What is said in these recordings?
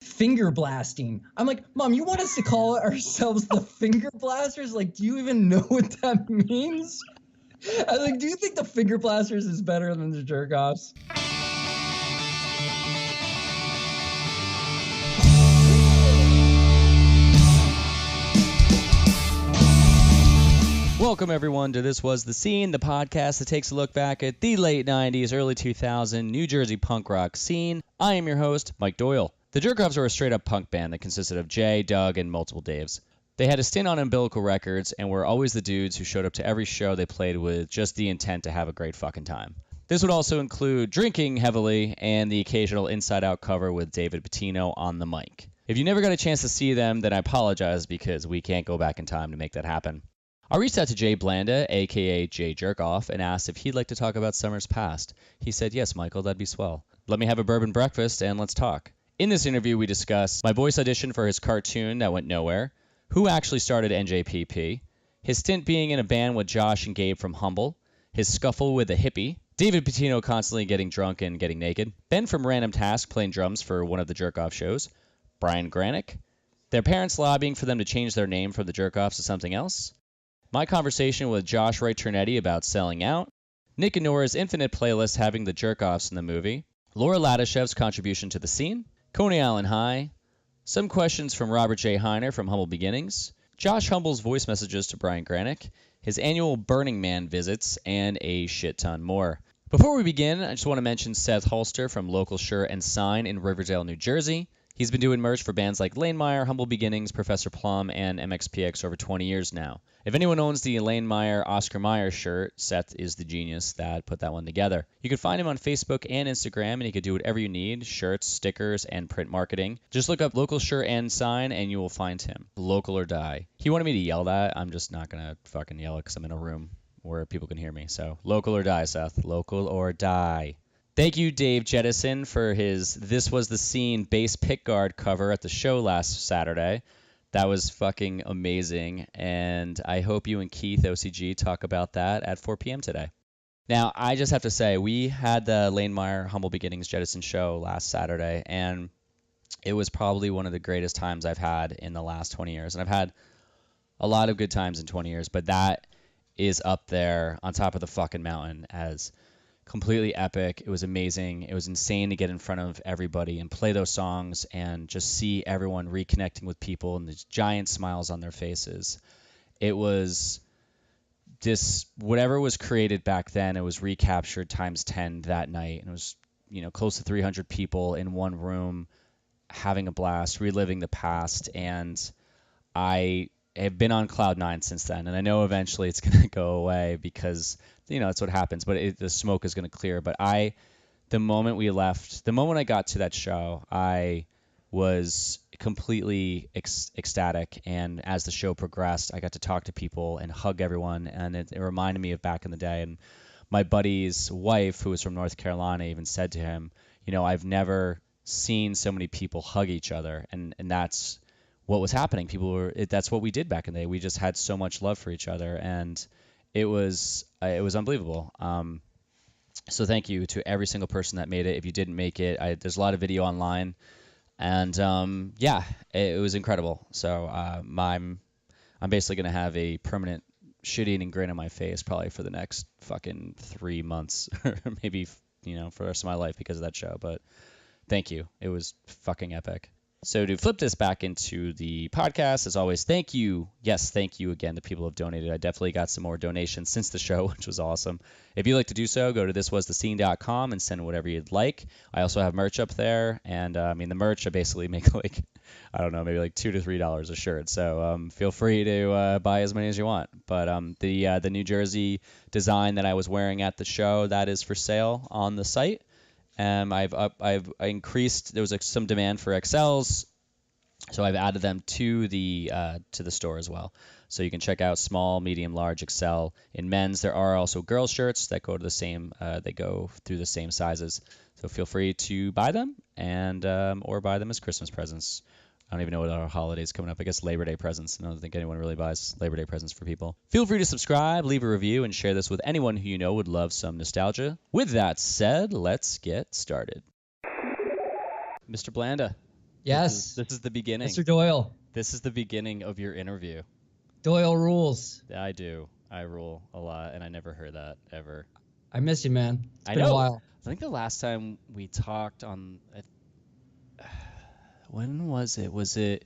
finger blasting. I'm like, Mom, you want us to call ourselves the Finger Blasters? Like, do you even know what that means? I was like, do you think the Finger Blasters is better than the Jerkoffs? Welcome, everyone, to This Was the Scene, the podcast that takes a look back at the late 90s, early 2000 New Jersey punk rock scene. I am your host, Mike Doyle. The Jerkoffs were a straight-up punk band that consisted of Jay, Doug, and multiple Daves. They had a stint on Umbilical Records and were always the dudes who showed up to every show they played with just the intent to have a great fucking time. This would also include drinking heavily and the occasional inside-out cover with David Patino on the mic. If you never got a chance to see them, then I apologize because we can't go back in time to make that happen. I reached out to Jay Blanda, a.k.a. Jay Jerkoff, and asked if he'd like to talk about summers past. He said, yes, Michael, that'd be swell. Let me have a bourbon breakfast and let's talk. In this interview, we discuss my voice audition for his cartoon that went nowhere, who actually started NJPP, his stint being in a band with Josh and Gabe from Humble, his scuffle with a hippie, David Patino constantly getting drunk and getting naked, Ben from Random Task playing drums for one of the Jerkoff shows, Brian Granick, their parents lobbying for them to change their name from the Jerkoffs to something else, my conversation with Josh Wright Ternetti about selling out, Nick and Nora's infinite playlist having the Jerkoffs in the movie, Laura Ladishev's contribution to the scene, Coney Island High, some questions from Robert J. Heiner from Humble Beginnings, Josh Humble's voice messages to Brian Granick, his annual Burning Man visits, and a shit ton more. Before we begin, I just want to mention Seth Holster from Local Shirt and Sign in Riverdale, New Jersey. He's been doing merch for bands like Lane Meyer, Humble Beginnings, Professor Plum, and MXPX over 20 years now. If anyone owns the Lane Meyer, Oscar Mayer shirt, Seth is the genius that put that one together. You can find him on Facebook and Instagram, and he can do whatever you need, shirts, stickers, and print marketing. Just look up Local Shirt and Sign, and you will find him. Local or die. He wanted me to yell that. I'm just not going to fucking yell it because I'm in a room where people can hear me. So, local or die, Seth. Local or die. Thank you, Dave Jettison, for his This Was the Scene bass pickguard cover at the show last Saturday. That was fucking amazing, and I hope you and Keith, OCG, talk about that at 4 p.m. today. Now, I just have to say, we had the Lane Meyer Humble Beginnings Jettison show last Saturday, and it was probably one of the greatest times I've had in the last 20 years. And I've had a lot of good times in 20 years, but that is up there on top of the fucking mountain as completely epic. It was amazing. It was insane to get in front of everybody and play those songs and just see everyone reconnecting with people and these giant smiles on their faces. It was this, whatever was created back then, it was recaptured times 10 that night. And it was, close to 300 people in one room having a blast, reliving the past. And I have been on cloud nine since then, and I know eventually it's going to go away because, that's what happens, but the smoke is going to clear. But the moment I got to that show, I was completely ecstatic, and as the show progressed, I got to talk to people and hug everyone, and it reminded me of back in the day. And my buddy's wife, who was from North Carolina, even said to him, I've never seen so many people hug each other, and that's what was happening. That's what we did back in the day. We just had so much love for each other, and it was unbelievable. So thank you to every single person that made it. If you didn't make it, there's a lot of video online, and it was incredible. So I'm basically gonna have a permanent shit-eating grin on my face probably for the next fucking 3 months, or maybe for the rest of my life because of that show. But thank you. It was fucking epic. So to flip this back into the podcast, as always, thank you. Yes, thank you again to people who have donated. I definitely got some more donations since the show, which was awesome. If you'd like to do so, go to thiswasthescene.com and send whatever you'd like. I also have merch up there, and the merch I basically make maybe like $2 to $3 a shirt. So feel free to buy as many as you want. But the New Jersey design that I was wearing at the show, that is for sale on the site. I've increased. There was some demand for XLs, so I've added them to the store as well. So you can check out small, medium, large, XL. In men's, there are also girl shirts that go to the same. They go through the same sizes. So feel free to buy them or buy them as Christmas presents. I don't even know what our holidays coming up. I guess Labor Day presents. I don't think anyone really buys Labor Day presents for people. Feel free to subscribe, leave a review, and share this with anyone who you know would love some nostalgia. With that said, let's get started. Mr. Blanda, Yes. This is the beginning. Mr. Doyle. This is the beginning of your interview. Doyle rules. I do. I rule a lot, and I never heard that ever. I miss you, man. It's been know. a while. I think the last time we talked on, when was it? Was it?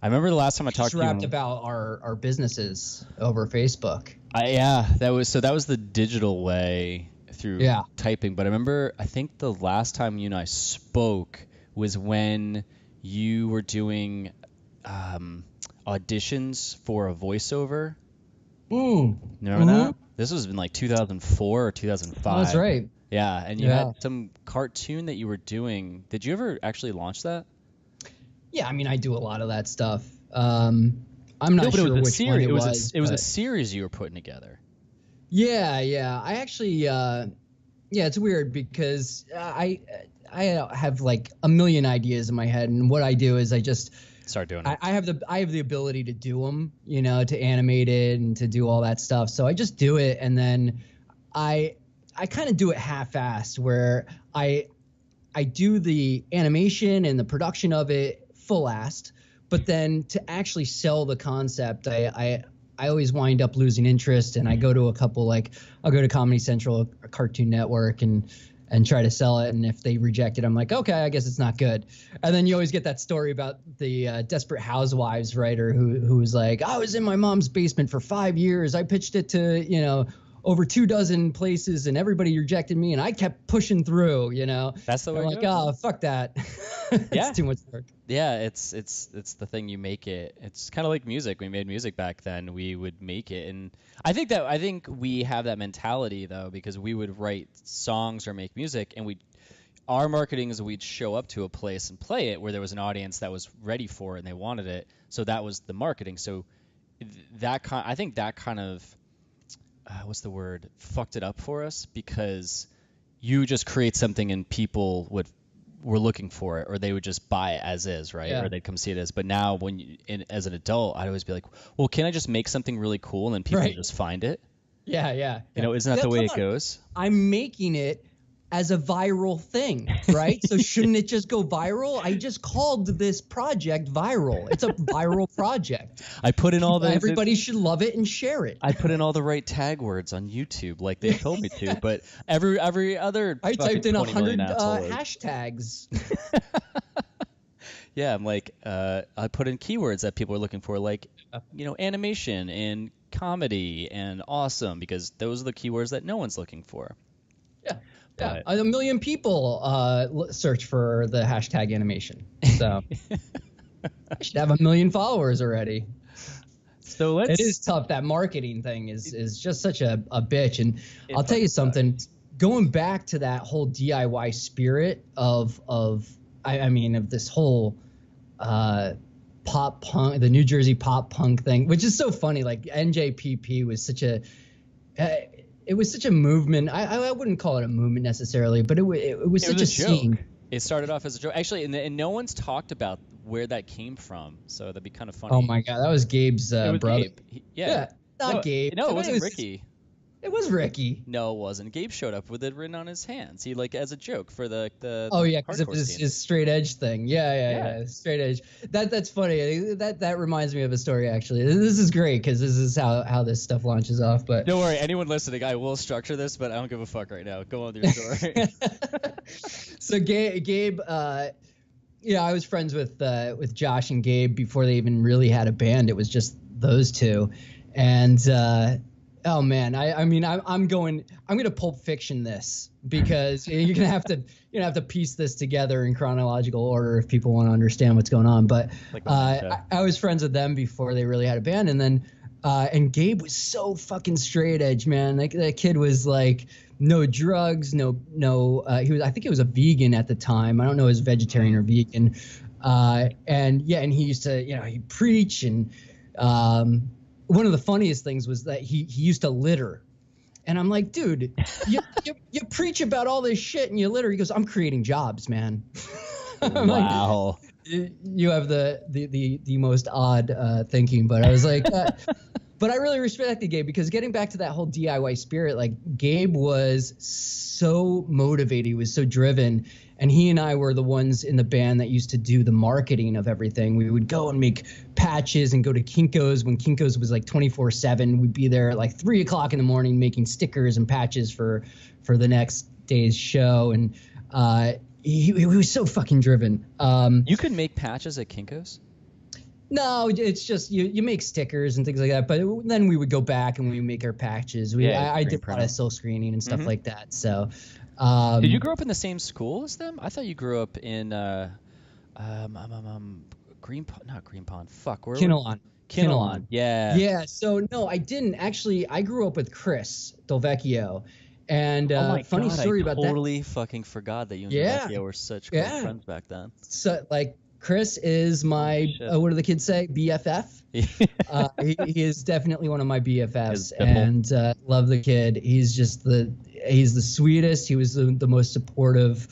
I remember the last time I talked to you. Rapped about our businesses over Facebook. That was the digital way through typing. But I think the last time you and I spoke was when you were doing auditions for a voiceover. Remember that? This was in like 2004 or 2005. Oh, that's right. Yeah, and you had some cartoon that you were doing. Did you ever actually launch that? Yeah, I mean, I do a lot of that stuff. I'm not sure which one it was. It was a series you were putting together. Yeah. I actually, it's weird because I have like a million ideas in my head, and what I do is I just start doing it. I have the ability to do them, to animate it and to do all that stuff. So I just do it, and then I kind of do it half-assed, where I do the animation and the production of it full-assed, but then to actually sell the concept, I always wind up losing interest, and I go to a couple, I'll go to Comedy Central, or Cartoon Network, and try to sell it, and if they reject it, I'm like, okay, I guess it's not good. And then you always get that story about the Desperate Housewives writer who was like, I was in my mom's basement for 5 years. I pitched it to, over 24 places, and everybody rejected me, and I kept pushing through, That's the way I'm like, oh, fuck that. It's too much work. Yeah, it's the thing, you make it. It's kind of like music. We made music back then. We would make it, and I think we have that mentality though, because we would write songs or make music, and our marketing is we'd show up to a place and play it where there was an audience that was ready for it and they wanted it. So that was the marketing. So I think that kind of what's the word? Fucked it up for us, because you just create something and people were looking for it, or they would just buy it as is, right? Yeah. Or they'd come see it as. But now, as an adult, I'd always be like, well, can I just make something really cool and then people just find it? Yeah. Isn't that the way it goes? I'm making it as a viral thing, right? So shouldn't it just go viral? I just called this project viral. It's a viral project. I put in all the... Everybody should love it and share it. I put in all the right tag words on YouTube like they told me to, but every other... I typed in 100 hashtags. Yeah, I'm like, I put in keywords that people are looking for, like, animation and comedy and awesome, because those are the keywords that no one's looking for. Yeah. Yeah, 1 million people search for the hashtag animation. So I should have 1 million followers already. So it is tough. That marketing thing is just such a bitch. And I'll tell you something. Going back to that whole DIY spirit of this whole pop punk, the New Jersey pop punk thing, which is so funny. Like NJPP was such a it was such a movement. I wouldn't call it a movement necessarily, but it was such a scene. It started off as a joke. Actually, and no one's talked about where that came from, so that'd be kind of funny. Oh, my God. That was Gabe's brother. Gabe. Not Gabe. No, it wasn't Ricky. It was Ricky. No, it wasn't. Gabe showed up with it written on his hands. He, as a joke for the oh, yeah, because of his straight edge thing. Yeah. Straight edge. That's funny. That reminds me of a story, actually. This is great, because this is how this stuff launches off. But don't worry, anyone listening, I will structure this, but I don't give a fuck right now. Go on with your story. So Gabe, I was friends with Josh and Gabe before they even really had a band. It was just those two, and oh man, I'm going to Pulp Fiction this, because you're gonna have to piece this together in chronological order if people want to understand what's going on. But I was friends with them before they really had a band, and then and Gabe was so fucking straight edge, man. Like, that kid was like, no drugs, no. I think he was a vegan at the time. I don't know if he was vegetarian or vegan. And he used to, he preach, and one of the funniest things was that he used to litter. And I'm like, dude, you preach about all this shit and you litter. He goes, I'm creating jobs, man. I'm wow. Like, you have the most odd thinking, but I was like, But I really respected Gabe because getting back to that whole DIY spirit, like Gabe was so motivated, he was so driven, and he and I were the ones in the band that used to do the marketing of everything. We would go and make patches and go to Kinko's when Kinko's was like 24/7. We'd be there at like 3 o'clock in the morning making stickers and patches for the next day's show, and he was so fucking driven. You could make patches at Kinko's? No, it's just you make stickers and things like that. But then we would go back and we would make our patches. I did a lot of silk screening and stuff like that. So, did you grow up in the same school as them? I thought you grew up in Green Pond, not Green Pond. Fuck, where? Kinnelon. Yeah. Yeah. So no, I didn't actually. I grew up with Chris Delvecchio, and funny story about that. I totally fucking forgot that you and Delvecchio were such good friends back then. So like. Chris is my, what do the kids say, BFF? He is definitely one of my BFFs, and love the kid. He's the sweetest. He was the most supportive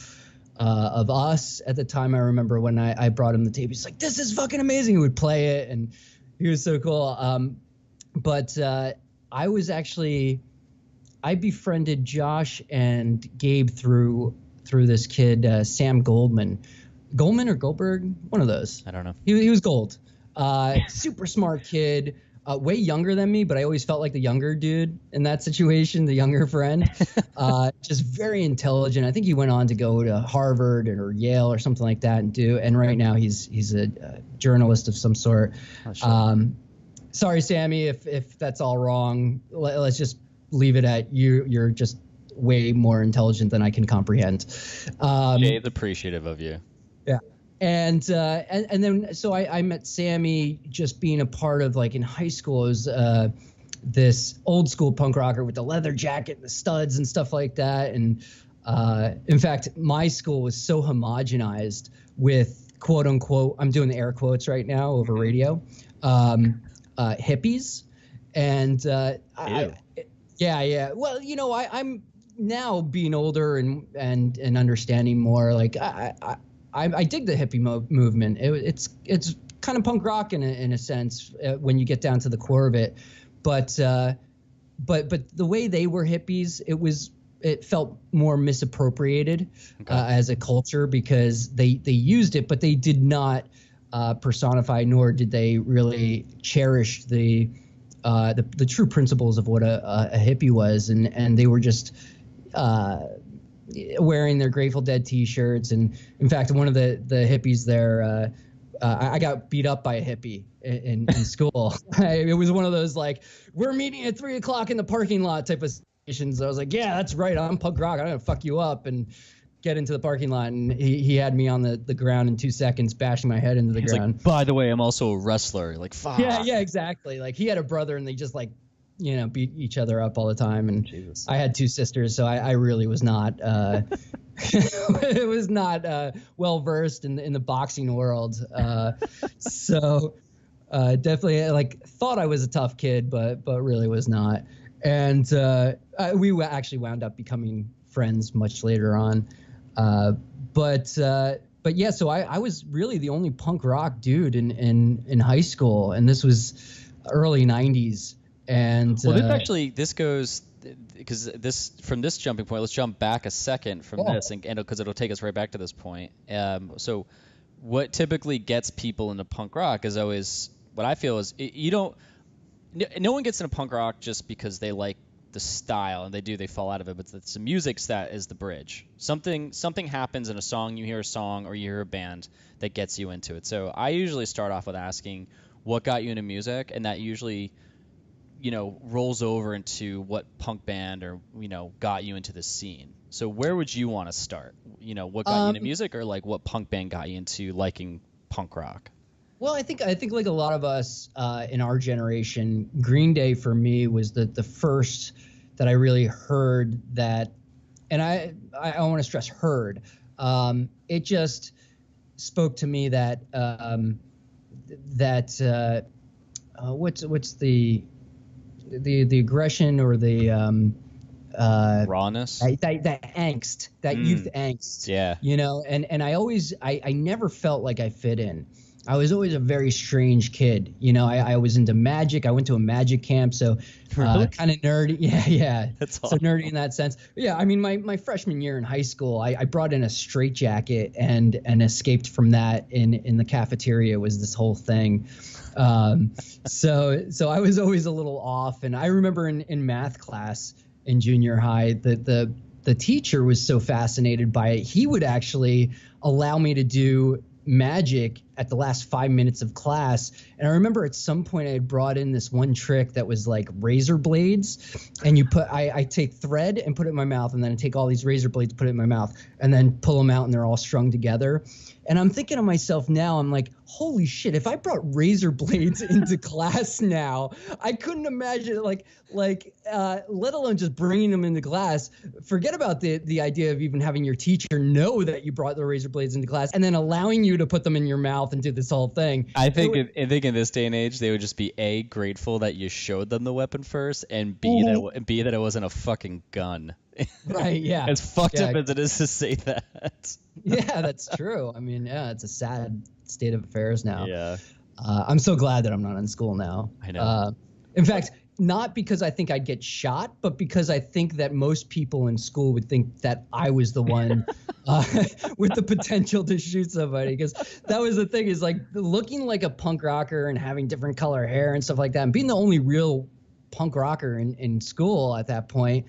of us at the time. I remember when I brought him the tape. He's like, "This is fucking amazing." He would play it, and he was so cool. But I befriended Josh and Gabe through this kid, Sam Goldman or Goldberg, one of those. I don't know. He was gold. Super smart kid, way younger than me, but I always felt like the younger dude in that situation, the younger friend. Just very intelligent. I think he went on to go to Harvard or Yale or something like that and right now he's a journalist of some sort. Oh, sure. Sorry, Sammy, if that's all wrong. Let's just leave it at you're just way more intelligent than I can comprehend. Jay's appreciative of you. Yeah. And then so I met Sammy just being a part of, like, in high school. It was this old school punk rocker with the leather jacket and the studs and stuff like that. And in fact, my school was so homogenized with, quote unquote, I'm doing the air quotes right now over radio, hippies. And yeah. Well, you know, I'm now being older and understanding more. Like I dig the hippie movement. It's kind of punk rock in a sense when you get down to the core of it, but the way they were hippies, it felt more misappropriated as a culture because they used it, but they did not personify, nor did they really cherish the true principles of what a hippie was, and they were just wearing their Grateful Dead T-shirts. And in fact, one of the hippies there, I got beat up by a hippie in school. It was one of those, like, we're meeting at 3 o'clock in the parking lot type of situations. I was like, yeah, that's right, I'm punk rock, I'm gonna fuck you up, and get into the parking lot. And he had me on the ground in 2 seconds, bashing my head into the ground. Like, by the way, I'm also a wrestler. Like, fuck. Yeah, exactly. Like, he had a brother, and they just, like, you know, beat each other up all the time. And Jesus. I had 2 sisters, so I really was not it was not well versed in the boxing world. So definitely, like, thought I was a tough kid, but really was not. And we actually wound up becoming friends much later on. But yeah, so I was really the only punk rock dude in high school, and this was early 90s. And well, this goes, because from this jumping point, let's jump back a second from this, and because it'll take us right back to this point. So what typically gets people into punk rock is always, what I feel is, no one gets into punk rock just because they like the style, and they fall out of it, but it's the music that is the bridge. Something happens in a song, you hear a song or you hear a band that gets you into it. So I usually start off with asking what got you into music, and that usually, you know, rolls over into what punk band or, you know, got you into the scene. So where would you want to start? You know, what got you into music, or like what punk band got you into liking punk rock? Well, I think like a lot of us in our generation, Green Day for me was the first that I really heard that, and I want to stress heard. It just spoke to me that what's the aggression or the rawness, that angst, that youth angst. Yeah. You know, and I never felt like I fit in. I was always a very strange kid. You know, I was into magic. I went to a magic camp, so Really? kind of nerdy. Yeah, yeah. That's So awesome. nerdy in that sense. But yeah, I mean, my freshman year in high school, I brought in a straitjacket and escaped from that in the cafeteria. Was this whole thing. So I was always a little off. And I remember in math class in junior high, the teacher was so fascinated by it, he would actually allow me to do magic at the last 5 minutes of class. And I remember at some point I had brought in this one trick that was like razor blades, and I take thread and put it in my mouth, and then I take all these razor blades, put it in my mouth, and then pull them out, and they're all strung together. And I'm thinking to myself now, I'm like, holy shit, if I brought razor blades into class now, I couldn't imagine let alone just bringing them into class. Forget about the idea of even having your teacher know that you brought the razor blades into class and then allowing you to put them in your mouth and do this whole thing. I think in this day and age, they would just be A, grateful that you showed them the weapon first, and B, that it wasn't a fucking gun. Right, yeah. As fucked up as it is to say that. Yeah, that's true. I mean, yeah, it's a sad state of affairs now. Yeah. I'm so glad that I'm not in school now. I know. In fact, not because I think I'd get shot, but because I think that most people in school would think that I was the one with the potential to shoot somebody. Because that was the thing, is like looking like a punk rocker and having different color hair and stuff like that, and being the only real punk rocker in school at that point.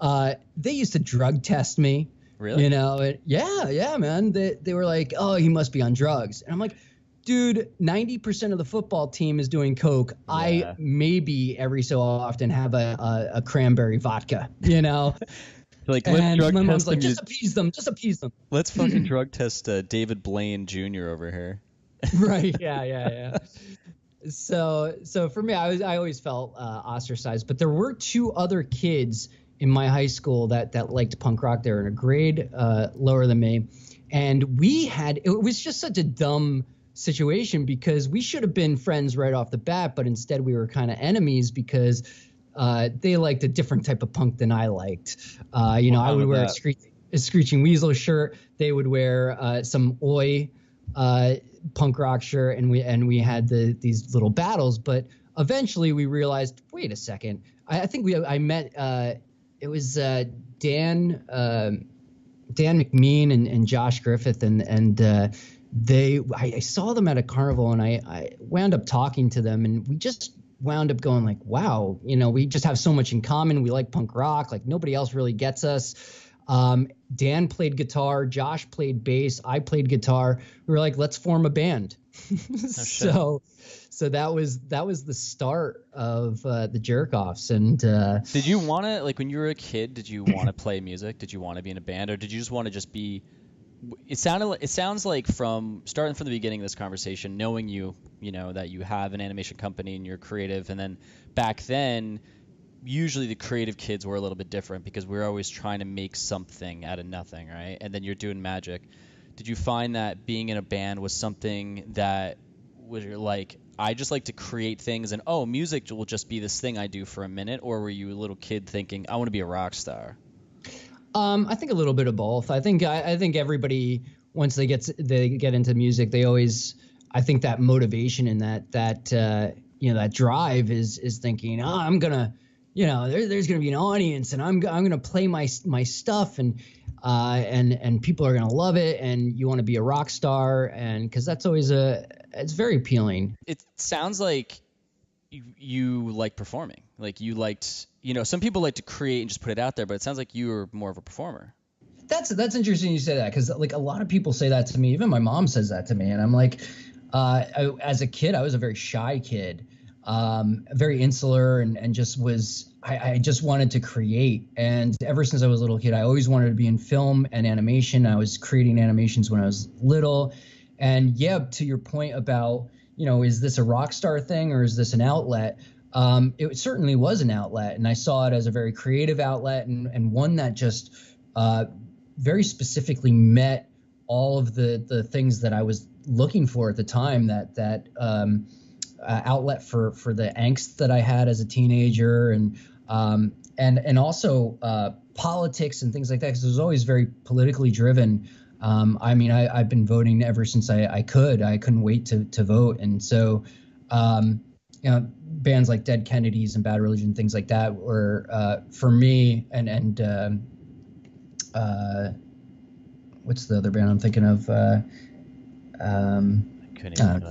They used to drug test me. Really? You know, yeah, man. They were like, oh, he must be on drugs. And I'm like, dude, 90% of the football team is doing coke. Yeah. I maybe every so often have a cranberry vodka, you know? Like, and my mom's like, just appease them. Let's fucking drug test David Blaine Jr. over here. Right, yeah. So for me, I always felt ostracized. But there were two other kids in my high school that liked punk rock. They were in a grade lower than me. And it was just such a dumb situation, because we should have been friends right off the bat, but instead we were kind of enemies because they liked a different type of punk than I liked. I would wear a Screeching Weasel shirt. They would wear some Oi punk rock shirt, and we had these little battles. But eventually we realized, wait a second. I think I met it was Dan McMean and Josh Griffith, and I saw them at a carnival, and I wound up talking to them, and we just wound up going like, wow, we just have so much in common. We like punk rock. Like, nobody else really gets us. Dan played guitar, Josh played bass, I played guitar. We were like, let's form a band. So that was the start of the Jerkoffs. And did you want to, like, when you were a kid, did you want to play music? Did you want to be in a band, or did you just want to just be? It sounds like, from starting from the beginning of this conversation, knowing that you have an animation company and you're creative, and then back then, usually the creative kids were a little bit different because we were always trying to make something out of nothing, right? And then you're doing magic. Did you find that being in a band was something that was like, I just like to create things, and music will just be this thing I do for a minute? Or were you a little kid thinking, I want to be a rock star? I think a little bit of both. I think everybody, once they get into music, they always, I think that motivation and that drive is thinking, I'm gonna, there's gonna be an audience, and I'm gonna play my stuff, and people are gonna love it, and you want to be a rock star, and because that's always it's very appealing. It sounds like you like performing. Like, you liked, some people like to create and just put it out there, but it sounds like you were more of a performer. That's interesting you say that, because like a lot of people say that to me. Even my mom says that to me, and I'm like, as a kid, I was a very shy kid, very insular, and just was, I just wanted to create. And ever since I was a little kid, I always wanted to be in film and animation. I was creating animations when I was little. And yeah, to your point about, is this a rock star thing or is this an outlet? It certainly was an outlet, and I saw it as a very creative outlet, and one that just very specifically met all of the things that I was looking for at the time. That outlet for the angst that I had as a teenager, and also politics and things like that, because it was always very politically driven. I mean, I've been voting ever since I could. I couldn't wait to vote. And so, bands like Dead Kennedys and Bad Religion, things like that were, for me, what's the other band I'm thinking of?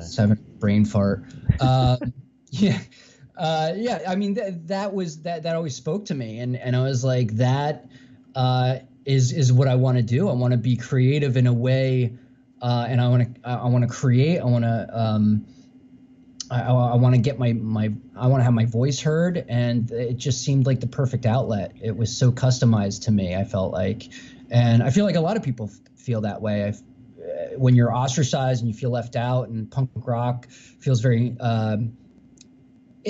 Seven brain fart. Yeah. I mean, that always spoke to me. And I was like, that, is what I want to do. I want to be creative in a way, and I want to create. I want to get I want to have my voice heard, and it just seemed like the perfect outlet. It was so customized to me. I felt like, and I feel like a lot of people feel that way. When you're ostracized and you feel left out, and punk rock feels very.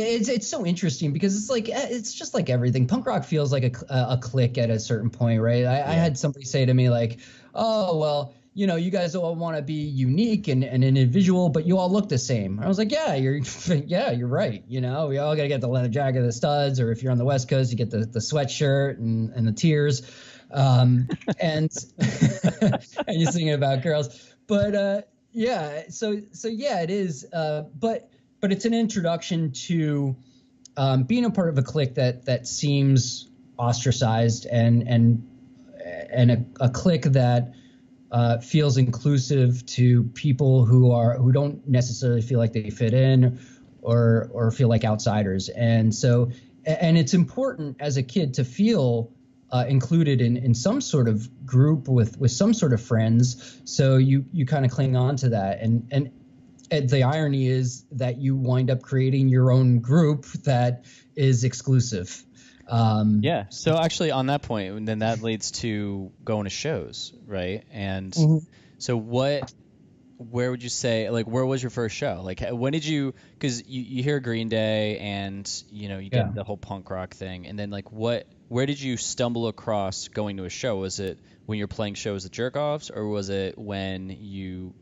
It's so interesting because it's just like everything. Punk rock feels like a clique at a certain point, right? I had somebody say to me like, "Oh, well, you guys all want to be unique and individual, but you all look the same." I was like, "Yeah, you're right. We all gotta get the leather jacket, the studs, or if you're on the West Coast, you get the sweatshirt and the tears, and and you're singing about girls." But so yeah, it is. But it's an introduction to being a part of a clique that seems ostracized and a clique that feels inclusive to people who don't necessarily feel like they fit in or feel like outsiders. And so, and it's important as a kid to feel included in some sort of group with some sort of friends. So you kind of cling on to that. And the irony is that you wind up creating your own group that is exclusive. So actually on that point, then that leads to going to shows, right? And so where would you say, like, where was your first show? Like, when did you, because you hear Green Day and, you get the whole punk rock thing. And then, like, where did you stumble across going to a show? Was it when you're playing shows at Jerkoffs, or was it when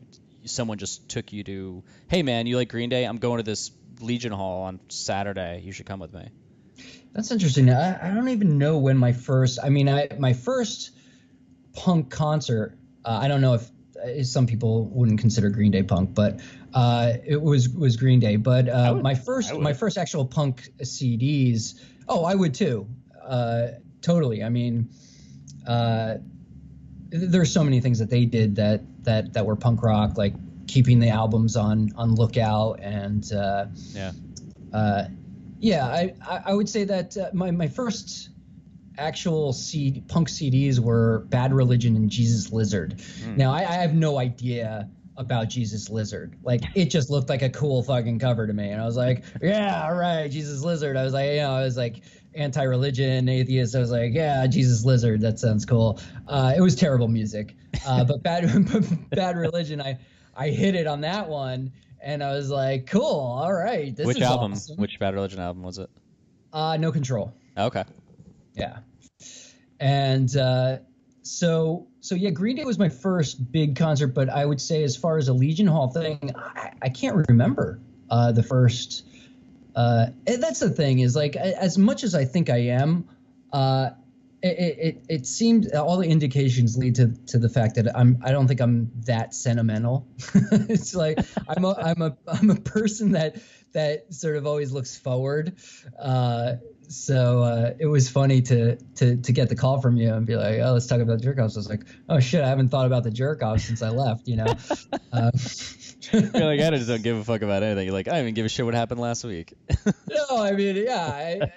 someone just took you to, hey man, you like Green Day? I'm going to this Legion Hall on Saturday. You should come with me. That's interesting. I don't even know when my first punk concert. I don't know if some people wouldn't consider Green Day punk, but it was Green Day. But my first actual punk CDs. Oh, I would too. Totally. I mean, there's so many things that they did that were punk rock, like keeping the albums on Lookout, and I would say that my first actual punk CDs were Bad Religion and Jesus Lizard. Now I have no idea about Jesus Lizard. Like, it just looked like a cool fucking cover to me, and I was like, yeah, all right, Jesus Lizard. I was like anti-religion, atheist. I was like, yeah, Jesus Lizard, that sounds cool. It was terrible music, but Bad Religion, I hit it on that one, and I was like, cool, all right, this Which is album? awesome. Which Bad Religion album was it? No Control. Okay. Yeah. And so yeah, Green Day was my first big concert, but I would say as far as a Legion Hall thing, I can't remember the first. That's the thing, is like, as much as I think I am, it seems all the indications lead to the fact that I don't think I'm that sentimental. It's like I'm a person that sort of always looks forward. So it was funny to get the call from you and be like, oh, let's talk about Jerkoffs. I was like, oh shit, I haven't thought about the Jerkoffs since I left, You're like, I just don't give a fuck about anything. You're like, I don't even give a shit what happened last week. No, I mean, yeah,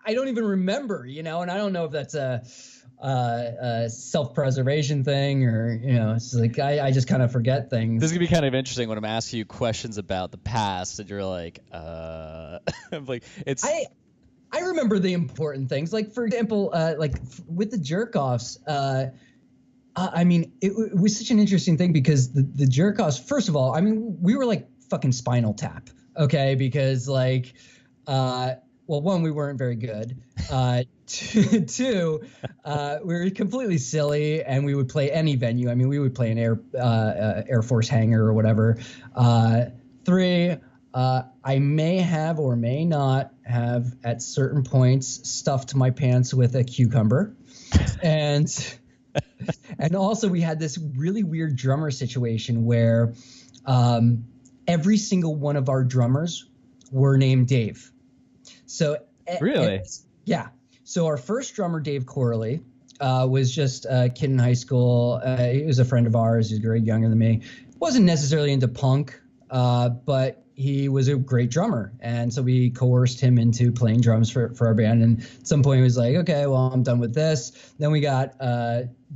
I don't even remember, and I don't know if that's a self-preservation thing, or it's like I just kind of forget things. This is gonna be kind of interesting when I'm asking you questions about the past, and you're like, I'm like, it's. I remember the important things, like, for example, like with the Jerkoffs. I mean, it was such an interesting thing because the Jerkoffs, first of all, I mean, we were like fucking Spinal Tap, okay? Because like, well, one, we weren't very good. Two, we were completely silly, and we would play any venue. I mean, we would play an Air Force hangar or whatever. Three, I may have or may not have at certain points stuffed my pants with a cucumber, and And also we had this really weird drummer situation where every single one of our drummers were named Dave. So Really? Yeah. So our first drummer, Dave Corley, was just a kid in high school. He was a friend of ours. He's a grade younger than me. Wasn't necessarily into punk, but he was a great drummer. And so we coerced him into playing drums for our band. And at some point he was like, okay, well, I'm done with this. Then we got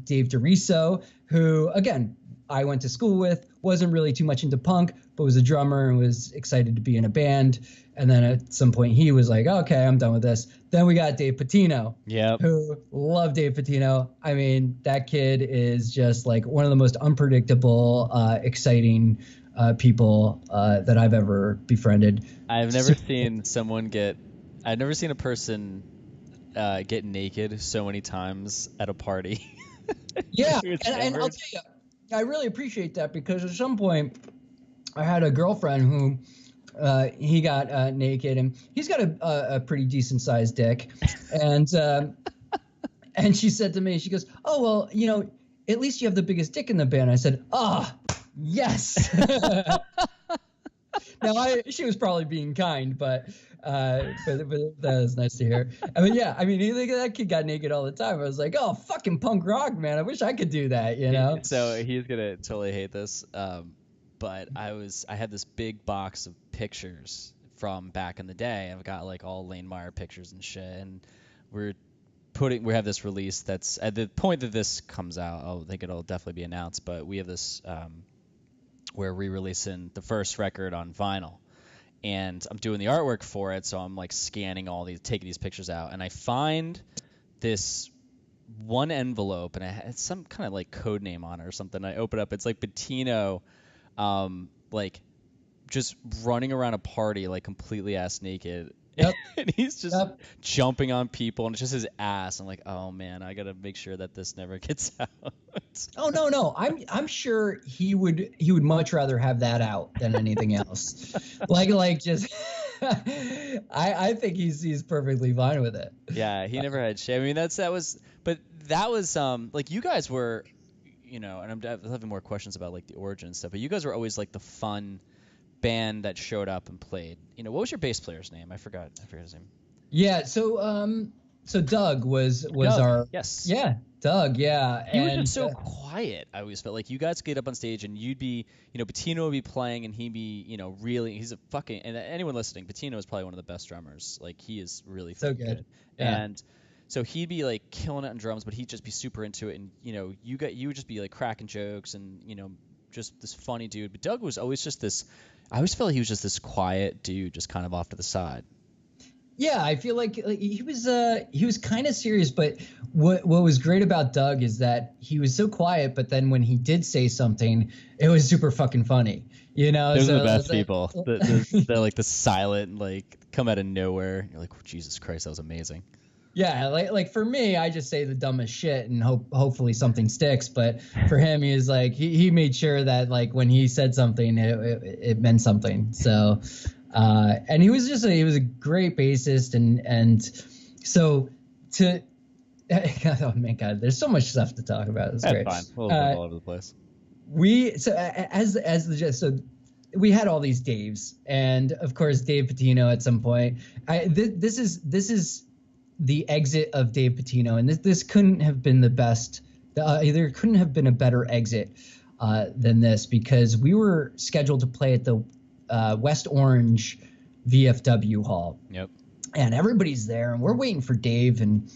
Dave DeRiso, who, again, I went to school with, wasn't really too much into punk, but was a drummer and was excited to be in a band. And then at some point he was like, okay, I'm done with this. Then we got Dave Patino, who loved Dave Patino. I mean, that kid is just like one of the most unpredictable, exciting people that I've ever befriended. I've never seen a person get naked so many times at a party. Yeah, and I'll tell you, I really appreciate that because at some point I had a girlfriend who he got naked, and he's got a pretty decent sized dick, and she said to me, she goes, "Oh well, you know, at least you have the biggest dick in the band." I said, yes." Now she was probably being kind, but that was nice to hear. I mean, yeah, I mean, that kid got naked all the time. I was like, oh, fucking punk rock, man. I wish I could do that, you know? So he's gonna totally hate this, but I had this big box of pictures from back in the day. I've got like all Lane Meyer pictures and shit, and we have this release that's at the point that this comes out. I think it'll definitely be announced, but we have this we're re-releasing the first record on vinyl. And I'm doing the artwork for it, so I'm like scanning taking these pictures out, and I find this one envelope, and it had some kind of like code name on it or something. I open it up, it's like Patino, like just running around a party like completely ass naked. Yep. And he's just jumping on people, and it's just his ass. I'm like, oh man, I gotta make sure that this never gets out. Oh no, I'm sure he would much rather have that out than anything else. like just I think he's perfectly fine with it. Yeah, he never had shit. I mean, that was like you guys were, you know, and I'm having more questions about like the origin stuff, but you guys were always like the fun band that showed up and played. You know, what was your bass player's name? I forgot his name. Yeah, so Doug was our Doug, yeah. He was just so quiet. I always felt like you guys get up on stage and you'd be, you know, Patino would be playing and he'd be, you know, really, he's a fucking, and anyone listening, Patino is probably one of the best drummers. Like he is really so good. Yeah. And so he'd be like killing it on drums, but he'd just be super into it, and you know, you would just be like cracking jokes and, you know, just this funny dude. But Doug was always just this. I always felt like he was just this quiet dude, just kind of off to the side. Yeah, I feel like he was kind of serious, but what was great about Doug is that he was so quiet, but then when he did say something, it was super fucking funny. You know, those are the best people. They're like the silent, like come out of nowhere. You're like, oh, Jesus Christ, that was amazing. Yeah, like for me, I just say the dumbest shit and hopefully something sticks. But for him, he was like he made sure that like when he said something, it meant something. So, and he was a great bassist, and so to oh man, God, there's so much stuff to talk about. It's great. Fine. We'll all over the place. So we had all these Daves, and of course Dave Patino at some point. This is the exit of Dave Patino, and this couldn't have been the best. There couldn't have been a better exit than this, because we were scheduled to play at the West Orange VFW Hall. Yep. And everybody's there, and we're waiting for Dave, and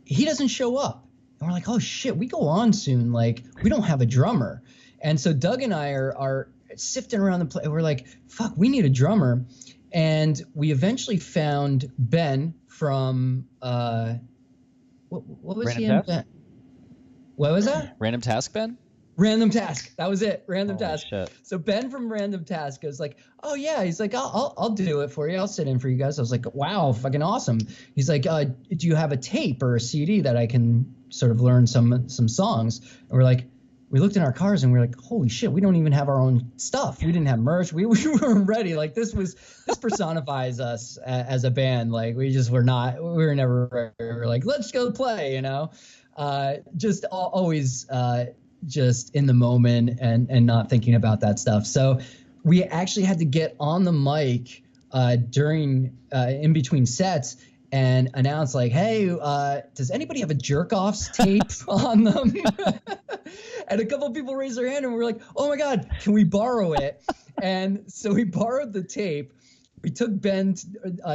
he doesn't show up. And we're like, oh shit, we go on soon. Like, we don't have a drummer. And so Doug and I are sifting around the place. We're like, fuck, we need a drummer. And we eventually found Ben from what was Random he in? Task? Ben? What was that? Random Task, Ben? Random Task. That was it. Random Task. Shit. So Ben from Random Task goes like, oh yeah. He's like, I'll do it for you. I'll sit in for you guys. I was like, wow, fucking awesome. He's like, do you have a tape or a CD that I can sort of learn some songs? And we're like, we looked in our cars and we were like, holy shit, we don't even have our own stuff. We didn't have merch. We weren't ready. Like this personifies us as a band. Like we were never ready. We were like, let's go play, you know? just always just in the moment and not thinking about that stuff. So we actually had to get on the mic during in between sets and announce like, hey, does anybody have a Jerkoffs tape on them? And a couple of people raised their hand and we were like, oh my God, can we borrow it? And so we borrowed the tape. We took Ben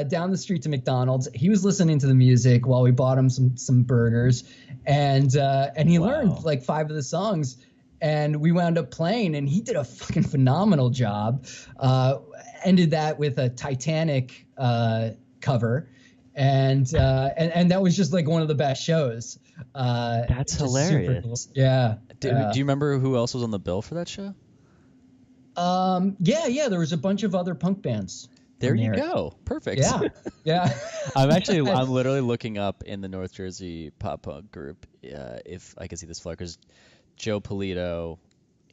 down the street to McDonald's. He was listening to the music while we bought him some burgers, and he learned like 5 of the songs, and we wound up playing, and he did a fucking phenomenal job. Ended that with a Titanic cover, and that was just like one of the best shows. That's hilarious. Cool. Yeah. Do you remember who else was on the bill for that show? Yeah, there was a bunch of other punk bands. There you go. Perfect. Yeah. I'm literally looking up in the North Jersey pop punk group if I can see this flyer, because Joe Polito.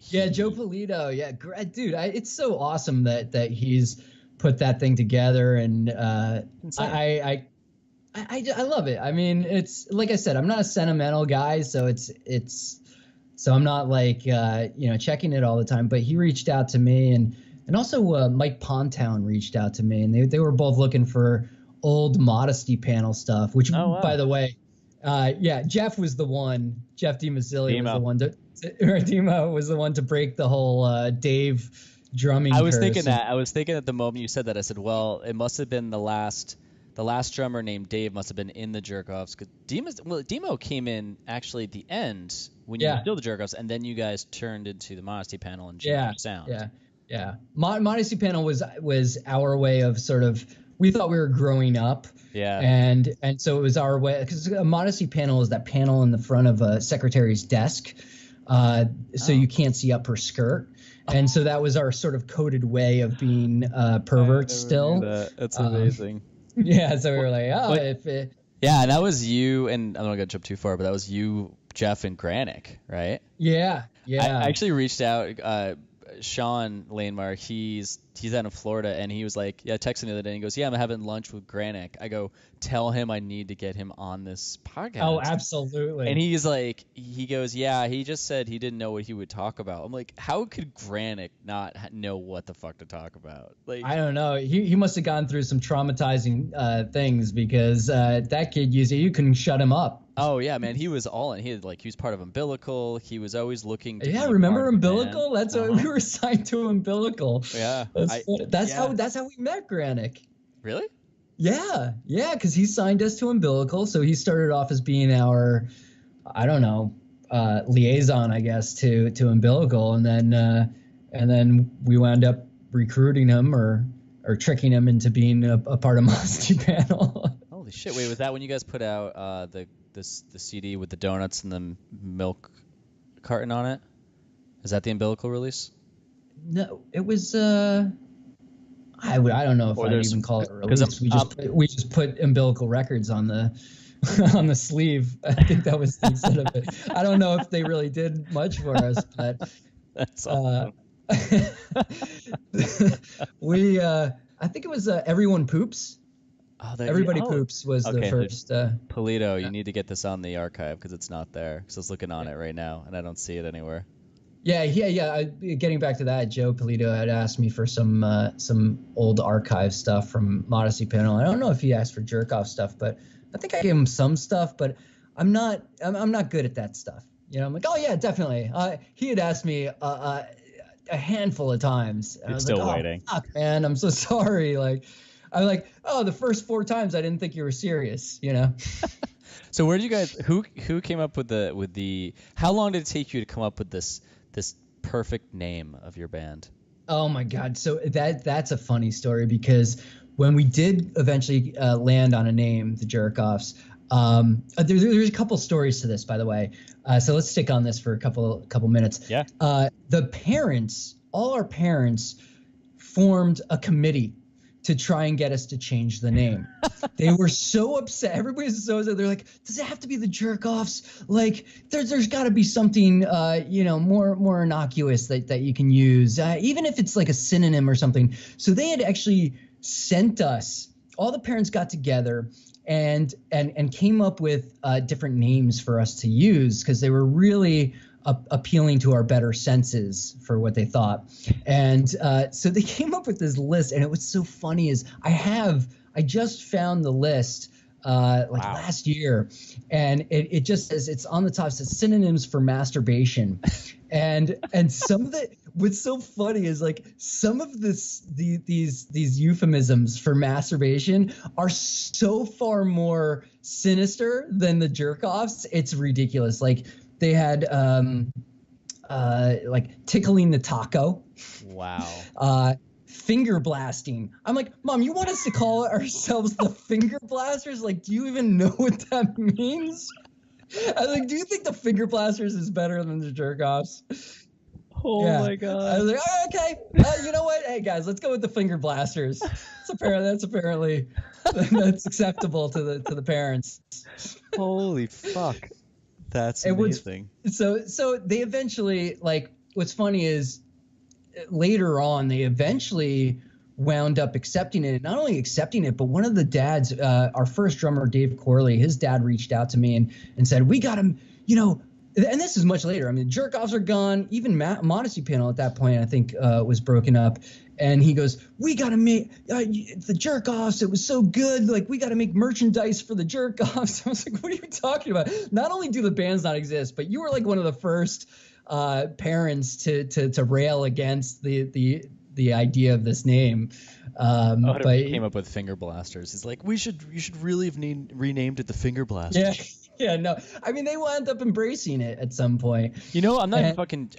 Joe Polito. Yeah, dude, it's so awesome that he's put that thing together, and I love it. I mean, it's like I said, I'm not a sentimental guy, so so I'm not like checking it all the time. But he reached out to me, and also Mike Pontown reached out to me, and they were both looking for old Modesty panel stuff, which, by the way, Jeff was the one. Jeff DiMazzilli was the one Demo was the one to break the whole Dave drumming curse. I was thinking at the moment you said that, I said, well, it must have been the last drummer named Dave must have been in the Jerkoffs, because Demo came in actually at the end when you were still the Jerkoffs, and then you guys turned into the Modesty panel and changed sound. Yeah. Modesty panel was our way of sort of, we thought we were growing up. Yeah. And so it was our way, because a Modesty panel is that panel in the front of a secretary's desk. So you can't see up her skirt. And so that was our sort of coded way of being perverts still. That's amazing. Yeah. So we were like, yeah, and that was you, and I'm not going to jump too far, but that was you, Jeff, and Granick, right? Yeah. I actually reached out, Sean Lanemark, he's out in Florida, and he was like, texted me the other day, and he goes, I'm having lunch with Granick. I go, tell him I need to get him on this podcast. Oh, absolutely. And he's like, he goes, he just said he didn't know what he would talk about. I'm like, how could Granick not know what the fuck to talk about? Like, I don't know. He must have gone through some traumatizing things, because that kid, you couldn't shut him up. Oh yeah, man, he was all in. He was part of Umbilical. He was always looking to remember Umbilical? That's what we were signed to Umbilical. Yeah. That's how we met Granick. Really? Yeah, because he signed us to Umbilical, so he started off as being our, I don't know, liaison, I guess, to Umbilical, and then we wound up recruiting him or tricking him into being a part of Modesty panel. Holy shit! Wait, was that when you guys put out the CD with the donuts and the milk carton on it? Is that the Umbilical release? No, it was. I don't know if I'd even call it a release. We just put Umbilical Records on the on the sleeve. I think that was the instead of it. I don't know if they really did much for us, but that's awesome. I think it was Everyone Poops. Everybody Poops was the first. Polito, you need to get this on the archive, because it's not there. Because I was looking on it right now, and I don't see it anywhere. Yeah. Getting back to that, Joe Polito had asked me for some old archive stuff from Modesty panel. I don't know if he asked for Jerkoff stuff, but I think I gave him some stuff. But I'm not good at that stuff. I'm like, oh yeah, definitely. He had asked me a handful of times. And I was still waiting. Oh, fuck, man, I'm so sorry. I'm like, the first 4 times I didn't think you were serious, So where did you guys? Who came up with the? How long did it take you to come up with this perfect name of your band? Oh my God! So that's a funny story, because when we did eventually land on a name, the Jerkoffs, there's a couple stories to this, by the way. So let's stick on this for a couple minutes. Yeah. All our parents formed a committee to try and get us to change the name. They were so upset. Everybody was so upset. They're like, does it have to be the Jerkoffs? Like, there's got to be something, more innocuous that you can use, even if it's like a synonym or something. So they had actually sent us, all the parents got together and came up with different names for us to use because they were really appealing to our better senses for what they thought. And so they came up with this list, and it was so funny is I just found the list last year, and it just says, it's on the top, it says synonyms for masturbation. And some of the, what's so funny is like some of these euphemisms for masturbation are so far more sinister than the Jerkoffs. It's ridiculous. Like they had like tickling the taco. Wow. Finger blasting. I'm like, Mom, you want us to call ourselves the finger blasters? Like, do you even know what that means? I was like, do you think the finger blasters is better than the Jerkoffs? Oh my God. I was like, oh, okay. You know what? Hey guys, let's go with the finger blasters. That's apparently that's acceptable to the parents. Holy fuck. That's amazing. So they eventually, like, what's funny is later on they eventually wound up accepting it. Not only accepting it, but one of the dads, our first drummer, Dave Corley, his dad reached out to me and said, we got him, you know, and this is much later. I mean, Jerkoffs are gone. Even Modesty Panel at that point, I think, was broken up. And he goes, we got to make the Jerkoffs. It was so good. Like, we got to make merchandise for the Jerkoffs. I was like, what are you talking about? Not only do the bands not exist, but you were like one of the first parents to rail against the idea of this name. But he came up with Finger Blasters. He's like, you should really have renamed it the Finger Blasters. Yeah, no. I mean, they wound up embracing it at some point. You know, I'm not even fucking.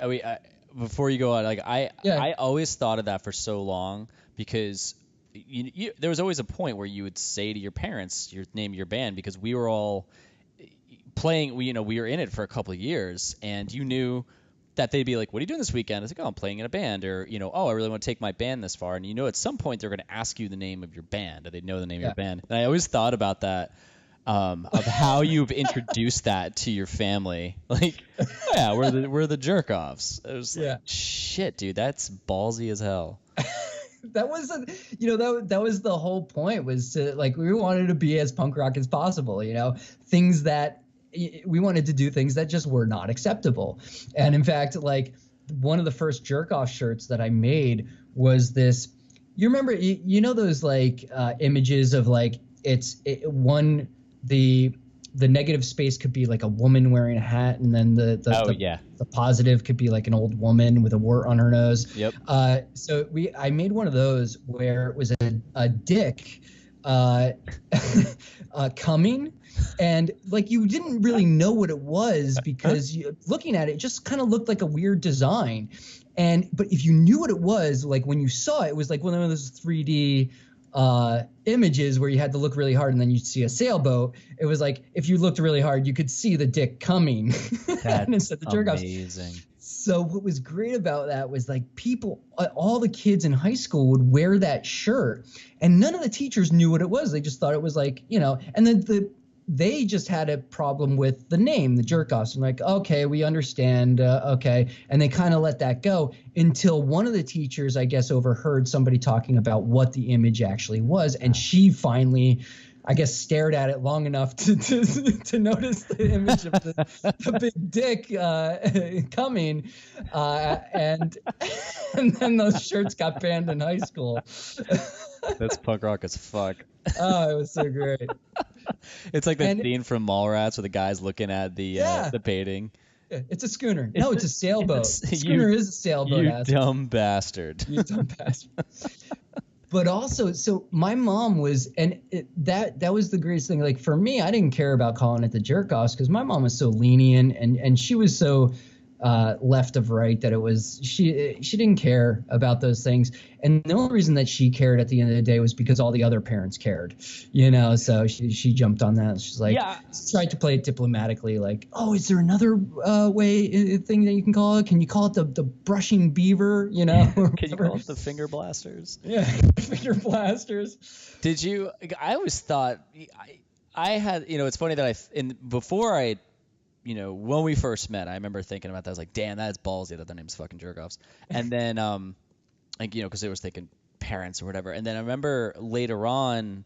Before you go on, like I always thought of that for so long because there was always a point where you would say to your parents, your name of your band, because we were all playing. We were in it for a couple of years, and you knew that they'd be like, what are you doing this weekend? I was like, oh, I'm playing in a band, or, oh, I really want to take my band this far. And, at some point they're going to ask you the name of your band, or they know the name of your band. And I always thought about that, of how you've introduced that to your family. Like, yeah, we're the Jerkoffs. It was like, shit, dude, that's ballsy as hell. That was, that was the whole point, was to, like, we wanted to be as punk rock as possible, things that, we wanted to do things that just were not acceptable. And in fact, like, one of the first Jerkoff shirts that I made was this, you remember, those like images of like, the negative space could be like a woman wearing a hat, and then the positive could be like an old woman with a wart on her nose. Yep. So I made one of those where it was a dick coming, and like you didn't really know what it was because looking at it just kind of looked like a weird design. But if you knew what it was, like when you saw it, it was like one of those 3D images where you had to look really hard and then you'd see a sailboat. It was like if you looked really hard, you could see the dick coming. That's instead the Jerkoffs. Amazing. So what was great about that was like people, all the kids in high school would wear that shirt, and none of the teachers knew what it was. They just thought it was like, and then they just had a problem with the name, the Jerkoffs. And like, okay, we understand. Okay. And they kind of let that go until one of the teachers, I guess, overheard somebody talking about what the image actually was. And she finally, I guess, stared at it long enough to notice the image of the big dick coming. And then those shirts got banned in high school. That's punk rock as fuck. Oh, it was so great. It's like the scene from Mallrats where the guy's looking at the painting. It's a schooner. No, it's a sailboat. Schooner is a sailboat. You dumb bastard. You dumb bastard. But also, so my mom was, and that was the greatest thing. Like for me, I didn't care about calling it the Jerkoffs because my mom was so lenient, and she was so left of right that it was she didn't care about those things. And the only reason that she cared at the end of the day was because all the other parents cared, so she jumped on that. She's like, tried to play it diplomatically, like, oh, is there another thing that you can call it? Can you call it the brushing beaver, Can you call it the Finger Blasters? Yeah, Finger Blasters. Did you? I always thought I had, it's funny that before I when we first met, I remember thinking about that. I was like, damn, that's ballsy that the name's fucking Jerkoffs. And then, because I was thinking parents or whatever. And then I remember later on,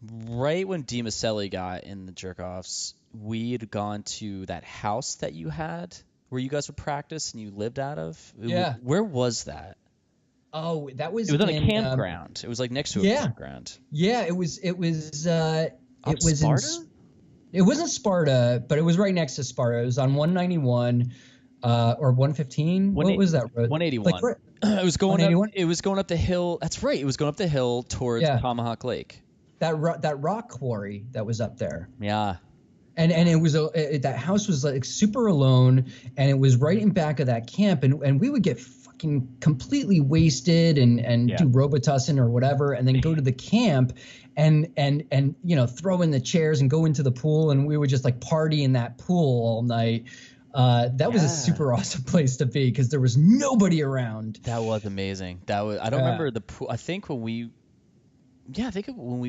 right when DiMaselli got in the Jerkoffs, we'd gone to that house that you had where you guys would practice and you lived out of. Yeah. Where was that? Oh, that was It was on a in campground. It was like next to a campground. Yeah, it was Sparta? It wasn't Sparta, but it was right next to Sparta. It was on 191 or 115. What was that road? 181. Like, it was going 181? up. It was going up the hill. That's right. It was going up the hill towards Tomahawk Lake. That rock quarry that was up there. Yeah. And it was that house was like super alone, and it was right in back of that camp, and we would get fucking completely wasted and do Robitussin or whatever, and then go to the camp and throw in the chairs and go into the pool, and we would just like party in that pool all night. That was a super awesome place to be because there was nobody around. That was amazing. I don't remember the pool. I think when we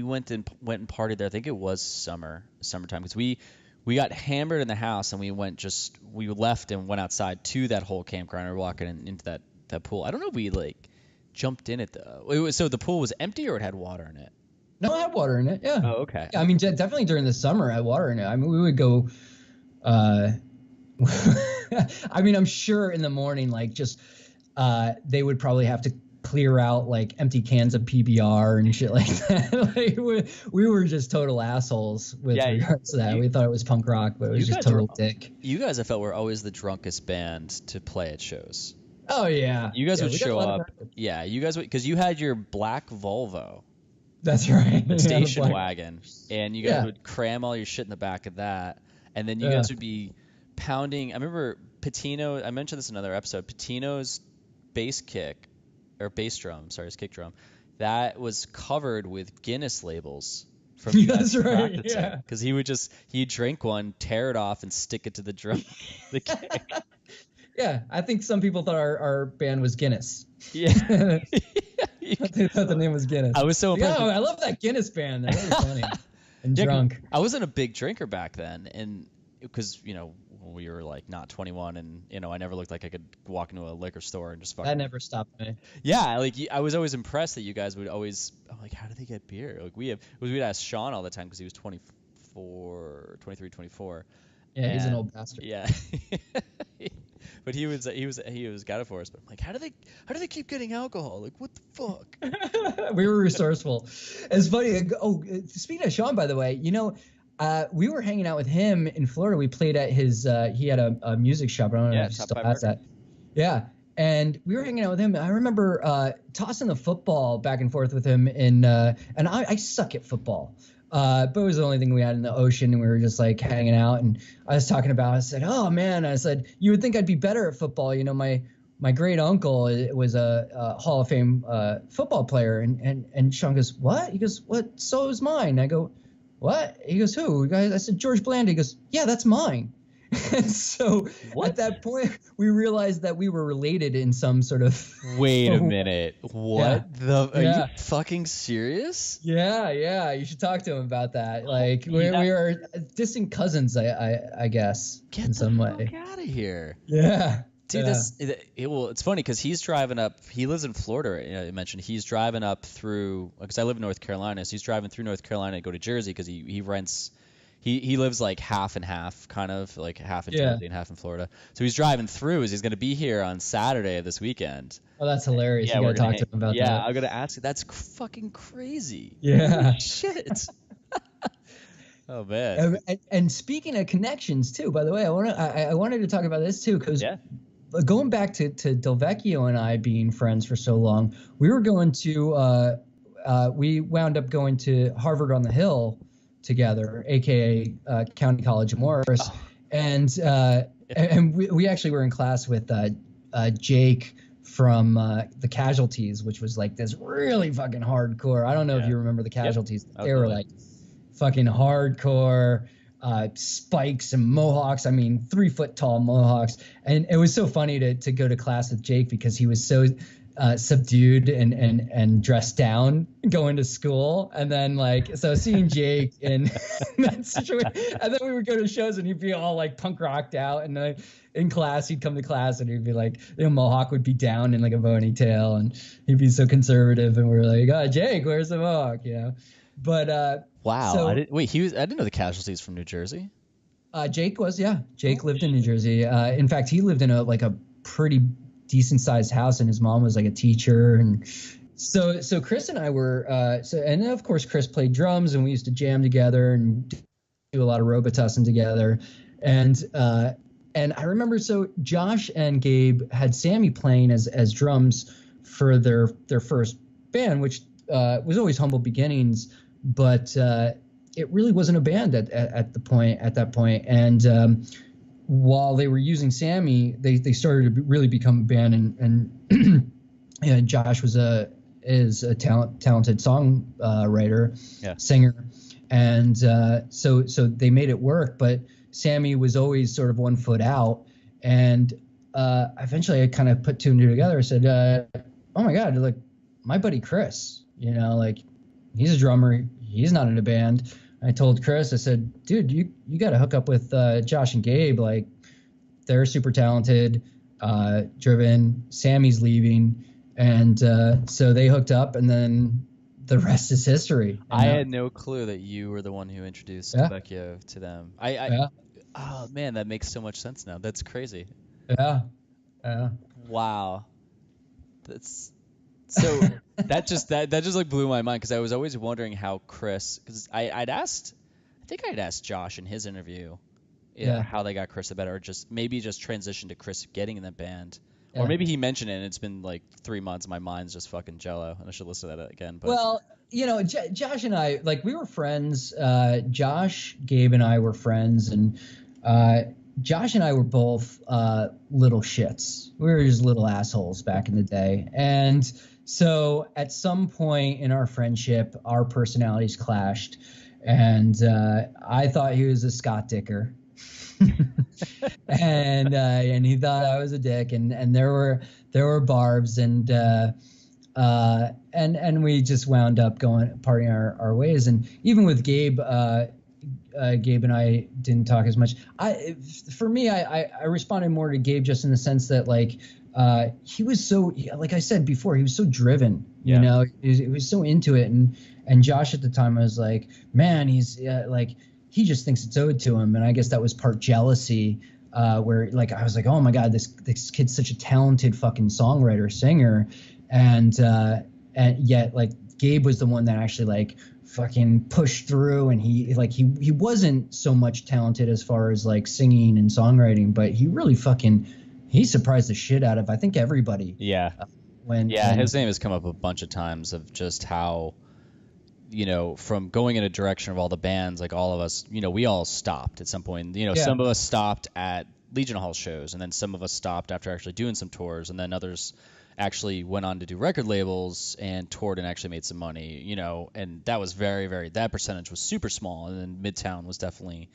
went and partied there, I think it was summertime because we got hammered in the house and we left and went outside to that whole campground or walking into that pool. I don't know if we like jumped in it though. So the pool was empty or it had water in it? No, it had water in it. Yeah. Oh, okay. I mean, definitely during the summer, it had water in it. I mean, we would go. I mean, I'm sure in the morning, like just they would probably have to clear out like empty cans of PBR and shit like that. Like, we were just total assholes with regards to that. We thought it was punk rock, but it was just total dick. You guys, I felt, were always the drunkest band to play at shows. Oh yeah, you guys would show up. Yeah, you guys would, because you had your black Volvo. That's right. The station wagon, and you guys would cram all your shit in the back of that, and then you guys would be pounding. I remember Patino. I mentioned this in another episode. Patino's bass kick. Or bass drum, sorry, his kick drum, that was covered with Guinness labels from you guys practicing. Yeah. Because he'd drink one, tear it off, and stick it to the drum, the kick. Yeah, I think some people thought our band was Guinness. Yeah. They thought the name was Guinness. I was so impressed. Oh, I love that Guinness band. That was funny. And drunk. I wasn't a big drinker back then, and because, when we were like not 21 and, I never looked like I could walk into a liquor store and just fucking. That never stopped me. Yeah, like I was always impressed that you guys would always, I'm like, how do they get beer? Like we'd ask Sean all the time because he was 23, 24. Yeah, he's an old bastard. Yeah. But he was got it for us. But I'm like, how do they keep getting alcohol? Like, what the fuck? We were resourceful. It's funny. Oh, speaking of Sean, by the way, we were hanging out with him in Florida. We played at his. He had a music shop. I don't know if he still has that. Yeah, and we were hanging out with him. I remember tossing the football back and forth with him. And I suck at football. But it was the only thing we had in the ocean, and we were just like hanging out. And I was talking about. I said, "Oh man," I said, "You would think I'd be better at football. My great uncle was a Hall of Fame football player." And Sean goes, "What?" He goes, "What? So is mine." I go, "What?" He goes, "Who?" I said, "George Blanda." He goes, "Yeah, that's mine." And so at that point, we realized that we were related in some sort of. Wait a minute. What Are you fucking serious? Yeah. You should talk to him about that. Like we are distant cousins, I guess. Get in some way. Get out of here. Yeah. Dude, it's funny because he's driving up. He lives in Florida. I mentioned he's driving up through because I live in North Carolina. So he's driving through North Carolina to go to Jersey because he rents. He lives like half and half, kind of like half in Jersey and half in Florida. So he's driving through. He's going to be here on Saturday of this weekend. Oh, that's hilarious. Yeah, we're going to talk to him about that. Yeah, I'm going to ask. That's fucking crazy. Yeah. Holy shit. Oh man. And speaking of connections too, by the way, I wanted to talk about this too because. Yeah. Going back to Delvecchio and I being friends for so long, we wound up going to Harvard on the Hill together, aka County College of Morris, and we actually were in class with Jake from the Casualties, which was like this really fucking hardcore. I don't know if you remember the Casualties. Yep. They were like fucking hardcore. Spikes and mohawks. I mean, 3 foot tall mohawks. And it was so funny to go to class with Jake because he was so subdued and dressed down going to school. And then so seeing Jake in that situation, and then we would go to shows and he'd be all like punk rocked out. And then in class, he'd come to class and he'd be like, mohawk would be down in like a ponytail and he'd be so conservative. And we were like, "Oh, Jake, where's the mohawk?" But Wow. so I didn't know the Casualties from New Jersey. Jake was, yeah. Jake lived in New Jersey. In fact, he lived in a pretty decent sized house, and his mom was like a teacher. And so Chris and I were and of course Chris played drums, and we used to jam together and do a lot of Robitussin together. And I remember, so Josh and Gabe had Sammy playing as drums for their first band, which was always humble beginnings, but it really wasn't a band at that point. And while they were using Sammy, they started to really become a band. And and Josh is a talented songwriter, singer, and so they made it work. But Sammy was always sort of one foot out, and eventually I kind of put two and two together. I said, "Oh my God, like my buddy Chris, like he's a drummer. He's not in a band." I told Chris, I said, "Dude, you got to hook up with Josh and Gabe. Like, they're super talented, driven. Sammy's leaving." And so they hooked up, and then the rest is history. I had no clue that you were the one who introduced Vecchio to them. Oh man, that makes so much sense now. That's crazy. Yeah. Wow. That's so that just like blew my mind, because I was always wondering how Chris, because I think I'd asked Josh in his interview how they got Chris the better, or just transitioned to Chris getting in the band. Yeah. Or maybe he mentioned it and it's been like 3 months. My mind's just fucking jello, and I should listen to that again. But. Well, Josh and I, like, we were friends. Josh, Gabe, and I were friends, and Josh and I were both little shits. We were just little assholes back in the day. And so at some point in our friendship, our personalities clashed, and I thought he was a Scott Dicker. and he thought I was a dick, and there were barbs, and we just wound up partying our ways. And even with Gabe, Gabe and I didn't talk as much. For me, I responded more to Gabe just in the sense that, like, he was so, like I said before, he was so driven, he was so into it. And Josh at the time, I was like, man, he's like, he just thinks it's owed to him. And I guess that was part jealousy, where, like, I was like, oh my God, this kid's such a talented fucking songwriter, singer. And yet, like, Gabe was the one that actually, like, fucking pushed through, and he wasn't so much talented as far as, like, singing and songwriting, but he really he surprised the shit out of, I think, everybody. Yeah. His name has come up a bunch of times, of just how, from going in a direction of all the bands, like, all of us, we all stopped at some point. Some of us stopped at Legion Hall shows, and then some of us stopped after actually doing some tours, and then others actually went on to do record labels and toured and actually made some money, and that was that percentage was super small. And then Midtown was definitely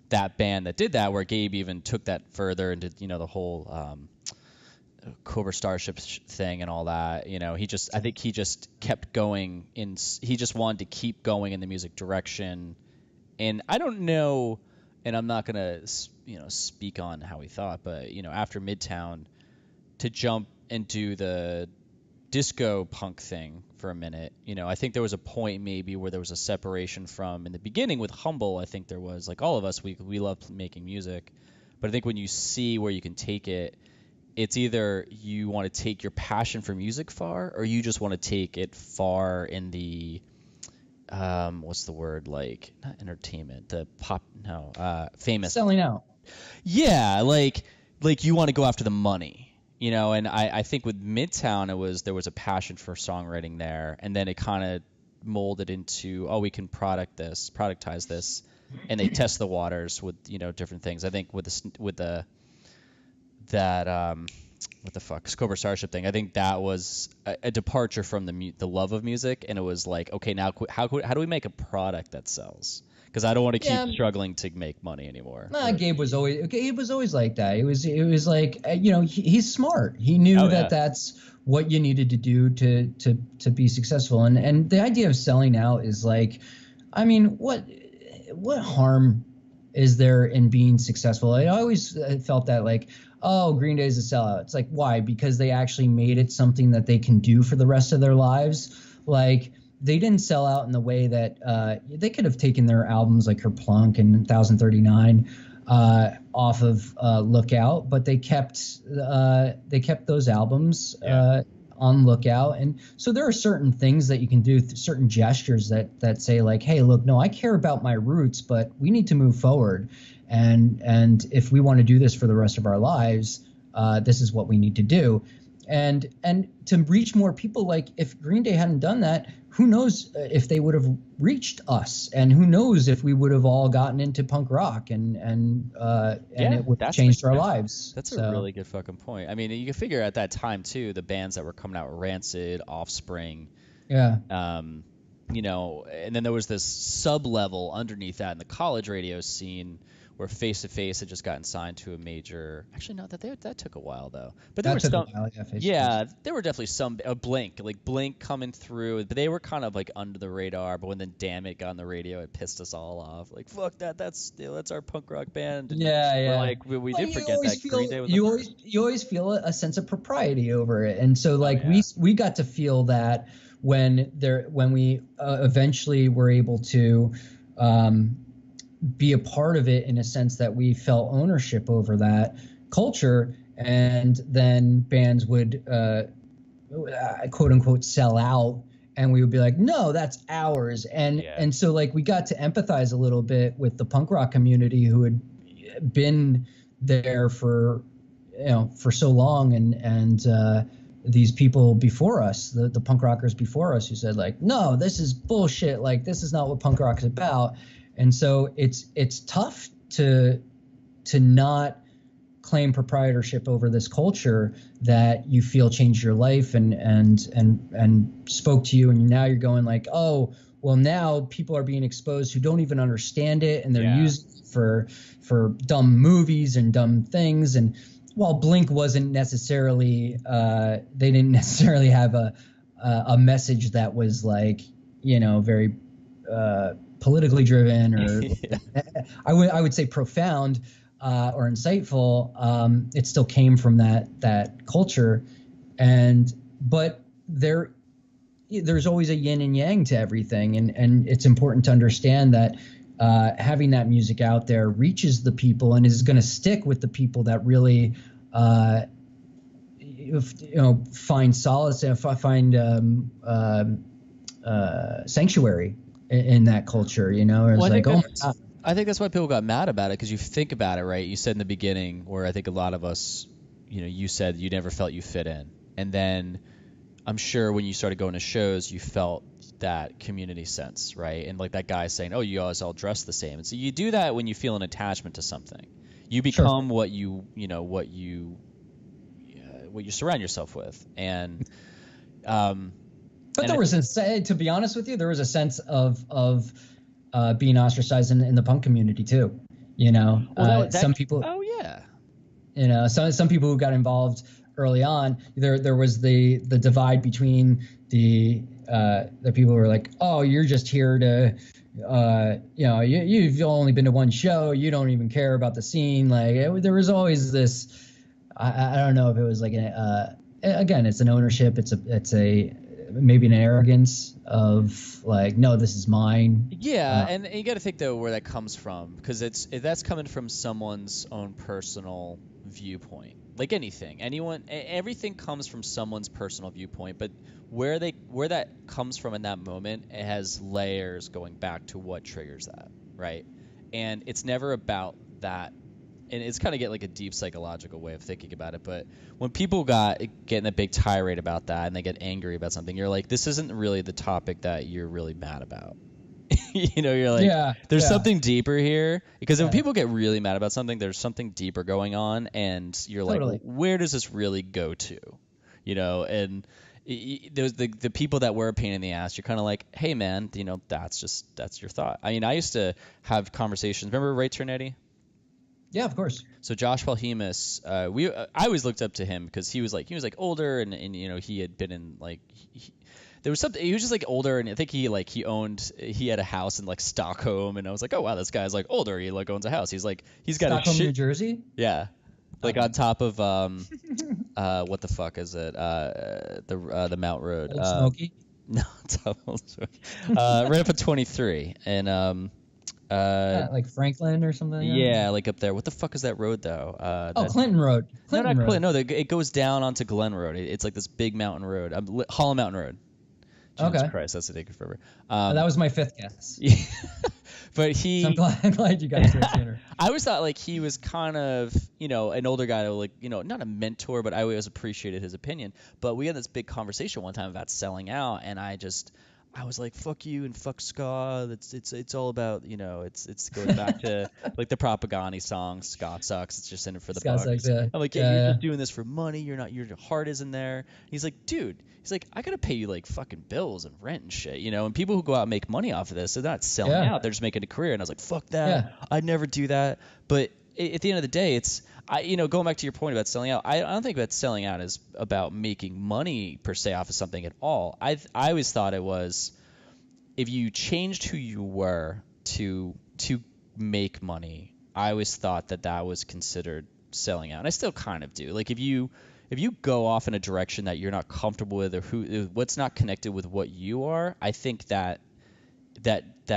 that band that did that, where Gabe even took that further and did, the whole Cobra Starship thing and all that. I think he just kept going he just wanted to keep going in the music direction. And I don't know, and I'm not going to, speak on how he thought, but, after Midtown, to jump and do the disco punk thing for a minute, I think there was a point maybe where there was a separation from, in the beginning with Humble, I think there was, like, all of us, we loved making music, but I think when you see where you can take it, it's either you want to take your passion for music far, or you just want to take it far in the what's the word, like, not entertainment, the pop, famous, selling out. Yeah, like you want to go after the money. And I think with Midtown, there was a passion for songwriting there, and then it kind of molded into, we can productize this, and they test the waters with, different things. I think with Cobra Starship thing, I think that was a departure from the love of music, and it was like, okay, now how do we make a product that sells? Because I don't want to keep struggling to make money anymore. Gabe was always like that. It was like, he's smart. He knew that's what you needed to do to be successful. And the idea of selling out is like, I mean, what harm is there in being successful? I always felt that, like, Green Day is a sellout. It's like, why? Because they actually made it something that they can do for the rest of their lives. Like, they didn't sell out in the way that they could have taken their albums like Kerplunk and 1039 off of Lookout, but they kept those albums on Lookout. And so there are certain things that you can do, certain gestures that say like, hey, look, no, I care about my roots, but we need to move forward. And if we want to do this for the rest of our lives, this is what we need to do. And to reach more people, like if Green Day hadn't done that, who knows if they would have reached us, and who knows if we would have all gotten into punk rock and it would have changed our lives. That's a really good fucking point. I mean, you can figure at that time too, the bands that were coming out, Rancid, Offspring, you know, and then there was this sub level underneath that in the college radio scene where Face to Face had just gotten signed to a major. Actually, no, that took a while though. But there that were some, there were definitely some Blink coming through, but they were kind of like under the radar. But when then Damn It got on the radio, it pissed us all off. Like fuck that, that's our punk rock band. And we're like we did forget that Green Day was you always feel a sense of propriety over it, and so like we got to feel that when we eventually were able to be a part of it in a sense that we felt ownership over that culture, and then bands would quote unquote sell out, and we would be like, no, that's ours. And so like we got to empathize a little bit with the punk rock community who had been there for so long, and these people before us, the punk rockers before us, who said like, no, this is bullshit, like this is not what punk rock is about. And so it's tough to not claim proprietorship over this culture that you feel changed your life and spoke to you, and now you're going like, oh, well, now people are being exposed who don't even understand it, and they're using it for dumb movies and dumb things. And while Blink wasn't necessarily they didn't necessarily have a message that was like, very politically driven, or I would say profound or insightful. It still came from that culture, but there's always a yin and yang to everything, and it's important to understand that having that music out there reaches the people and is going to stick with the people that really find solace and find sanctuary in that culture, I think that's why people got mad about it, because you think about it, right? You said in the beginning, where I think a lot of us, you said you never felt you fit in, and then I'm sure when you started going to shows, you felt that community sense, right? And like that guy saying, "Oh, you guys all dress the same," and so you do that when you feel an attachment to something. You become what you surround yourself with, and But there was to be honest with you, there was a sense of being ostracized in the punk community too. Some people. Oh yeah. Some people who got involved early on. There was the divide between the people who were like, oh, you're just here to, you've only been to one show, you don't even care about the scene. Like there was always this. I don't know if it was like again, it's an ownership. It's a maybe an arrogance of like, no, this is mine. Yeah, and you got to think though where that comes from, because that's coming from someone's own personal viewpoint. Like everything comes from someone's personal viewpoint, but where that comes from in that moment, it has layers going back to what triggers that, right? And it's never about that. And it's kind of get like a deep psychological way of thinking about it. But when people getting a big tirade about that and they get angry about something, you're like, this isn't really the topic that you're really mad about. You're like, there's something deeper here. Because when people get really mad about something, there's something deeper going on. And you're like, well, where does this really go to? And there's the people that were a pain in the ass, you're kind of like, hey, man, that's your thought. I mean, I used to have conversations. Remember Ray Ternetti? Yeah, of course. So Josh Valhemus, I always looked up to him because he was like older, and he had been in like there was something, he was just like older, and I think he had a house in like Stockholm, and I was like, oh wow, this guy's like older, he like owns a house. He's got Stockholm, New Jersey. Yeah, like on top of what the fuck is it? The Mount Road. Old Smoky. No, it's right up at 23, and Like Franklin or something like that? yeah, like up there. What the fuck is that road though? Clinton Road. No, Clinton not Road. Clinton. No, it goes down onto Glen Road. It's like this big mountain road. Hollow Mountain Road. Jesus Okay. Christ, that's a take forever. That was my fifth guess. Yeah. But So I'm glad you got to it sooner. I always thought like he was kind of, an older guy, like, not a mentor, but I always appreciated his opinion. But we had this big conversation one time about selling out, and I was like, fuck you and fuck ska. It's all about, it's going back to like the Propaganda song, ska sucks. It's just in it for the Ska bucks. sucks, yeah. I'm like, you're just doing this for money. Your heart isn't there. He's like, dude. He's like, I gotta pay you like fucking bills and rent and shit, And people who go out and make money off of this, they're not selling out. They're just making a career. And I was like, fuck that. Yeah. I'd never do that. But at the end of the day, it's going back to your point about selling out. I don't think that selling out is about making money per se off of something at all. I always thought it was, if you changed who you were to make money, I always thought that was considered selling out. And I still kind of do. Like if you go off in a direction that you're not comfortable with, or what's not connected with what you are, I think that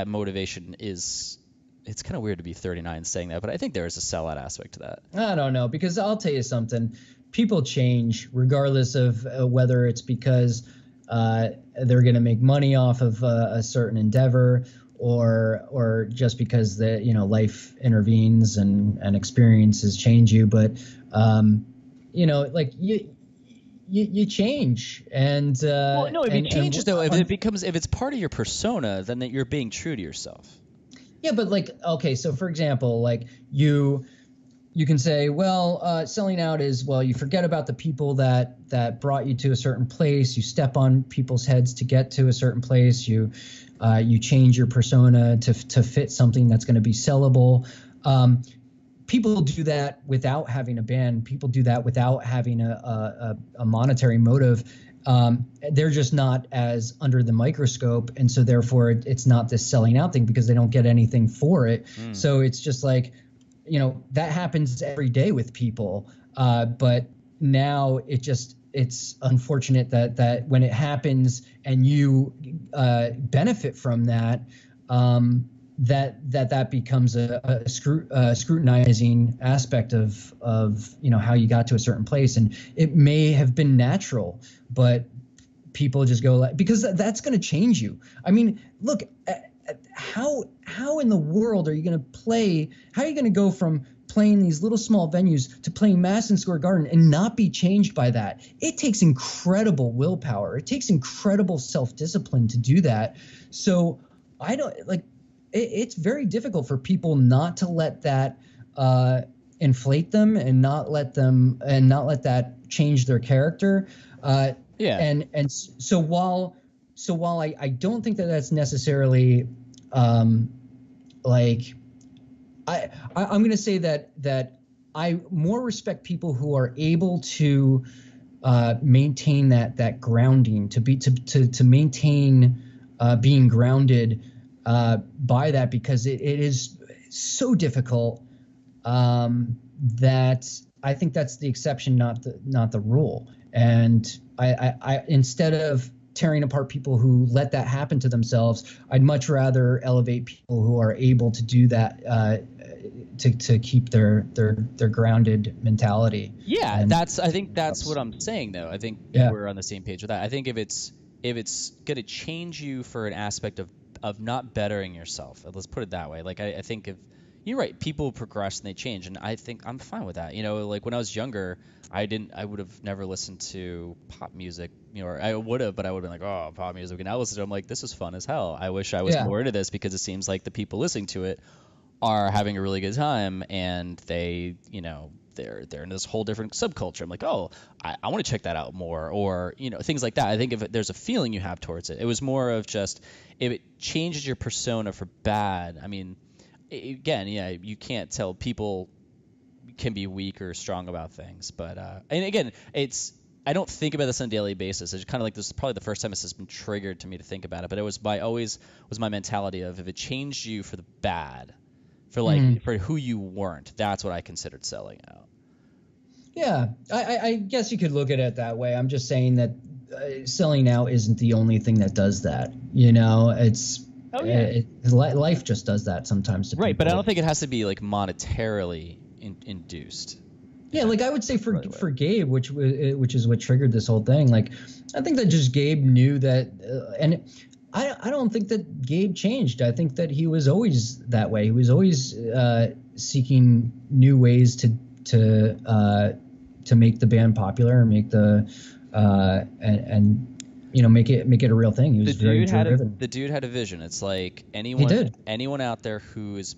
motivation is. It's kind of weird to be 39 saying that, but I think there is a sellout aspect to that. I don't know, because I'll tell you something. People change regardless of whether it's because they're going to make money off of a certain endeavor, or just because life intervenes and experiences change you. But like you change, and well, no, if and, it changes though, if it's part of your persona, then that you're being true to yourself. Yeah, but like, okay, so for example, like you can say, well, selling out is, well, you forget about the people that brought you to a certain place. You step on people's heads to get to a certain place. You change your persona to fit something that's going to be sellable. People do that without having a band. People do that without having a monetary motive. They're just not as under the microscope, and so therefore it's not this selling out thing because they don't get anything for it. So it's just like, that happens every day with people. But now it's unfortunate that when it happens and you benefit from that, that becomes a scrutinizing aspect of how you got to a certain place. And it may have been natural, but people just go because that's going to change you. I mean, look, how in the world are you going to play? How are you going to go from playing these little small venues to playing Madison Square Garden and not be changed by that? It takes incredible willpower. It takes incredible self-discipline to do that. So I don't like. It's very difficult for people not to let that inflate them and not let that change their character. And so while I don't think that's necessarily like I'm going to say that I more respect people who are able to maintain that grounding, to maintain being grounded by that, because it is so difficult that I think that's the exception, not the rule. And I instead of tearing apart people who let that happen to themselves, I'd much rather elevate people who are able to do that to keep their grounded mentality. Yeah, I think that's what I'm saying though. I think we're on the same page with that. I think if it's going to change you for an aspect of not bettering yourself, let's put it that way. Like I think if you're right, people progress and they change, and I think I'm fine with that. Like when I was younger, I would have never listened to pop music, or I would have, but I would have been like, oh, pop music. And now listen to it, I'm like, this is fun as hell. I wish I was more into this, because it seems like the people listening to it are having a really good time, and they, they're in this whole different subculture. I'm like, oh, I want to check that out more, or things like that. I think if there's a feeling you have towards it, it was more of just if it changes your persona for bad. I mean, again, you can't tell people can be weak or strong about things, but and again, I don't think about this on a daily basis. It's kind of like this is probably the first time this has been triggered to me to think about it, but it was my mentality of if it changed you for the bad, for who you weren't, that's what I considered selling out. Yeah, I guess you could look at it that way. I'm just saying that selling out isn't the only thing that does that. You know, it's life just does that sometimes to people. Right, but I don't think it has to be like monetarily induced. Yeah, like I would say for Gabe, which is what triggered this whole thing. Like, I think that just Gabe knew that, and I don't think that Gabe changed. I think that he was always that way. He was always seeking new ways to make the band popular and make the and you know make it a real thing. He was very driven. The dude had a vision. It's like anyone out there who is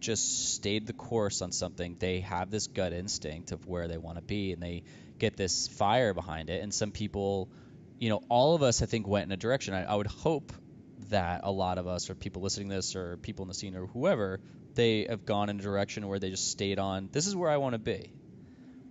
just stayed the course on something, they have this gut instinct of where they want to be, and they get this fire behind it. And some people, you know, all of us, I think, went in a direction. I would hope that a lot of us, or people listening to this, or people in the scene, or whoever, they have gone in a direction where they just stayed on, this is where I want to be.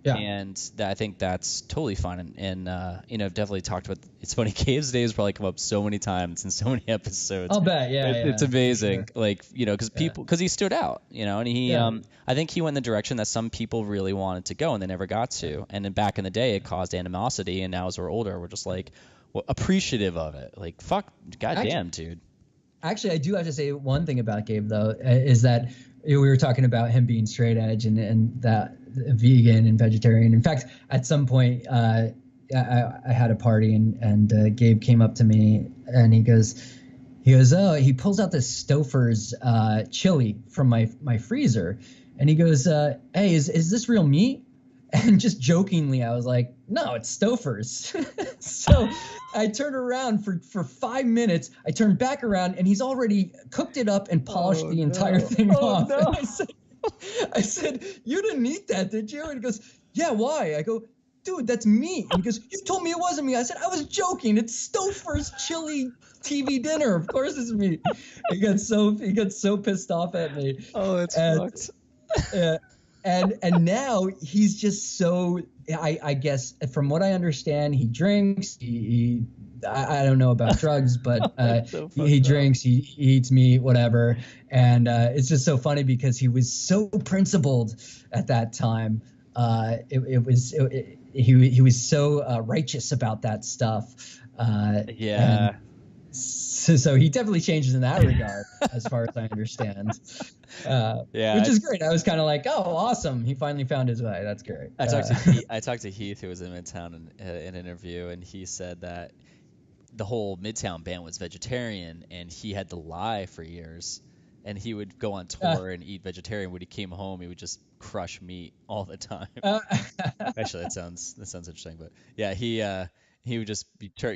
Yeah. And I think that's totally fine. And you know, I've definitely talked about, it's funny, Gabe's names probably come up so many times in so many episodes. I'll bet, It's amazing. Sure. Like, you know, because he stood out, you know, and he, I think he went in the direction that some people really wanted to go and they never got to. And then back in the day, it caused animosity. And now as we're older, we're just like, appreciative of it. Like, fuck, goddamn, dude. Actually, I do have to say one thing about Gabe, though, is that we were talking about him being straight edge and that vegan and vegetarian. In fact, at some point, I had a party and Gabe came up to me and he goes, oh, he pulls out this Stouffer's chili from my freezer, and he goes, hey, is this real meat? And just jokingly, I was like, no, it's Stouffer's. So I turned around for 5 minutes. I turned back around, and he's already cooked it up and polished the entire thing off. No. I said, you didn't eat that, did you? And he goes, yeah, why? I go, dude, that's meat. And he goes, you told me it wasn't meat. I said, I was joking. It's Stouffer's chili TV dinner. Of course it's meat. He got so pissed off at me. Oh, it's fucked. And now he's just so, I guess from what I understand, he drinks, I don't know about drugs, but he drinks, he eats meat, whatever. And it's just so funny because he was so principled at that time. He was so righteous about that stuff. So he definitely changes in that regard, as far as I understand. Which is great. I was kind of like, oh, awesome. He finally found his way. That's great. I talked to Heath, who was in Midtown, in an interview, and he said that the whole Midtown band was vegetarian, and he had to lie for years. And he would go on tour and eat vegetarian. When he came home, he would just crush meat all the time. Actually, that sounds interesting. But yeah, he would just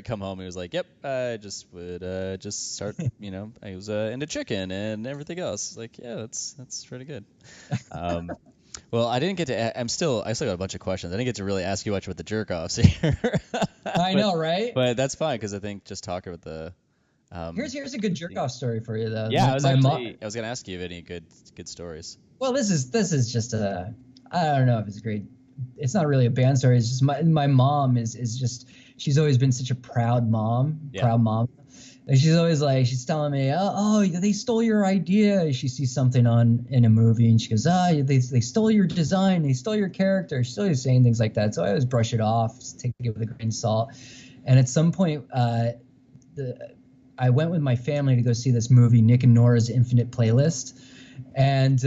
come home. He was like, "Yep, I just would just start. You know, I was into chicken and everything else." Like, yeah, that's pretty good. Well, I didn't get to. I still got a bunch of questions. I didn't get to really ask you much about the Jerkoffs here. I know, right? But that's fine because I think just talking with the. Here's a good Jerkoff story for you, though. Yeah, I was going to ask you if any good stories. Well, this is just I don't know if it's great. It's not really a band story. It's just my mom is just, she's always been such a proud mom. And she's always like, she's telling me, oh, they stole your idea. She sees something in a movie and she goes, they stole your design, they stole your character. She's always saying things like that. So I always brush it off, take it with a grain of salt. And at some point, I went with my family to go see this movie, Nick and Nora's Infinite Playlist, and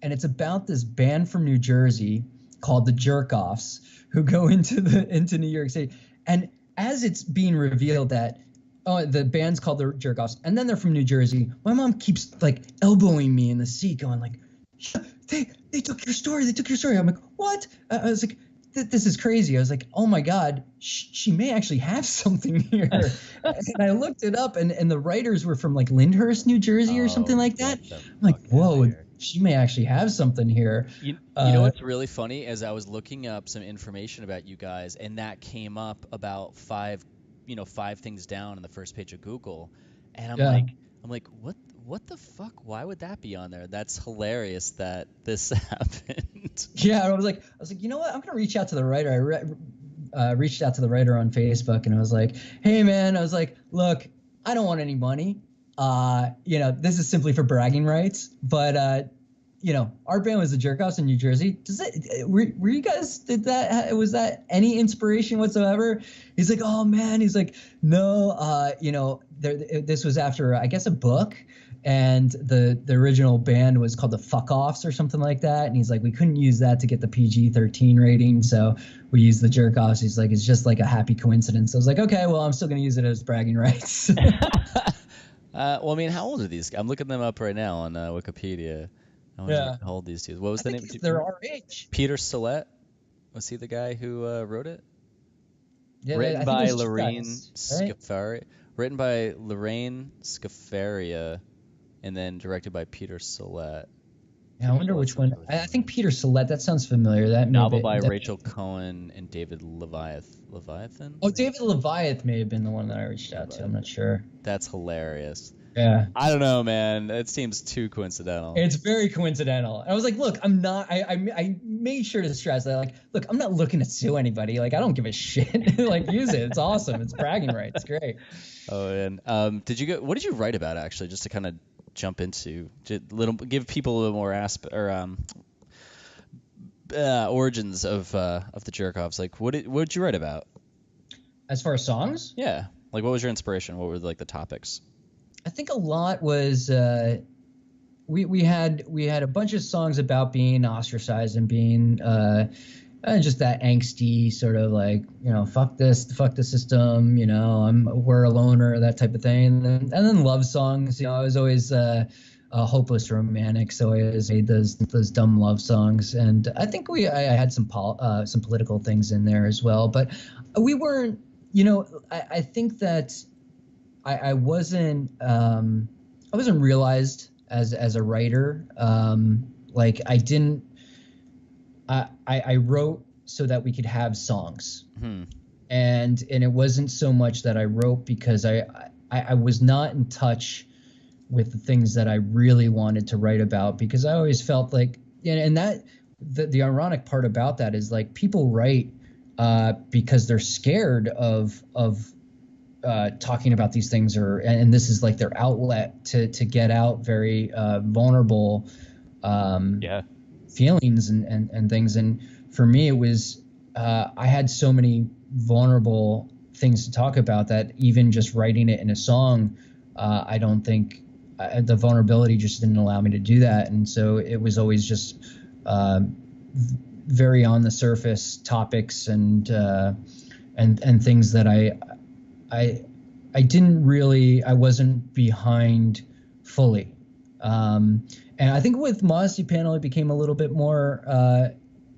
it's about this band from New Jersey called the Jerkoffs who go into New York City, and as it's being revealed that the band's called the Jerkoffs, and then they're from New Jersey, my mom keeps like elbowing me in the seat, going like, "They took your story. They took your story." I'm like, "What?" I was like, this is crazy. I was like, oh my God, she may actually have something here. And I looked it up, and the writers were from like Lyndhurst, New Jersey or something like that. I'm like, whoa, she may actually have something here. You know what's really funny is I was looking up some information about you guys, and that came up about 5 things down on the first page of Google. And I'm like, what the fuck? Why would that be on there? That's hilarious that this happened. Yeah, I was like, you know what? I'm gonna reach out to the writer. I reached out to the writer on Facebook, and I was like, hey man, I was like, look, I don't want any money. This is simply for bragging rights, but our band was the Jerkoffs in New Jersey. Were you guys, was that any inspiration whatsoever? He's like, oh man, he's like, no, this was after, I guess, a book, and the original band was called the Fuckoffs or something like that. And he's like, we couldn't use that to get the PG-13 rating, so we used the Jerkoffs. He's like, it's just like a happy coincidence. I was like, okay, well, I'm still gonna use it as bragging rights. Well, I mean, how old are these guys? I'm looking them up right now on Wikipedia. I wonder how old these two. What was the name? They're our age. Peter Sollett? Was he the guy who wrote it? Yeah, written by Lorraine Scafaria. Written by Lorraine Scafaria, and then directed by Peter Sollett. Yeah, I wonder which one. I think Peter Sollett. That sounds familiar. That novel by Rachel Cohen and David Leviathan. Oh, David Leviathan may have been the one that I reached out to. I'm not sure. That's hilarious. Yeah. I don't know, man. It seems too coincidental. It's very coincidental. I was like, look, I'm not. I made sure to stress that. Like, look, I'm not looking to sue anybody. Like, I don't give a shit. Like, use it. It's awesome. It's bragging rights. It's great. Oh, and what did you write about, actually, just to kind of jump into, give people a little more origins of the Jerkoffs? Like, what did you write about? As far as songs? Yeah. Like, what was your inspiration? What were like the topics? I think a lot was we had a bunch of songs about being ostracized and being just that angsty sort of like, fuck the system, we're a loner, that type of thing, and then love songs. I was always a hopeless romantic, so I always made those dumb love songs, and I think I had some political things in there as well, but we weren't. I think that I wasn't realized as a writer. Like I wrote so that we could have songs. Hmm. And it wasn't so much that I wrote because I was not in touch with the things that I really wanted to write about, because I always felt like, and that the ironic part about that is, like, people write because they're scared of talking about these things, and this is like their outlet to get out very vulnerable feelings and things. And for me, it was I had so many vulnerable things to talk about that even just writing it in a song, I don't think the vulnerability just didn't allow me to do that. And so it was always just very on the surface topics and things that I wasn't behind fully. And I think with Modesty Panel, it became a little bit more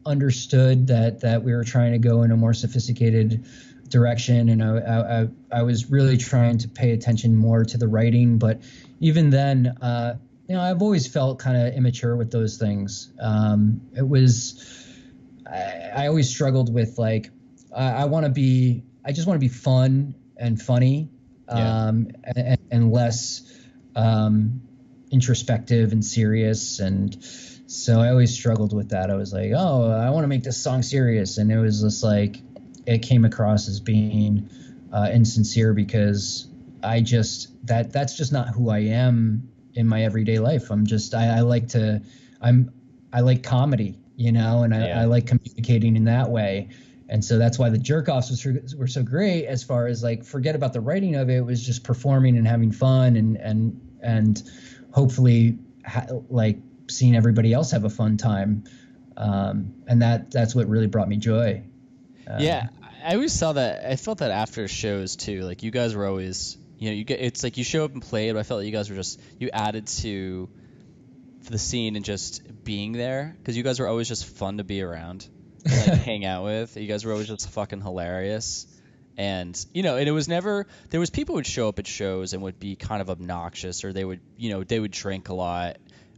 understood that we were trying to go in a more sophisticated direction. And I was really trying to pay attention more to the writing. But even then, I've always felt kind of immature with those things. I always struggled with, like, I just want to be fun and funny, and less introspective and serious. And so I always struggled with that. I was like, oh, I want to make this song serious, and it was just like, it came across as being insincere, because that's just not who I am in my everyday life. I like comedy, and I like communicating in that way. And so that's why the Jerkoffs were so great, as far as, like, forget about the writing of it. It was just performing and having fun and hopefully like seeing everybody else have a fun time. And that's what really brought me joy. I always saw that. I felt that after shows too. Like, you guys were always, it's like you show up and played, but I felt like you guys were you added to the scene and just being there, because you guys were always just fun to be around. Like, hang out with. You guys were always just fucking hilarious. And and it was never, there was people who would show up at shows and would be kind of obnoxious, or they would drink a lot,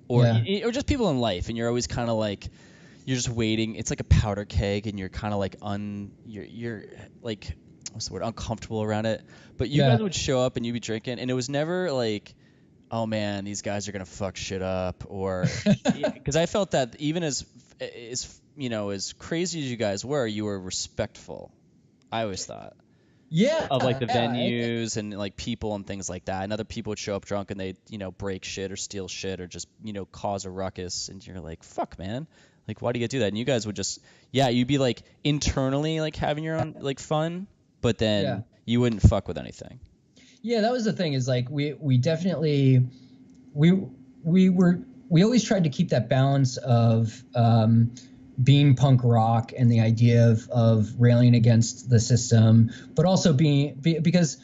or just people in life, and you're always kind of like, you're just waiting. It's like a powder keg, and you're kind of like you're like, what's the word, uncomfortable around it. But you guys would show up and you'd be drinking, and it was never like, oh man, these guys are gonna fuck shit up, or because I felt that even as crazy as you guys were, you were respectful. I always thought. Yeah, of like the yeah, venues and like people and things like that. And other people would show up drunk and they, break shit or steal shit or just, cause a ruckus. And you're like, fuck, man. Like, why do you do that? And you guys would just, yeah, you'd be like internally like having your own like fun, but yeah. then you wouldn't fuck with anything. Yeah, that was the thing, is like we definitely we we always tried to keep that balance of being punk rock and the idea of railing against the system, but also because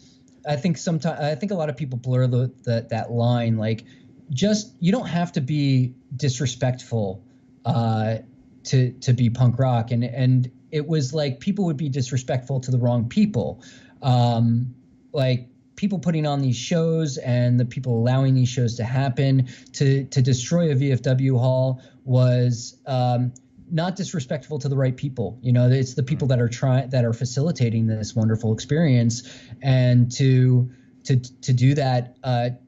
I think a lot of people blur that line. Like, just, you don't have to be disrespectful to be punk rock, and it was like people would be disrespectful to the wrong people, like people putting on these shows and the people allowing these shows to happen. To destroy a VFW hall was not disrespectful to the right people. It's the people that are facilitating this wonderful experience, and to do that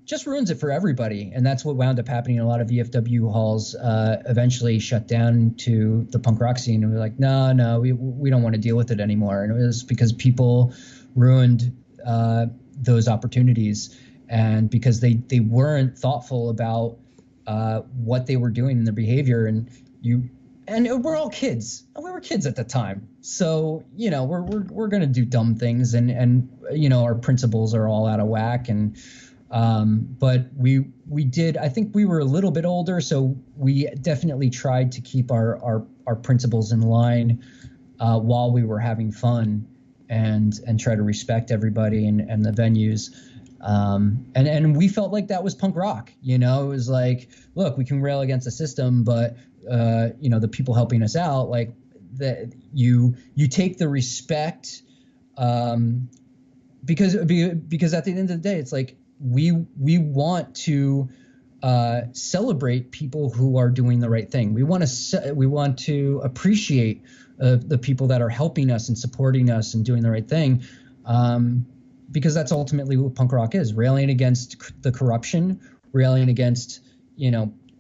just ruins it for everybody. And that's what wound up happening. A lot of VFW halls eventually shut down to the punk rock scene, and we're like, no, we don't want to deal with it anymore. And it was because people ruined those opportunities, and because they weren't thoughtful about what they were doing in their behavior. And we're all kids. We were kids at the time, so we're gonna do dumb things, and our principles are all out of whack. And but we did. I think we were a little bit older, so we definitely tried to keep our principles in line while we were having fun, and try to respect everybody and the venues. And we felt like that was punk rock. It was like, look, we can rail against the system, but the people helping us out, like, that you take the respect, because at the end of the day, it's like we want to celebrate people who are doing the right thing. We want to appreciate the people that are helping us and supporting us and doing the right thing, because that's ultimately what punk rock is: railing against the corruption, railing against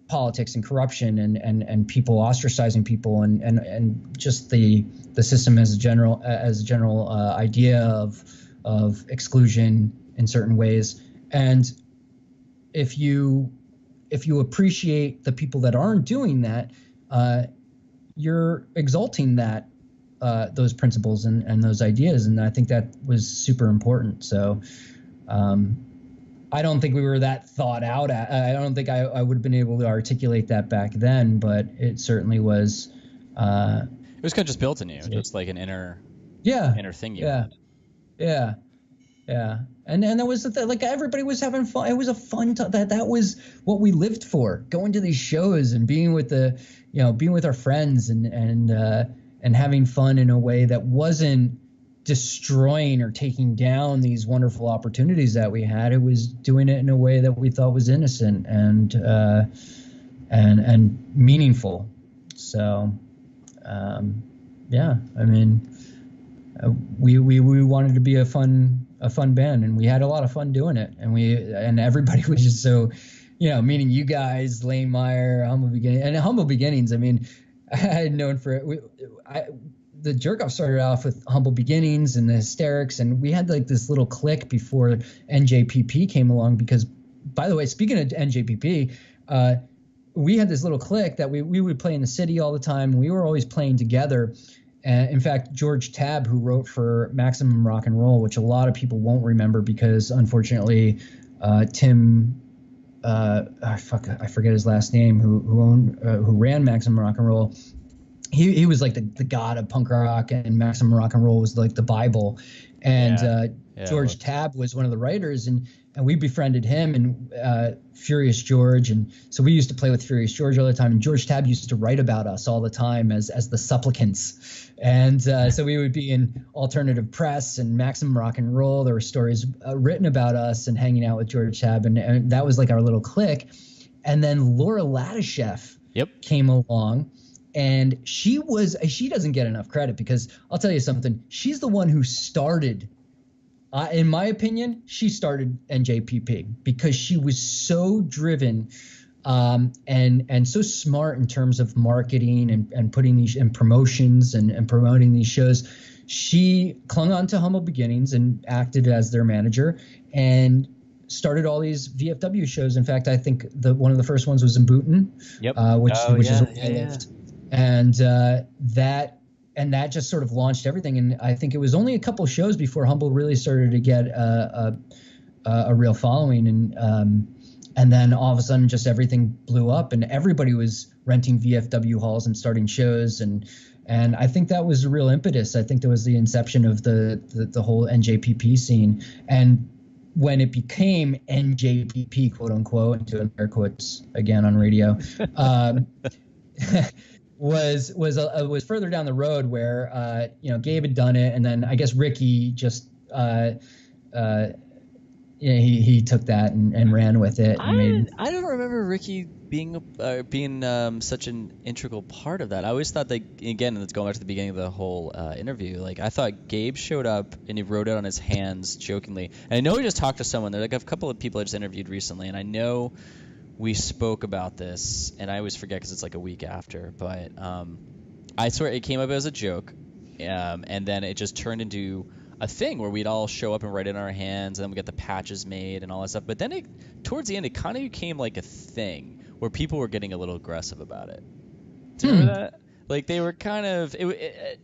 politics and corruption, and people ostracizing people, and just the system as a general idea of exclusion in certain ways. And if you appreciate the people that aren't doing that, you're exalting those principles and those ideas. And I think that was super important. So I don't think we were that thought out. I don't think I would have been able to articulate that back then, but it certainly was. It was kind of just built in you. It's like an inner thing you had. Yeah. And that was like, everybody was having fun. It was a fun time. That was what we lived for: going to these shows and being with our friends and having fun in a way that wasn't destroying or taking down these wonderful opportunities that we had. It was doing it in a way that we thought was innocent and meaningful. So yeah, I mean, we wanted to be a fun band, and we had a lot of fun doing it, and everybody was just so, meaning you guys, Lane Meyer, Humble Beginnings. I mean, I had known the Jerkoffs started off with Humble Beginnings and the Hysterics, and we had like this little clique before NJPP came along. Because, by the way, speaking of NJPP, we had this little clique that we would play in the city all the time, and we were always playing together. In fact, George Tabb, who wrote for Maximum Rock and Roll, which a lot of people won't remember because, unfortunately, Tim, I forget his last name, who ran Maximum Rock and Roll. He was like the god of punk rock, and Maximum Rock and Roll was like the Bible. And George Tabb was one of the writers, and we befriended him and Furious George, and so we used to play with Furious George all the time. And George Tabb used to write about us all the time as the supplicants, and so we would be in alternative press and Maximum Rock and Roll. There were stories written about us and hanging out with George Tabb, and that was like our little clique. And then Laura Ladishef came along. And she doesn't get enough credit, because I'll tell you something. She's the one who started, in my opinion, she started NJPP, because she was so driven and so smart in terms of marketing and putting these in promotions and promoting these shows. she clung on to humble beginnings and acted as their manager and started all these VFW shows. In fact, I think one of the first ones was in Bhutan, Yep. which is where yeah, I lived. And that just sort of launched everything. And I think it was only a couple shows before Humble really started to get a real following. And then all of a sudden, just everything blew up, and everybody was renting VFW halls and starting shows. And I think that was a real impetus. I think that was the inception of the whole NJPP scene. And when it became NJPP, quote unquote, and doing air quotes again on radio, was further down the road where Gabe had done it, and then I guess Ricky just he took that and ran with it. And I don't remember Ricky being such an integral part of that. I always thought that, again, let's go back to the beginning of the whole interview. Like, I thought Gabe showed up and he wrote it on his hands jokingly. And I know he just talked to someone. There's like a couple of people I just interviewed recently, and I know we spoke about this, and I always forget because it's like a week after. But I swear it came up as a joke, and then it just turned into a thing where we'd all show up and write it in our hands, and then we get the patches made and all that stuff. But then towards the end, it kind of became like a thing where people were getting a little aggressive about it. Do you remember that? Like, they were kind of I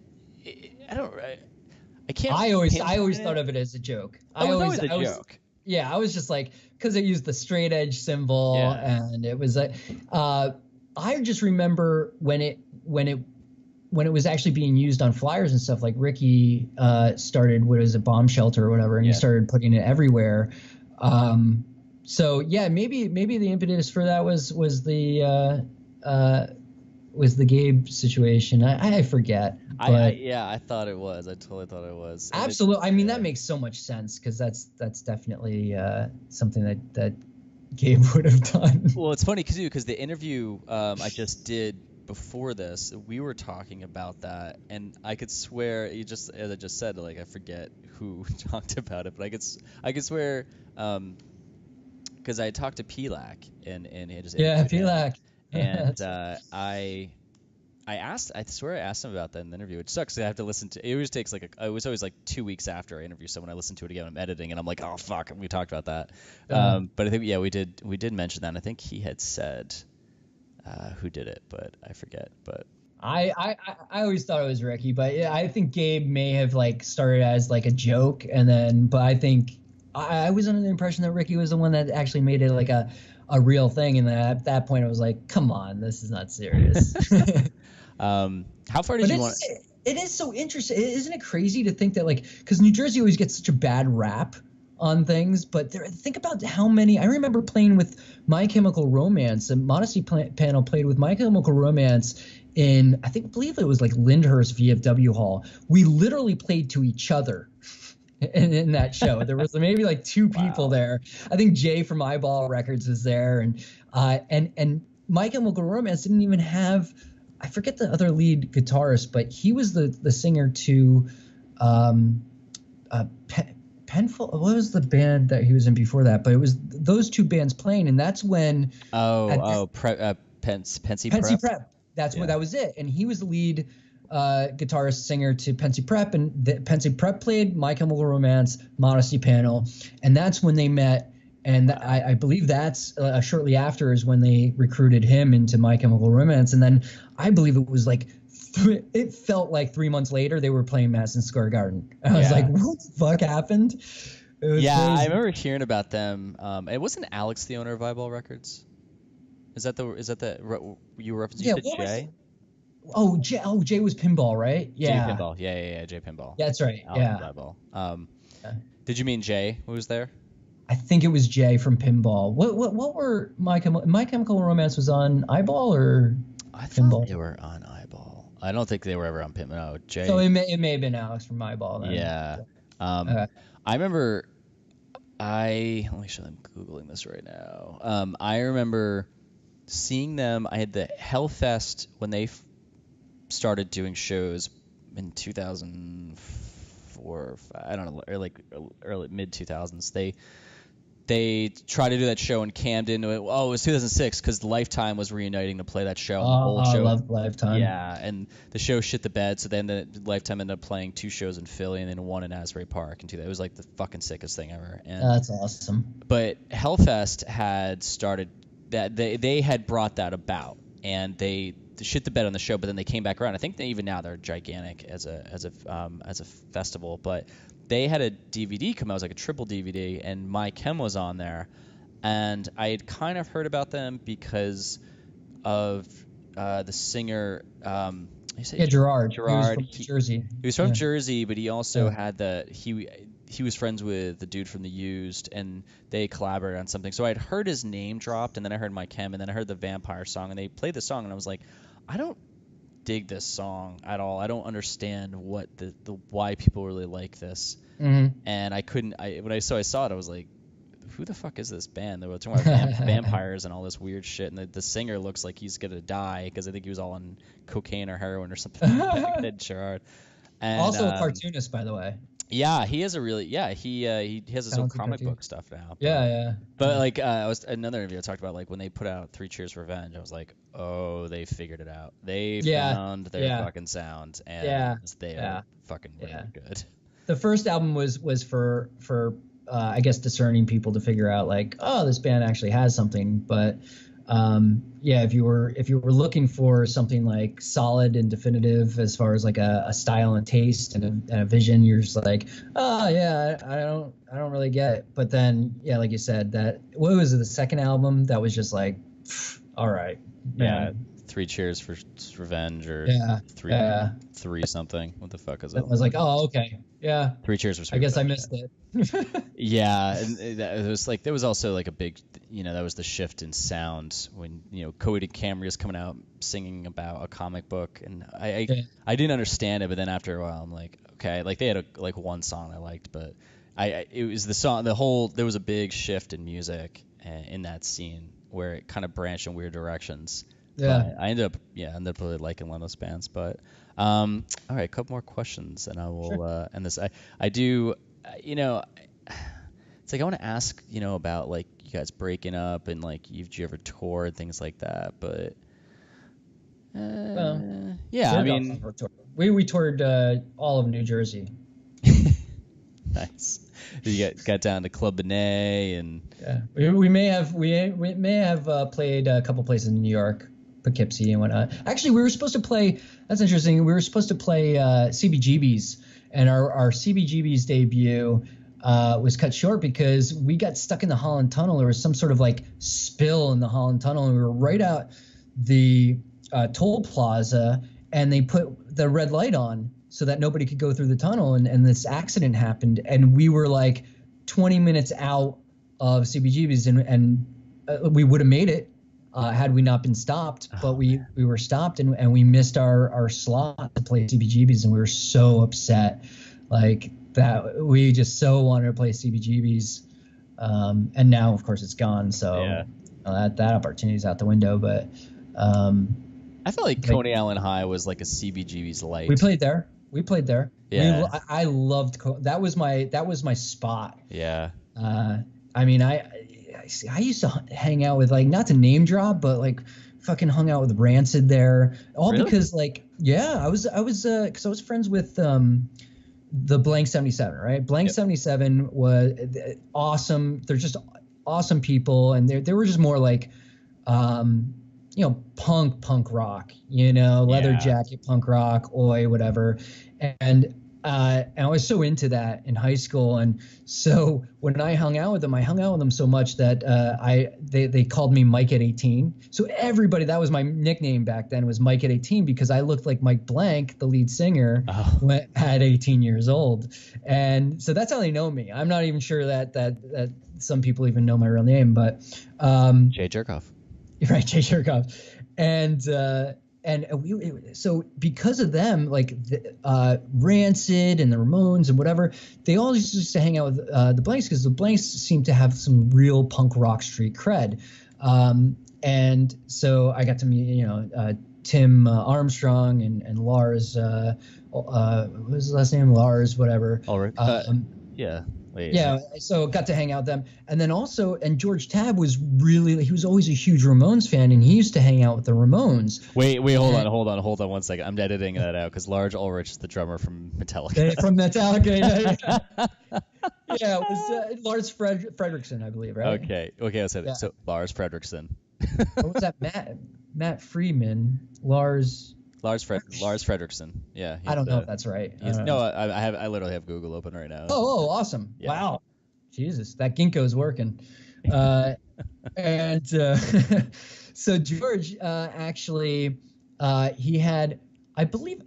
can't. I always thought of it as a joke. It was always a joke. Yeah, I was just like, because it used the straight edge symbol, and it was I just remember when it was actually being used on flyers and stuff. Like, Ricky started what is a bomb shelter or whatever, and he started putting it everywhere. So yeah, maybe the impetus for that was the Gabe situation. I forget. I thought it was. I totally thought it was. Absolutely. I mean, that makes so much sense, because that's definitely something that Gabe would have done. Well, it's funny because the interview I just did before this, we were talking about that, and I could swear, as I just said, like, I forget who talked about it, but I could swear, because I talked to Pilak and he just Pilak, and I swear I asked him about that in the interview, which sucks. I have to listen to it. Always takes it was always like 2 weeks after I interview someone, I listen to it again. I'm editing, and I'm like, oh fuck, we talked about that. But I think we did mention that. And I think he had said who did it, but I forget. But I always thought it was Ricky, but I think Gabe may have like started as like a joke, but I think I was under the impression that Ricky was the one that actually made it like a real thing, and then at that point I was like, come on, this is not serious. How far did you want? It is so interesting. Isn't it crazy to think that, like, because New Jersey always gets such a bad rap on things, but think about how many. I remember playing with My Chemical Romance, and Modesty Panel played with My Chemical Romance in, I believe it was like Lyndhurst VFW Hall. We literally played to each other in that show. There was maybe like two people there. I think Jay from Eyeball Records was there, and My Chemical Romance didn't even have, I forget the other lead guitarist, but he was the singer to Penfold. What was the band that he was in before that? But it was those two bands playing, and that's when Pensy Prep. That's what that was it. And he was the lead guitarist singer to Pensy Prep, and Pensy Prep played My Chemical Romance, Modesty Panel, and that's when they met. And I believe that's shortly after is when they recruited him into My Chemical Romance. And then I believe it was like, it felt like 3 months later they were playing Madison Square Garden. I was like, what the fuck happened? Crazy. I remember hearing about them. It wasn't Alex the owner of Eyeball Records? Is that you were referencing to Jay? Jay was Pinball, right? Yeah. Jay Pinball. Yeah, Jay Pinball. Yeah, that's right. Eyeball. Did you mean Jay who was there? I think it was Jay from Pinball. What were My Chemical Romance was on Eyeball or I Pinball? thought they were on Eyeball. I don't think they were ever on Pinball. No, Jay. So it may have been Alex from Eyeball then. Yeah. I remember. Let me show them. Googling this right now. I remember seeing them. I had the Hellfest when they started doing shows in 2004 or 5, I don't know, or like early mid 2000s. They they tried to do that show in Camden. Oh, it was 2006 because Lifetime was reuniting to play that show. And the whole show, I love Lifetime. Yeah, and the show shit the bed. So then the Lifetime ended up playing 2 shows in Philly and then 1 in Asbury Park. And it was like the fucking sickest thing ever. And, that's awesome. But Hellfest had started that. They had brought that about, and they shit the bed on the show. But then they came back around. I think even now they're gigantic as a festival. But they had a DVD come out. It was like a triple DVD, and My Chem was on there. And I had kind of heard about them because of the singer. Gerard. Gerard. He was from Jersey. He was from Jersey, but he also had he was friends with the dude from The Used, and they collaborated on something. So I'd heard his name dropped, and then I heard My Chem, and then I heard the Vampire song, and they played the song, and I was like, I don't dig this song at all. I don't understand what the why people really like this. Mm-hmm. And I couldn't. When I saw it, I was like, who the fuck is this band? They were talking about vampires and all this weird shit, and the singer looks like he's gonna die because I think he was all on cocaine or heroin or something. Like Gerard. And, also a cartoonist, by the way. Yeah, he is a really he has his own comic book stuff now. But like was another interview I talked about, like when they put out 3 Cheers for Revenge, I was like, oh, they figured it out. They found their fucking sound, and they are fucking really good. The first album was for I guess discerning people to figure out like, oh, this band actually has something. But if you were looking for something like solid and definitive as far as like a style and taste and a vision, you're just like, oh yeah, I don't really get it. But then like you said, that what was it, the second album that was just like, all right, man. 3 Cheers for Revenge or three something. What the fuck is it? I was like, oh, okay. Yeah. 3 Cheers for Sweet I guess Revenge, I missed it. Yeah, and it was like there was also like a big, that was the shift in sound when Coheed and Cambria coming out singing about a comic book, and I didn't understand it, but then after a while I'm like, okay, like they had one song I liked, but it was the song, there was a big shift in music in that scene where it kind of branched in weird directions. Yeah. But I ended up really liking one of those bands. But all right, a couple more questions, and I will end this. I do, it's like I want to ask, about like you guys breaking up and like did you ever tour and things like that. But I mean, we toured all of New Jersey. Nice. You got down to Club Benet and we may have played a couple places in New York, Poughkeepsie and whatnot. Actually, we were supposed to play. That's interesting. We were supposed to play CBGB's, and our CBGB's debut was cut short because we got stuck in the Holland Tunnel. There was some sort of like spill in the Holland Tunnel, and we were right out the toll plaza, and they put the red light on so that nobody could go through the tunnel, and this accident happened, and we were like 20 minutes out of CBGB's, and we would have made it had we not been stopped, but we were stopped, and we missed our slot to play CBGB's, and we were so upset, like that we just so wanted to play CBGB's, and now of course it's gone, so that opportunity's out the window. But I felt like Coney Island High was like a CBGB's light. We played there. Yeah. I loved that was my spot. Yeah. I mean, I used to hang out with, like, not to name drop, but like fucking hung out with Rancid there, all really? Because like I was because I was friends with the Blank 77, right? Blank 77 was awesome. They're just awesome people, and they were just more like punk rock, leather jacket punk rock, oi, whatever. And I was so into that in high school, and so when I hung out with them so much that they called me Mike at 18. So everybody, that was my nickname back then, was Mike at 18, because I looked like Mike Blank, the lead singer, at 18 years old, and so that's how they know me. I'm not even sure that some people even know my real name, but Jay Jerkoff. Right, Jay Jerkoff, and so because of them, like Rancid and the Ramones and whatever, they all used to hang out with the Blanks, because the Blanks seem to have some real punk rock street cred, and so I got to meet Tim Armstrong and Lars. What was his last name? Lars, whatever. All right. Yeah. Wait, Yeah, so got to hang out with them. And then also, and George Tabb he was always a huge Ramones fan, and he used to hang out with the Ramones. wait, hold on 1 second. I'm editing that out because Lars Ulrich is the drummer from Metallica. From Metallica. Yeah, it was Lars Fredrickson, I believe, right? Okay, let's say that. So Lars Fredrickson. What was that? Matt Freeman, Lars Fredrickson. Yeah. I don't know if that's right. I literally have Google open right now. Oh, awesome! Yeah. Wow, Jesus, that ginkgo's working. So George actually, he had, I believe,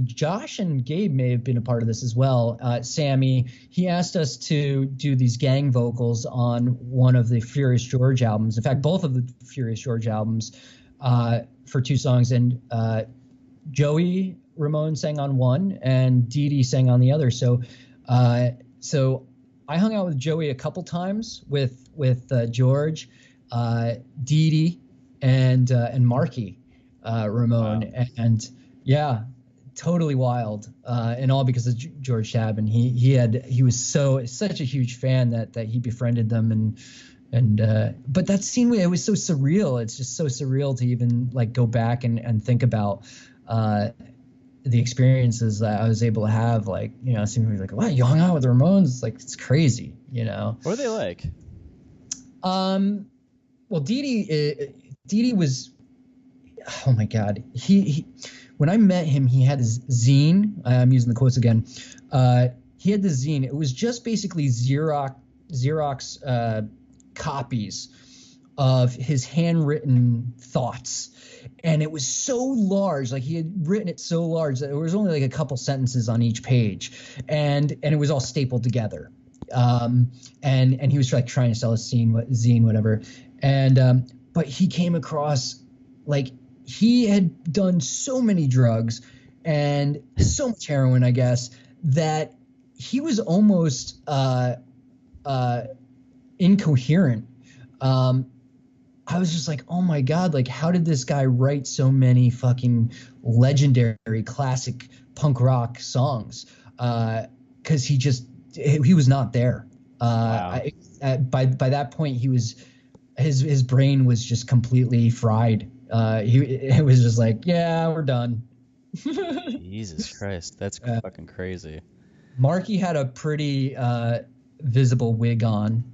Josh and Gabe may have been a part of this as well. Sammy, he asked us to do these gang vocals on one of the Furious George albums. In fact, both of the Furious George albums, for 2 songs, and Joey Ramone sang on one and Dee Dee sang on the other. So I hung out with Joey a couple times with George, Dee Dee, and Marky Ramone. Wow. And yeah, totally wild, and all because of George Tabb. And he was such a huge fan that he befriended them. But that scene, it was so surreal. It's just so surreal to even like go back and think about the experiences that I was able to have. Like, seeing like, wow, you hung out with the Ramones. It's like, it's crazy, What were they like? Well, Dee Dee was, oh my God. He when I met him, he had his zine. I'm using the quotes again. He had the zine. It was just basically Xerox copies of his handwritten thoughts, and it was so large, like he had written it so large that there was only like a couple sentences on each page, and it was all stapled together. And he was like trying to sell a zine, whatever. And but he came across, like, he had done so many drugs and so much heroin, I guess, that he was almost incoherent. I was just like, oh my God, like, how did this guy write so many fucking legendary classic punk rock songs? Because he was not there. Wow. By that point, his brain was just completely fried. It was just like, yeah, we're done. Jesus Christ, that's fucking crazy. Marky had a pretty visible wig on.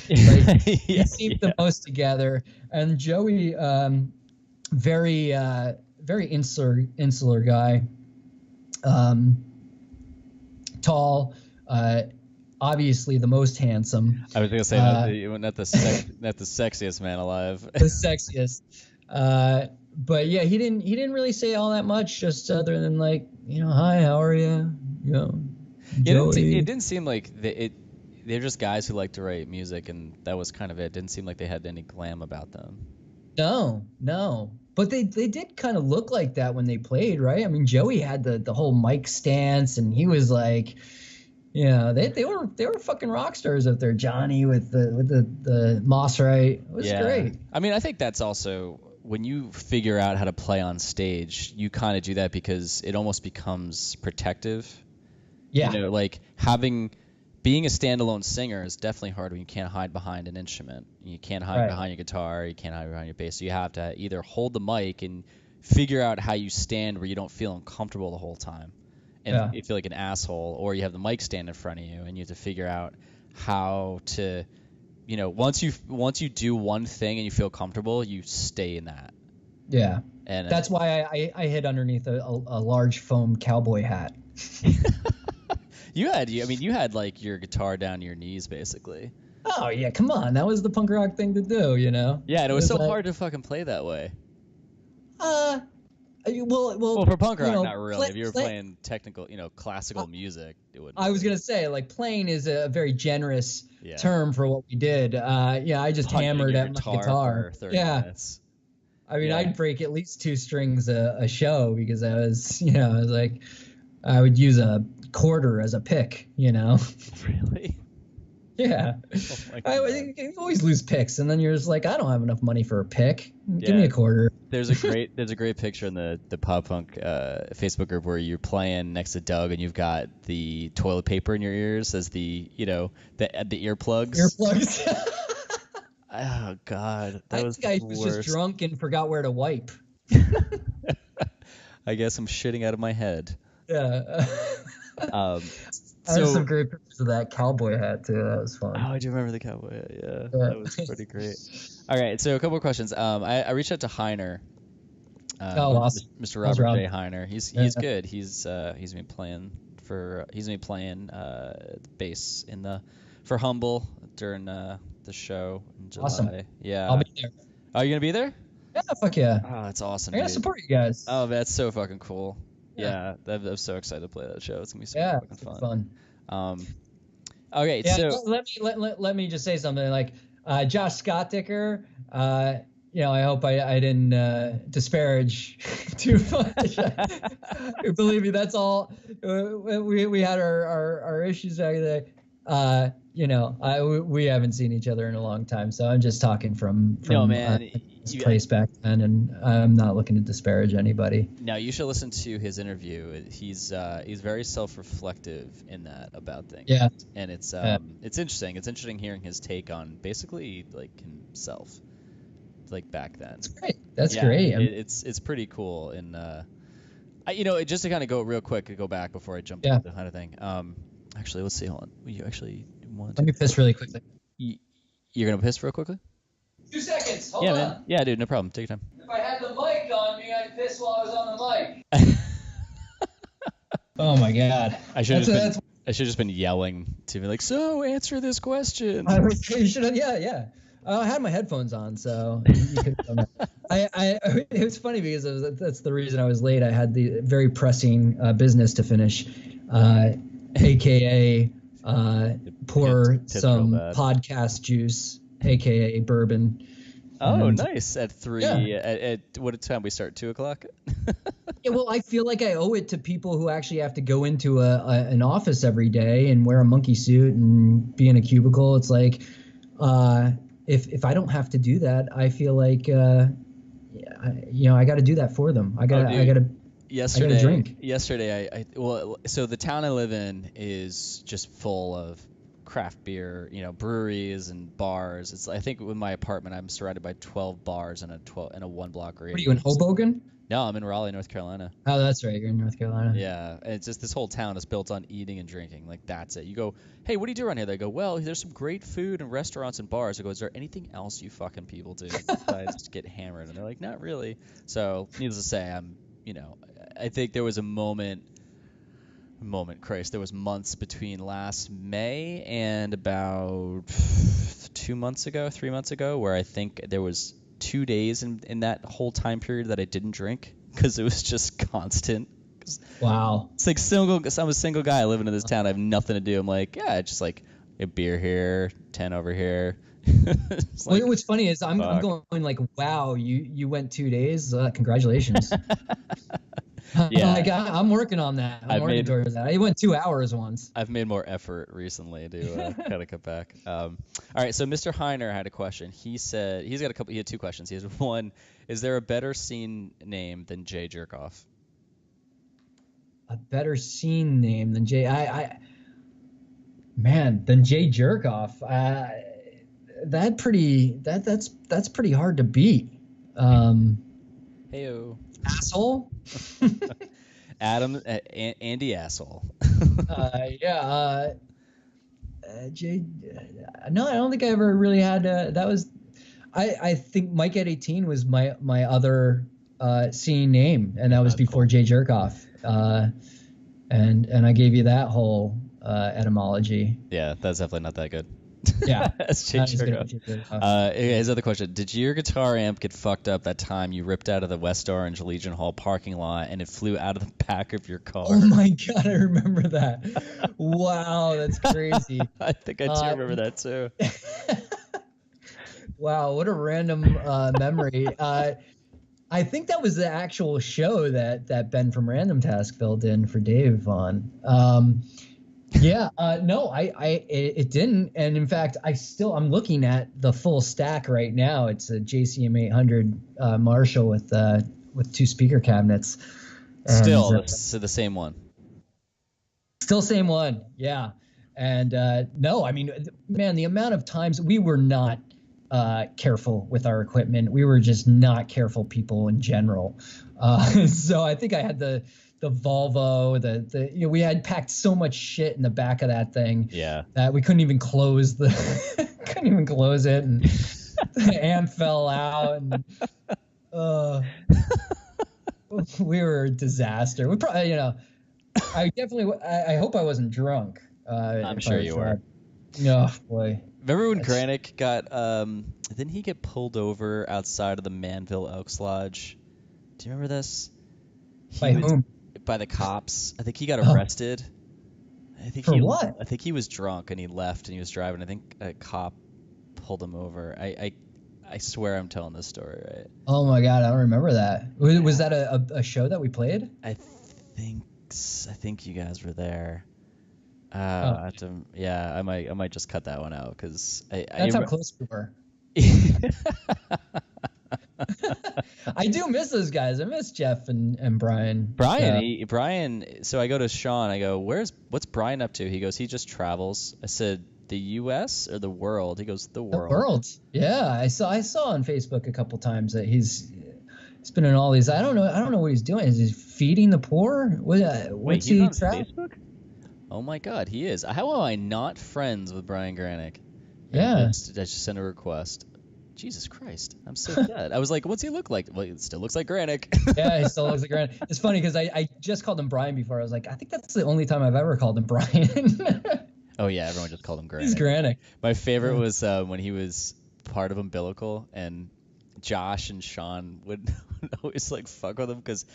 He seemed the most together, and Joey, very insular guy, tall, obviously the most handsome. I was gonna say not the sexiest man alive. The sexiest, but yeah, he didn't really say all that much, just other than like, hi, how are you? Joey. It didn't seem like they're just guys who like to write music, and that was kind of it. It didn't seem like they had any glam about them. No. But they did kind of look like that when they played, right? I mean, Joey had the whole mic stance, and he was like, they were fucking rock stars up there. Johnny with the moss right. It was great. I mean, I think that's also, when you figure out how to play on stage, you kind of do that because it almost becomes protective. Yeah. Like being a standalone singer is definitely hard when you can't hide behind an instrument. You can't hide behind your guitar. You can't hide behind your bass. So you have to either hold the mic and figure out how you stand where you don't feel uncomfortable the whole time and you feel like an asshole, or you have the mic stand in front of you and you have to figure out how to, once you do one thing and you feel comfortable, you stay in that. Yeah. And that's why I hid underneath a large foam cowboy hat. You had like your guitar down to your knees, basically. Oh yeah, come on, that was the punk rock thing to do, Yeah, and it was so hard to fucking play that way. Well, for punk rock, not really. If you were playing technical, classical music, it wouldn't. I was gonna say, like, playing is a very generous term for what we did. I just hammered at my guitar. For 30 minutes. I mean, I'd break at least 2 strings a show because I was like, I would use a quarter as a pick, Really? Yeah. Oh my God. You always lose picks, and then you're just like, I don't have enough money for a pick. Give me a quarter. There's a great picture in the Pop Punk Facebook group where you're playing next to Doug and you've got the toilet paper in your ears as the earplugs. Earplugs. Oh God, that was think I the was worst. just drunk and forgot where to wipe. I guess I'm shitting out of my head. Yeah. I have some great pictures of that cowboy hat too. That was fun. Oh, I do remember the cowboy hat. Yeah, that was pretty great. All right, so a couple of questions. I reached out to Heiner. Awesome. Mr. Robert J. Heiner. He's good. He's been playing bass for Humble during the show in July. Awesome. Yeah. I'll be there. Oh, you gonna be there? Yeah, fuck yeah. Oh, that's awesome. I gotta support you guys. Oh, that's so fucking cool. Yeah, I'm so excited to play that show. It's gonna be so fucking fun. Okay, yeah, so let me just say something. Like Josh Scott Dicker, I hope I didn't disparage too much. Believe me, that's all. We had our issues back there. We haven't seen each other in a long time, so I'm just talking from no, man. Place back then, and I'm not looking to disparage anybody. No, you should listen to his interview. He's very self-reflective in that about things. Yeah, and it's interesting. It's interesting hearing his take on basically like himself, like back then. That's great. That's great. It's pretty cool. And just to kind of go real quick, go back before I jump into the kind of thing. Actually, let's see. Hold on. You actually want? Let me piss really quickly. You're gonna piss real quickly? 2 seconds. Hold on. Man. Yeah, dude. No problem. Take your time. If I had the mic on me, I'd piss while I was on the mic. Oh my God. I should have just been yelling to be like, so answer this question. You should have. Yeah. I had my headphones on, so you could. It was funny because that's the reason I was late. I had the very pressing business to finish, aka pour some podcast juice, aka bourbon. Oh, nice. At 3, at what time we start? 2:00? Yeah, well, I feel like I owe it to people who actually have to go into an office every day and wear a monkey suit and be in a cubicle. It's like, if I don't have to do that, I feel like, I got to do that for them. I got to drink. Yesterday, so the town I live in is just full of craft beer, breweries and bars. I think with my apartment, I'm surrounded by 12 bars in a 1-block radius. What are you in Hoboken? No, I'm in Raleigh, North Carolina. Oh, that's right. You're in North Carolina. Yeah, it's just this whole town is built on eating and drinking. Like, that's it. You go, hey, what do you do around here? They go, well, there's some great food and restaurants and bars. I go, is there anything else you fucking people do besides just get hammered? And they're like, not really. So, needless to say, I think there was there was months between last May and about 3 months ago, where I think there was 2 days in that whole time period that I didn't drink because it was just constant. Wow. It's like I'm a single guy living in this town. I have nothing to do. I'm like, yeah, just like a beer here, 10 over here. Well, what's funny is I'm going like, wow, you went 2 days. Congratulations. Yeah, I'm working on that. I'm working towards that. I went 2 hours once. I've made more effort recently to kind of cut back. All right, so Mr. Heiner had a question. He said he had 2 questions. He has one: is there a better scene name than Jay Jerkoff? A better scene name than Jay? Than Jay Jerkoff. That's pretty hard to beat. Heyo. Asshole. Andy Asshole. Jay. No, I don't think I ever really had. That was. I think Mike at 18 was my other scene name, and that was before Jay Jerkoff. And I gave you that whole etymology. Yeah, that's definitely not that good. Yeah. That's Jay Jerkoff. His other question: did your guitar amp get fucked up that time you ripped out of the West Orange Legion Hall parking lot and it flew out of the back of your car? Oh my God, I remember that. Wow, that's crazy. I think I do remember that too. Wow, what a random memory. I think that was the actual show that Ben from Random Task filled in for Dave on. Yeah, no, it didn't, and in fact, I'm looking at the full stack right now. It's a JCM 800 Marshall with 2 speaker cabinets, and Still, the same one. still same one, yeah. And no, I mean, man, the amount of times we were not careful with our equipment, we were just not careful people in general. So I think I had the Volvo, we had packed so much shit in the back of that thing, that we couldn't even close it, and the amp fell out, and we were a disaster. We probably, I hope I wasn't drunk. I'm sure you were. Oh boy. Remember when Granick got didn't he get pulled over outside of the Manville Elks Lodge? Do you remember this? By whom? By the cops. I think he got arrested. What? I think he was drunk and he left and he was driving. I think a cop pulled him over. I swear I'm telling this story right. Oh my god, I don't remember that. Was that a show that we played? I think you guys were there. I might just cut that one out because that's how close we were. I do miss those guys. I miss Jeff and Brian. Brian. So I go to Sean. I go, what's Brian up to? He goes, he just travels. I said, the U.S. or the world? He goes, the world. The world. Yeah, I saw on Facebook a couple times that he's been in all these. I don't know what he's doing. Is he feeding the poor? What's he on Facebook? Oh my God, he is. How am I not friends with Brian Granick? Yeah. I just sent a request. Jesus Christ, I'm so dead. I was like, what's he look like? Well, it still looks like Granick. Yeah, he still looks like Granick. It's funny because I just called him Brian before. I was like, I think that's the only time I've ever called him Brian. Oh yeah, everyone just called him Granick. He's Granick. My favorite was when he was part of Umbilical, and Josh and Sean would always like fuck with him because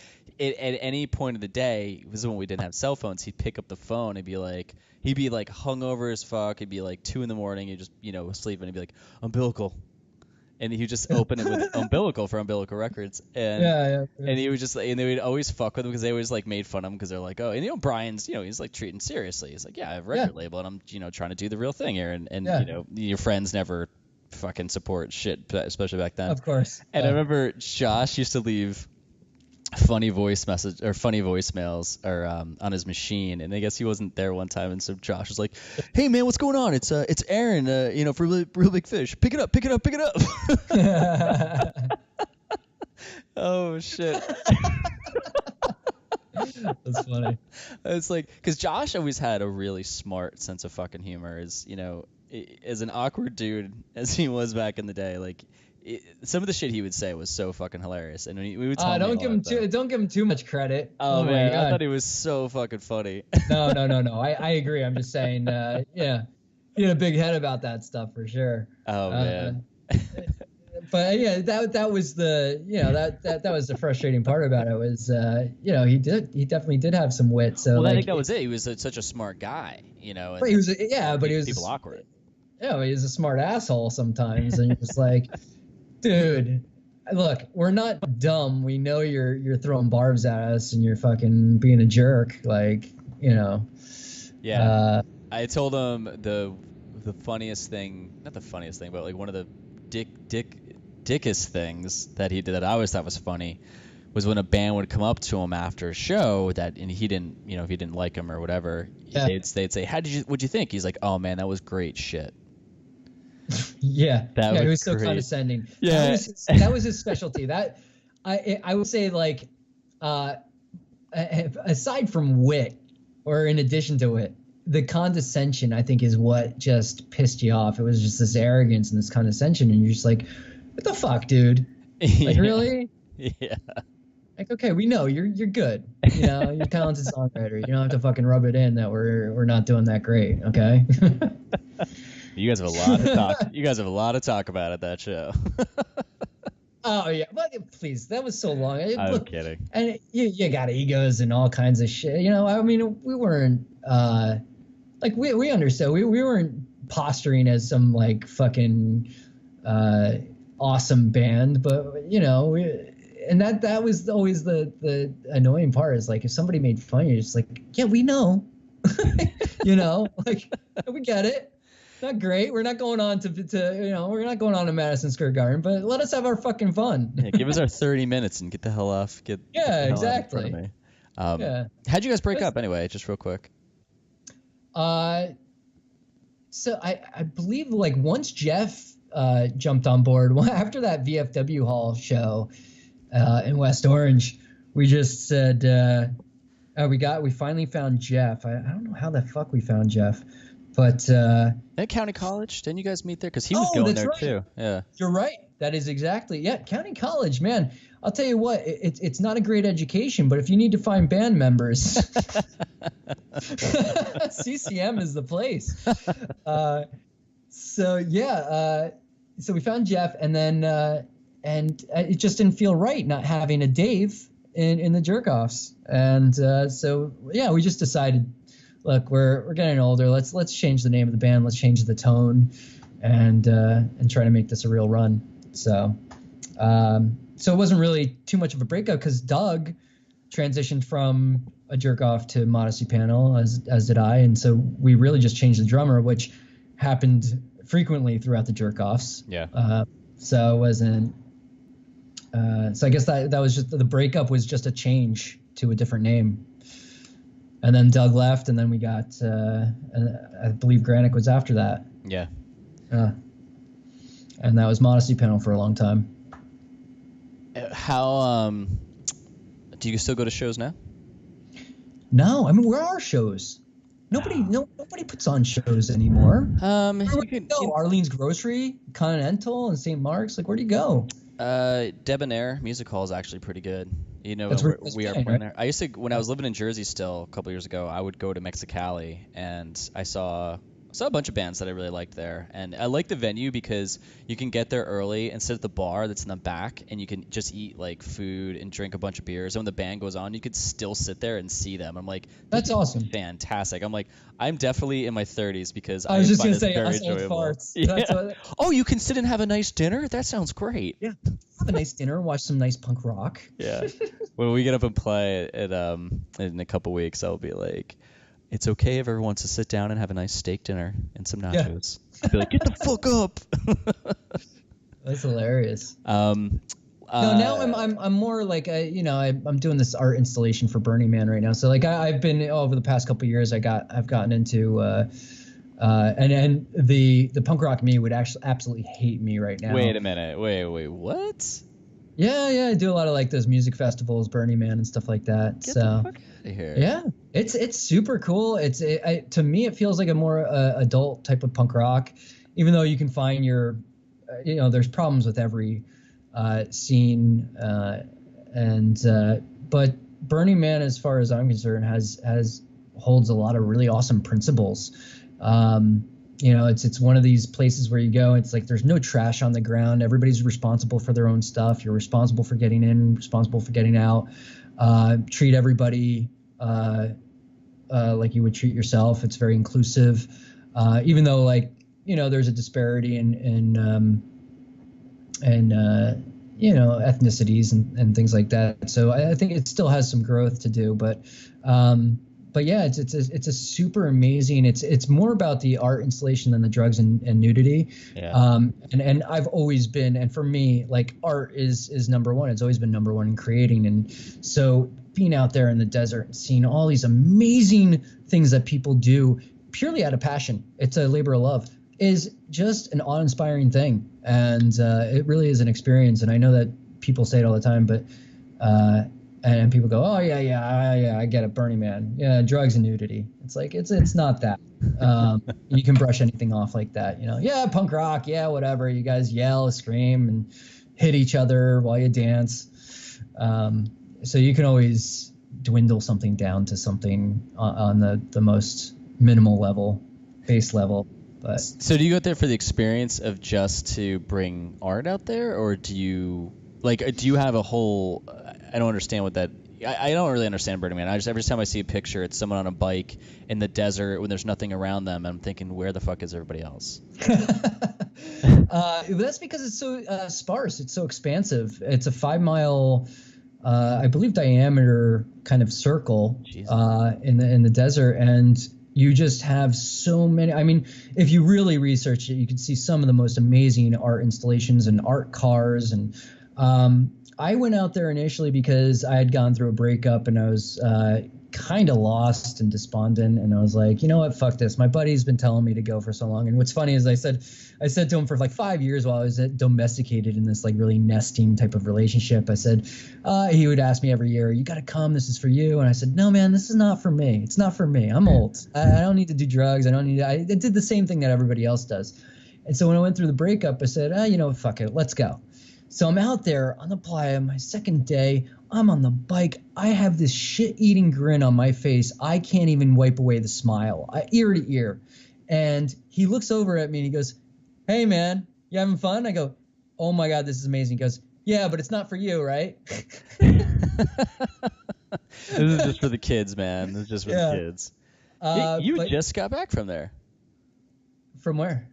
at any point of the day, this is when we didn't have cell phones, he'd pick up the phone and he'd be like hungover as fuck. It'd be like 2 a.m. He'd just asleep and he'd be like, Umbilical. And he would just open it with Umbilical for Umbilical Records, and and he was just and they would always fuck with him because they always like made fun of him because they're like, oh, and Brian's he's like treating seriously. He's like, yeah, I have a record label and I'm trying to do the real thing here, and your friends never fucking support shit, especially back then. Of course. And I remember Josh used to leave funny voicemails or on his machine, and I guess he wasn't there one time, and so Josh was like, hey man, what's going on? It's Aaron, for real big fish, pick it up. Oh shit. That's funny. It's like, because Josh always had a really smart sense of fucking humor, as an awkward dude as he was back in the day, like some of the shit he would say was so fucking hilarious, and we would tell don't give him too much credit. Oh man, I thought he was so fucking funny. No. I agree. I'm just saying, yeah, he had a big head about that stuff for sure. Oh man. But yeah, that was the that was the frustrating part about it was he definitely did have some wit. So I think that was it. He was such a smart guy, But he was people awkward. Yeah, he was a smart asshole sometimes, and you're just like, dude, look, we're not dumb. We know you're throwing barbs at us and you're fucking being a jerk, Yeah. I told him the funniest thing, not the funniest thing, but like one of the dickest things that he did that I always thought was funny was when a band would come up to him after a show and he didn't, if he didn't like him or whatever, they'd say, what'd you think? He's like, oh man, that was great shit. Yeah, he was so great. condescending. Yeah, that was his specialty. That I would say, like, aside from wit, or in addition to it, the condescension, I think, is what just pissed you off. It was just this arrogance and this condescension, and you're just like, what the fuck, dude? Like, really? Yeah. Like, okay, we know you're good. You're a talented songwriter. You don't have to fucking rub it in that we're not doing that great. Okay. You guys have a lot to talk. You guys have a lot to talk about at that show. Oh yeah, but please, that was so long. I'm kidding. And you got egos and all kinds of shit. I mean, we weren't we understood. We weren't posturing as some like fucking awesome band, but and that was always the annoying part is like if somebody made fun, you're just like, yeah, we know. Like we get it. Not great. We're not going on to we're not going on to Madison Square Garden, but let us have our fucking fun. Yeah, give us our 30 minutes and get the hell off. Get the hell exactly. out in front of me. Yeah. How'd you guys break up anyway? Just real quick. So I believe like once Jeff jumped on board after that VFW Hall show in West Orange, we just said we finally found Jeff. I don't know how the fuck we found Jeff, but at County College, didn't you guys meet there? Because he was going there too. Yeah, you're right. That is exactly County College, man. I'll tell you what, it's not a great education, but if you need to find band members, CCM is the place. So we found Jeff, and then and it just didn't feel right not having a Dave in the Jerkoffs, and we just decided, look, we're getting older. Let's change the name of the band. Let's change the tone, and try to make this a real run. So it wasn't really too much of a breakup because Doug transitioned from a Jerkoff to Modesty Panel, as did I, and so we really just changed the drummer, which happened frequently throughout the Jerkoffs. Yeah. So it wasn't. So I guess that was just the breakup was just a change to a different name, and then Doug left, and then we got I believe Granick was after that. Yeah. And that was Modesty Panel for a long time. How do you still go to shows now? No, I mean, where are shows? Nobody puts on shows anymore. Where do you go? Arlene's Grocery, Continental, and St. Mark's. Like, where do you go? Debonair Music Hall is actually pretty good. You know, that's we are playing there. I used to, when I was living in Jersey still a couple years ago, I would go to Mexicali, and I saw a bunch of bands that I really liked there. And I like the venue because you can get there early and sit at the bar that's in the back, and you can just eat like food and drink a bunch of beers. And when the band goes on, you could still sit there and see them. I'm like, that's awesome. Fantastic. I'm like, I'm definitely in my 30s because I was just going to say, very us old enjoyable. farts. Yeah. Oh, you can sit and have a nice dinner? That sounds great. Yeah. Have a nice dinner, watch some nice punk rock. Yeah. When we get up and play in a couple weeks, I'll be like, it's okay if everyone wants to sit down and have a nice steak dinner and some nachos. Yeah. I'll be like, get the fuck up. That's hilarious. No, now I'm more like I'm doing this art installation for Burning Man right now. So like I've been over the past couple of years I've gotten into and the punk rock me would actually absolutely hate me right now. Wait a minute. Wait, what? Yeah, I do a lot of like those music festivals, Burning Man and stuff like that. Get the fuck out of here. Yeah, it's super cool. To me it feels like a more adult type of punk rock, even though you can find your, there's problems with every scene, but Burning Man, as far as I'm concerned, holds a lot of really awesome principles. It's one of these places where you go, it's like there's no trash on the ground. Everybody's responsible for their own stuff. You're responsible for getting in, responsible for getting out. Treat everybody like you would treat yourself. It's very inclusive, even though there's a disparity in ethnicities and things like that. So I think it still has some growth to do, but yeah, it's a super amazing. It's more about the art installation than the drugs and nudity. Yeah. And I've always been, and for me, like art is number one. It's always been number one in creating. And so being out there in the desert and seeing all these amazing things that people do purely out of passion, it's a labor of love, is just an awe-inspiring thing. And it really is an experience. And I know that people say it all the time, but and people go, oh yeah, I get it, Burning Man, yeah, drugs and nudity. It's like it's not that. You can brush anything off like that, Yeah, punk rock, yeah, whatever. You guys yell, scream, and hit each other while you dance. So you can always dwindle something down to something on the most minimal level, base level. But so do you go out there for the experience of just to bring art out there, or do you have a whole? I don't understand what that. I don't really understand Burning Man. Every time I see a picture, it's someone on a bike in the desert when there's nothing around them. I'm thinking, where the fuck is everybody else? That's because it's so sparse. It's so expansive. It's a 5 mile, I believe, diameter kind of circle in the desert, and you just have so many. I mean, if you really research it, you can see some of the most amazing art installations and art cars. And I went out there initially because I had gone through a breakup and I was kind of lost and despondent. And I was like, you know what, fuck this. My buddy's been telling me to go for so long. And what's funny is I said to him for like 5 years while I was domesticated in this like really nesting type of relationship. I said, he would ask me every year, you got to come. This is for you. And I said, no, man, this is not for me. It's not for me. I'm old. I don't need to do drugs. I did the same thing that everybody else does. And so when I went through the breakup, I said, you know, fuck it. Let's go. So I'm out there on the playa, my second day. I'm on the bike. I have this shit-eating grin on my face. I can't even wipe away the smile, ear to ear. And he looks over at me and he goes, hey, man, you having fun? I go, oh, my God, this is amazing. He goes, yeah, but it's not for you, right? This is just for the kids, man. This is just for the kids. You just got back from there. From where?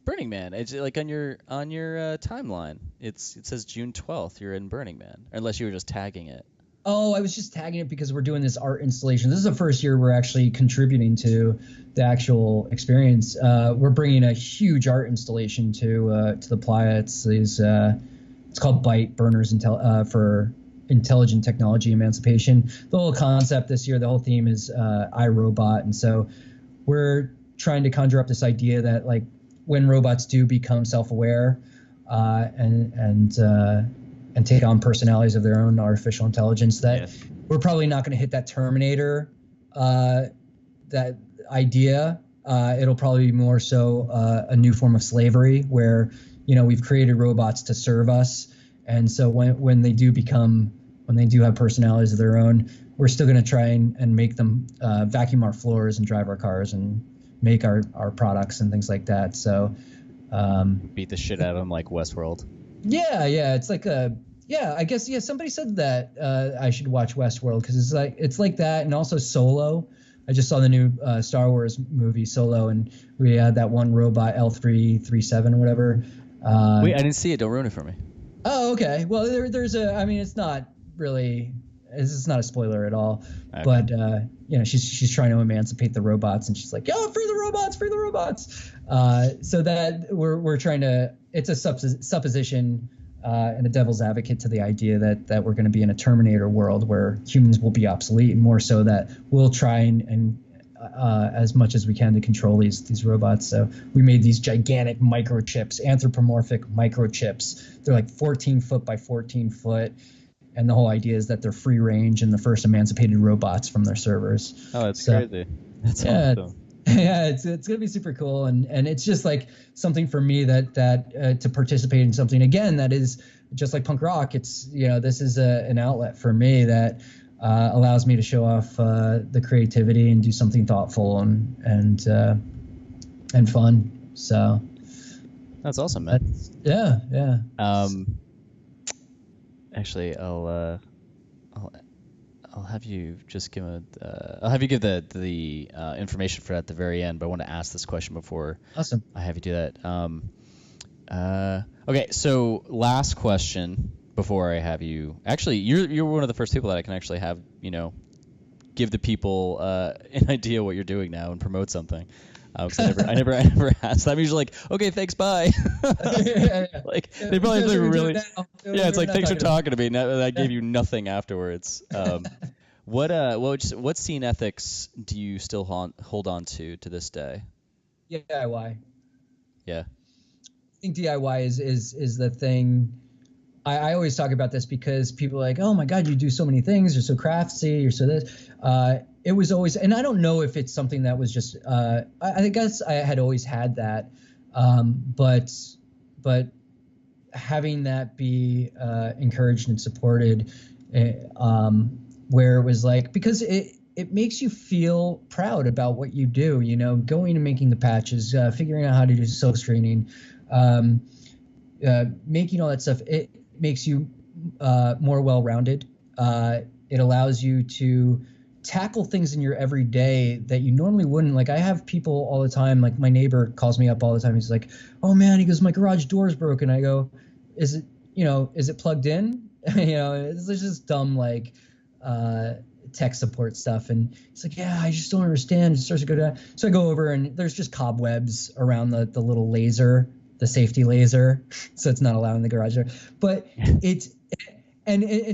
Burning Man. It's like on your timeline. It says June 12th. You're in Burning Man, unless you were just tagging it. Oh, I was just tagging it because we're doing this art installation. This is the first year we're actually contributing to the actual experience. We're bringing a huge art installation to the playa. It's called BITE, Burners for Intelligent Technology Emancipation. The whole concept this year, the whole theme is iRobot, and so we're trying to conjure up this idea that like when robots do become self-aware and take on personalities of their own artificial intelligence, that we're probably not going to hit that Terminator that idea. It'll probably be more so a new form of slavery where, you know, we've created robots to serve us. And so when they do have personalities of their own, we're still going to try and make them vacuum our floors and drive our cars and make our products and things like that. So beat the shit out of them like Westworld. Yeah, it's like I guess somebody said that I should watch Westworld because it's like that, and also Solo. I just saw the new Star Wars movie Solo, and we had that one robot L337 or whatever. Wait, I didn't see it. Don't ruin it for me. Oh, okay. Well, there's it's not really. It's not a spoiler at all, okay. But you know, she's trying to emancipate the robots, and she's like, "Yo, free the robots, free the robots!" So that we're trying to. It's a supposition and a devil's advocate to the idea that we're going to be in a Terminator world where humans will be obsolete, and more so that we'll try and as much as we can to control these robots. So we made these gigantic microchips, anthropomorphic microchips. They're like 14 foot by 14 foot. And the whole idea is that they're free range and the first emancipated robots from their servers. Oh, that's crazy. That's awesome. Yeah, it's gonna be super cool, and it's just like something for me that to participate in something again that is just like punk rock. It's, you know, this is an outlet for me that allows me to show off the creativity and do something thoughtful and fun. So that's awesome, man. Yeah. Actually, I'll have you just give I'll have you give the information for that at the very end. But I want to ask this question before Awesome. I have you do that. Okay, so last question before I have you. Actually, you're one of the first people that I can actually have, you know, give the people an idea what you're doing now and promote something. Because I never asked. I'm usually like, okay, thanks, bye. Like they probably think really. Yeah, it's like thanks for talking to me. Now I gave you nothing afterwards. What scene ethics do you still hold on to this day? DIY. Yeah. I think DIY is the thing. I always talk about this because people are like, oh my God, you do so many things. You're so craftsy. You're so this. It was always, and I don't know if it's something that was just, I guess I had always had that. But having that be encouraged and supported, where it was like, because it makes you feel proud about what you do, you know, going and making the patches, figuring out how to do silk screening, making all that stuff. It makes you more well-rounded. It allows you to tackle things in your everyday that you normally wouldn't. Like I have people all the time, like my neighbor calls me up all the time. He's like, oh man, he goes, my garage door's broken. I go, is it plugged in? You know, it's just dumb, like tech support stuff, and he's like, yeah, I just don't understand. It starts to go down. So I go over, and there's just cobwebs around the little laser, the safety laser, so it's not allowed in the garage there. But it's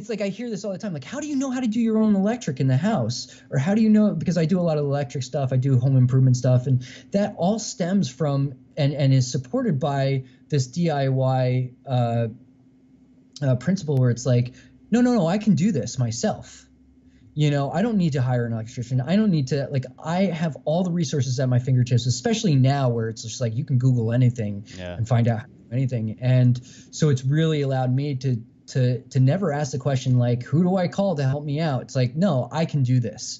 like I hear this all the time. Like, how do you know how to do your own electric in the house? Or how do you know? Because I do a lot of electric stuff. I do home improvement stuff. And that all stems from and is supported by this DIY principle where it's like, no, I can do this myself. I don't need to hire an electrician. I don't need to, like, I have all the resources at my fingertips, especially now where it's just like you can Google anything and find out anything. And so it's really allowed me to never ask the question like, who do I call to help me out? It's like, no, I can do this.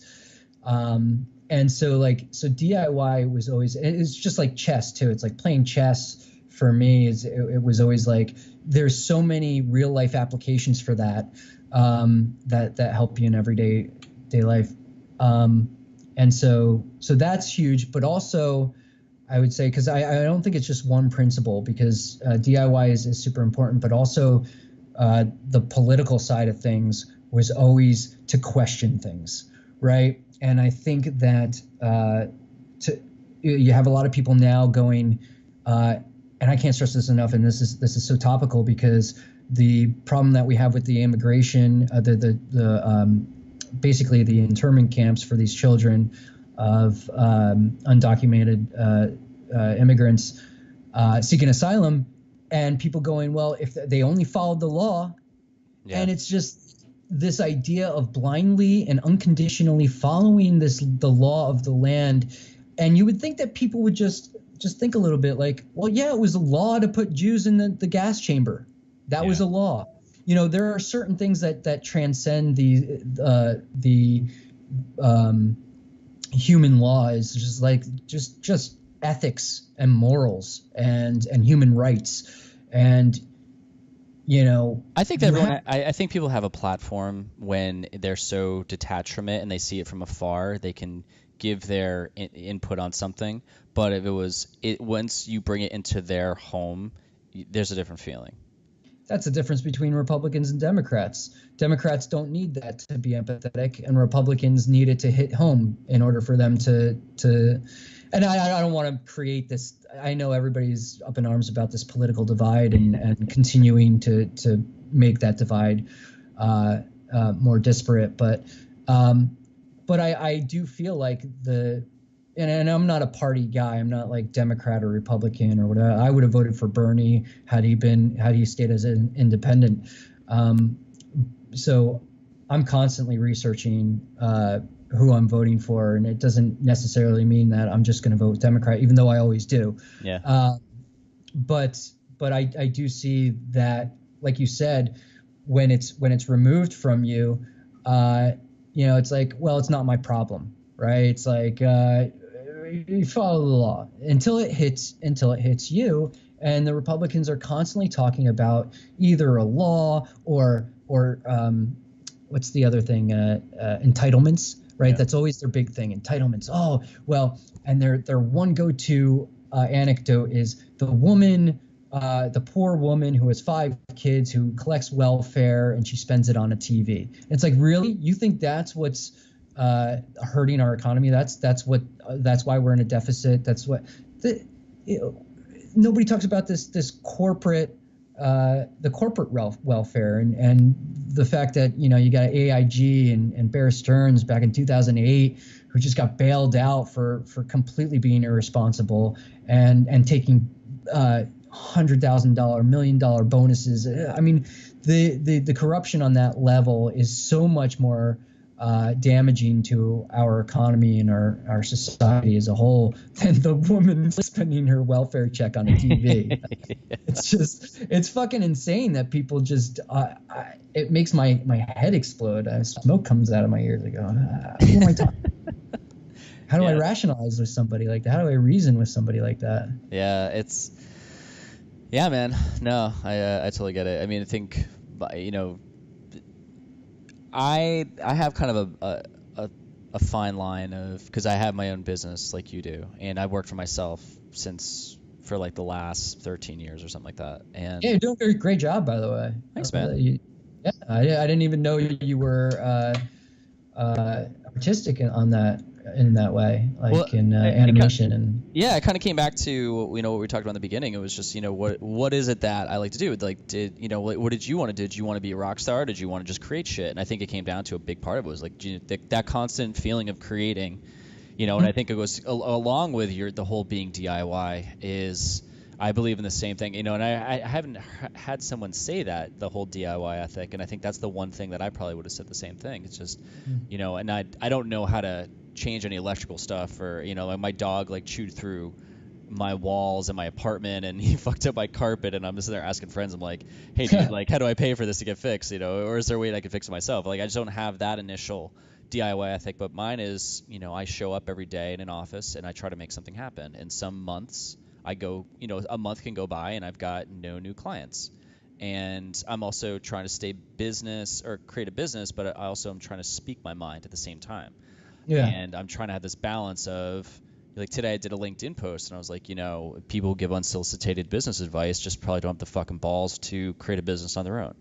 And so DIY was always, it's just like chess too. It's like playing chess for me it was always like, there's so many real life applications for that, that help you in everyday life. And so that's huge, but also I would say, cause I don't think it's just one principle, because DIY is super important, but also the political side of things was always to question things, right? And I think that you have a lot of people now going, and I can't stress this enough, and this is so topical, because the problem that we have with the immigration, basically the internment camps for these children of undocumented immigrants seeking asylum. And people going, well, if they only followed the law, and it's just this idea of blindly and unconditionally following the law of the land. And you would think that people would just think a little bit like, well, yeah, it was a law to put Jews in the gas chamber. That was a law. There are certain things that transcend the human laws, just like just ethics and morals and human rights. And I think I think people have a platform when they're so detached from it and they see it from afar, they can give their input on something. But if once you bring it into their home, there's a different feeling. That's the difference between Republicans and Democrats. Democrats don't need that to be empathetic, and Republicans need it to hit home in order for them to. And I don't want to create this. I know everybody's up in arms about this political divide and continuing to make that divide more disparate. But I do feel like and I'm not a party guy. I'm not like Democrat or Republican or whatever. I would have voted for Bernie had he stayed as an independent. So I'm constantly researching who I'm voting for, and it doesn't necessarily mean that I'm just going to vote Democrat, even though I always do. Yeah. But I do see that, like you said, when it's removed from you, it's like, well, it's not my problem, right? It's like you follow the law until it hits you. And the Republicans are constantly talking about either a law or what's the other thing? Entitlements. Right, that's always their big thing. Entitlements. Oh, well, and their one go-to anecdote is the woman, the poor woman who has 5 kids, who collects welfare, and she spends it on a TV. It's like, really? You think that's what's hurting our economy? That's why we're in a deficit. That's what. Nobody talks about this corporate. The corporate welfare and the fact that you got AIG and Bear Stearns back in 2008 who just got bailed out for completely being irresponsible and taking $100,000, $1 million bonuses. I mean, the corruption on that level is so much more damaging to our economy and our society as a whole than the woman spending her welfare check on a TV. It's fucking insane that people just it makes my head explode. Smoke comes out of my ears. I go, who am I talking? How do I rationalize with somebody like that? How do I reason with somebody like that? Yeah, man. No, I totally get it. I mean, I think, I have kind of a fine line of, because I have my own business like you do, and I've worked for myself for like the last 13 years or something like that. And yeah, you're doing a great job, by the way. Thanks, man. I didn't even know you were artistic in that way, like Well, in animation and. Yeah, it kind of came back to what we talked about in the beginning. It was just what is it that I like to do? Like, what did you want to do? Did you want to be a rock star? Did you want to just create shit? And I think it came down to a big part of it was like that constant feeling of creating, and I think it goes along with the whole being DIY is. I believe in the same thing, and I haven't had someone say that, the whole DIY ethic, and I think that's the one thing that I probably would have said the same thing. It's just, and I don't know how to change any electrical stuff, or like my dog like chewed through my walls in my apartment and he fucked up my carpet, and I'm just there asking friends, I'm like, hey dude, like how do I pay for this to get fixed, or is there a way that I can fix it myself? Like I just don't have that initial DIY ethic, but mine is, I show up every day in an office and I try to make something happen. And some months I go, a month can go by and I've got no new clients. And I'm also trying to stay business or create a business, but I also am trying to speak my mind at the same time. Yeah. And I'm trying to have this balance of, like today I did a LinkedIn post and I was like, people who give unsolicited business advice just probably don't have the fucking balls to create a business on their own.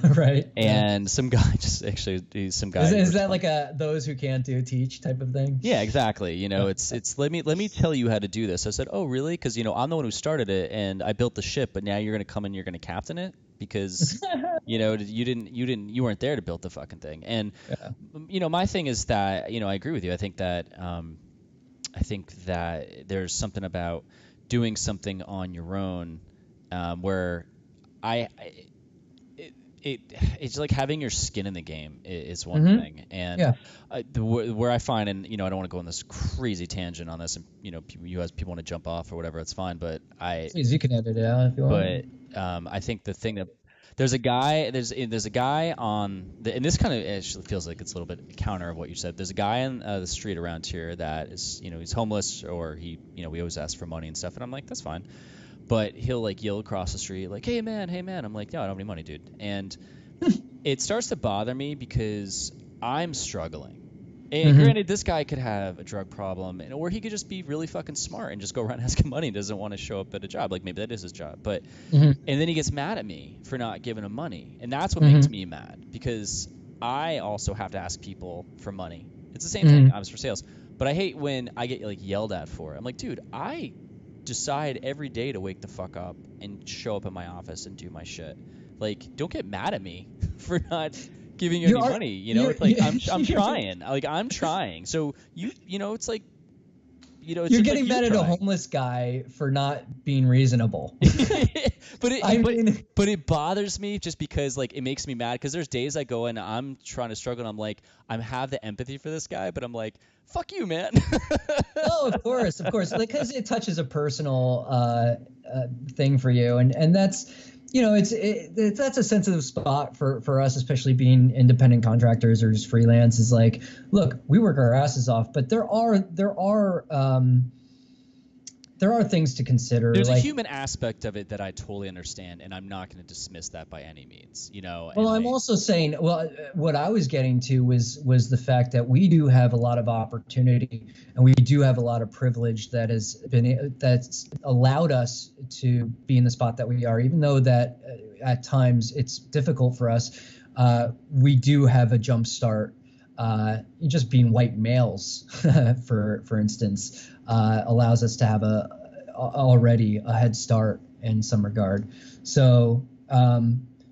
Right. And some guy is that like a those who can't do teach type of thing? Yeah, exactly. It's let me tell you how to do this. I said, oh really? Because I'm the one who started it and I built the ship, but now you're gonna come and you're gonna captain it because you weren't there to build the fucking thing. And my thing is that I agree with you. I think that there's something about doing something on your own where it's like having your skin in the game is one thing, and where I find, and I don't want to go on this crazy tangent on this, and people want to jump off or whatever, it's fine, but please, you can edit it out if you want. But I think the thing that there's a guy on the, and this kind of actually feels like it's a little bit counter of what you said. There's a guy on the street around here that is he's homeless, or we always ask for money and stuff, and I'm like, that's fine. But he'll like yell across the street like, hey man. I'm like, no, I don't have any money, dude. And it starts to bother me because I'm struggling. And granted, this guy could have a drug problem, or he could just be really fucking smart and just go around asking money and doesn't want to show up at a job. Like maybe that is his job. But and then he gets mad at me for not giving him money. And that's what makes me mad, because I also have to ask people for money. It's the same thing. I was for sales. But I hate when I get like yelled at for it. I'm like, dude, I decide every day to wake the fuck up and show up in my office and do my shit. Like, don't get mad at me for not giving you any money. It's like I'm trying. Like I'm trying. So it's like it's you're getting mad at a homeless guy for not being reasonable. But it bothers me just because like it makes me mad, because there's days I go and I'm trying to struggle and I'm like, I have the empathy for this guy, but I'm like, fuck you, man. Oh, of course, because it touches a personal thing for you, and that's that's a sensitive spot for us, especially being independent contractors or just freelance. Is like, look, we work our asses off, but there are things to consider. There's a human aspect of it that I totally understand, and I'm not going to dismiss that by any means. Well, I'm also saying, what I was getting to was the fact that we do have a lot of opportunity, and we do have a lot of privilege that's allowed us to be in the spot that we are, even though that at times it's difficult for us. We do have a jump start. Just being white males, for instance, allows us to have already a head start in some regard. So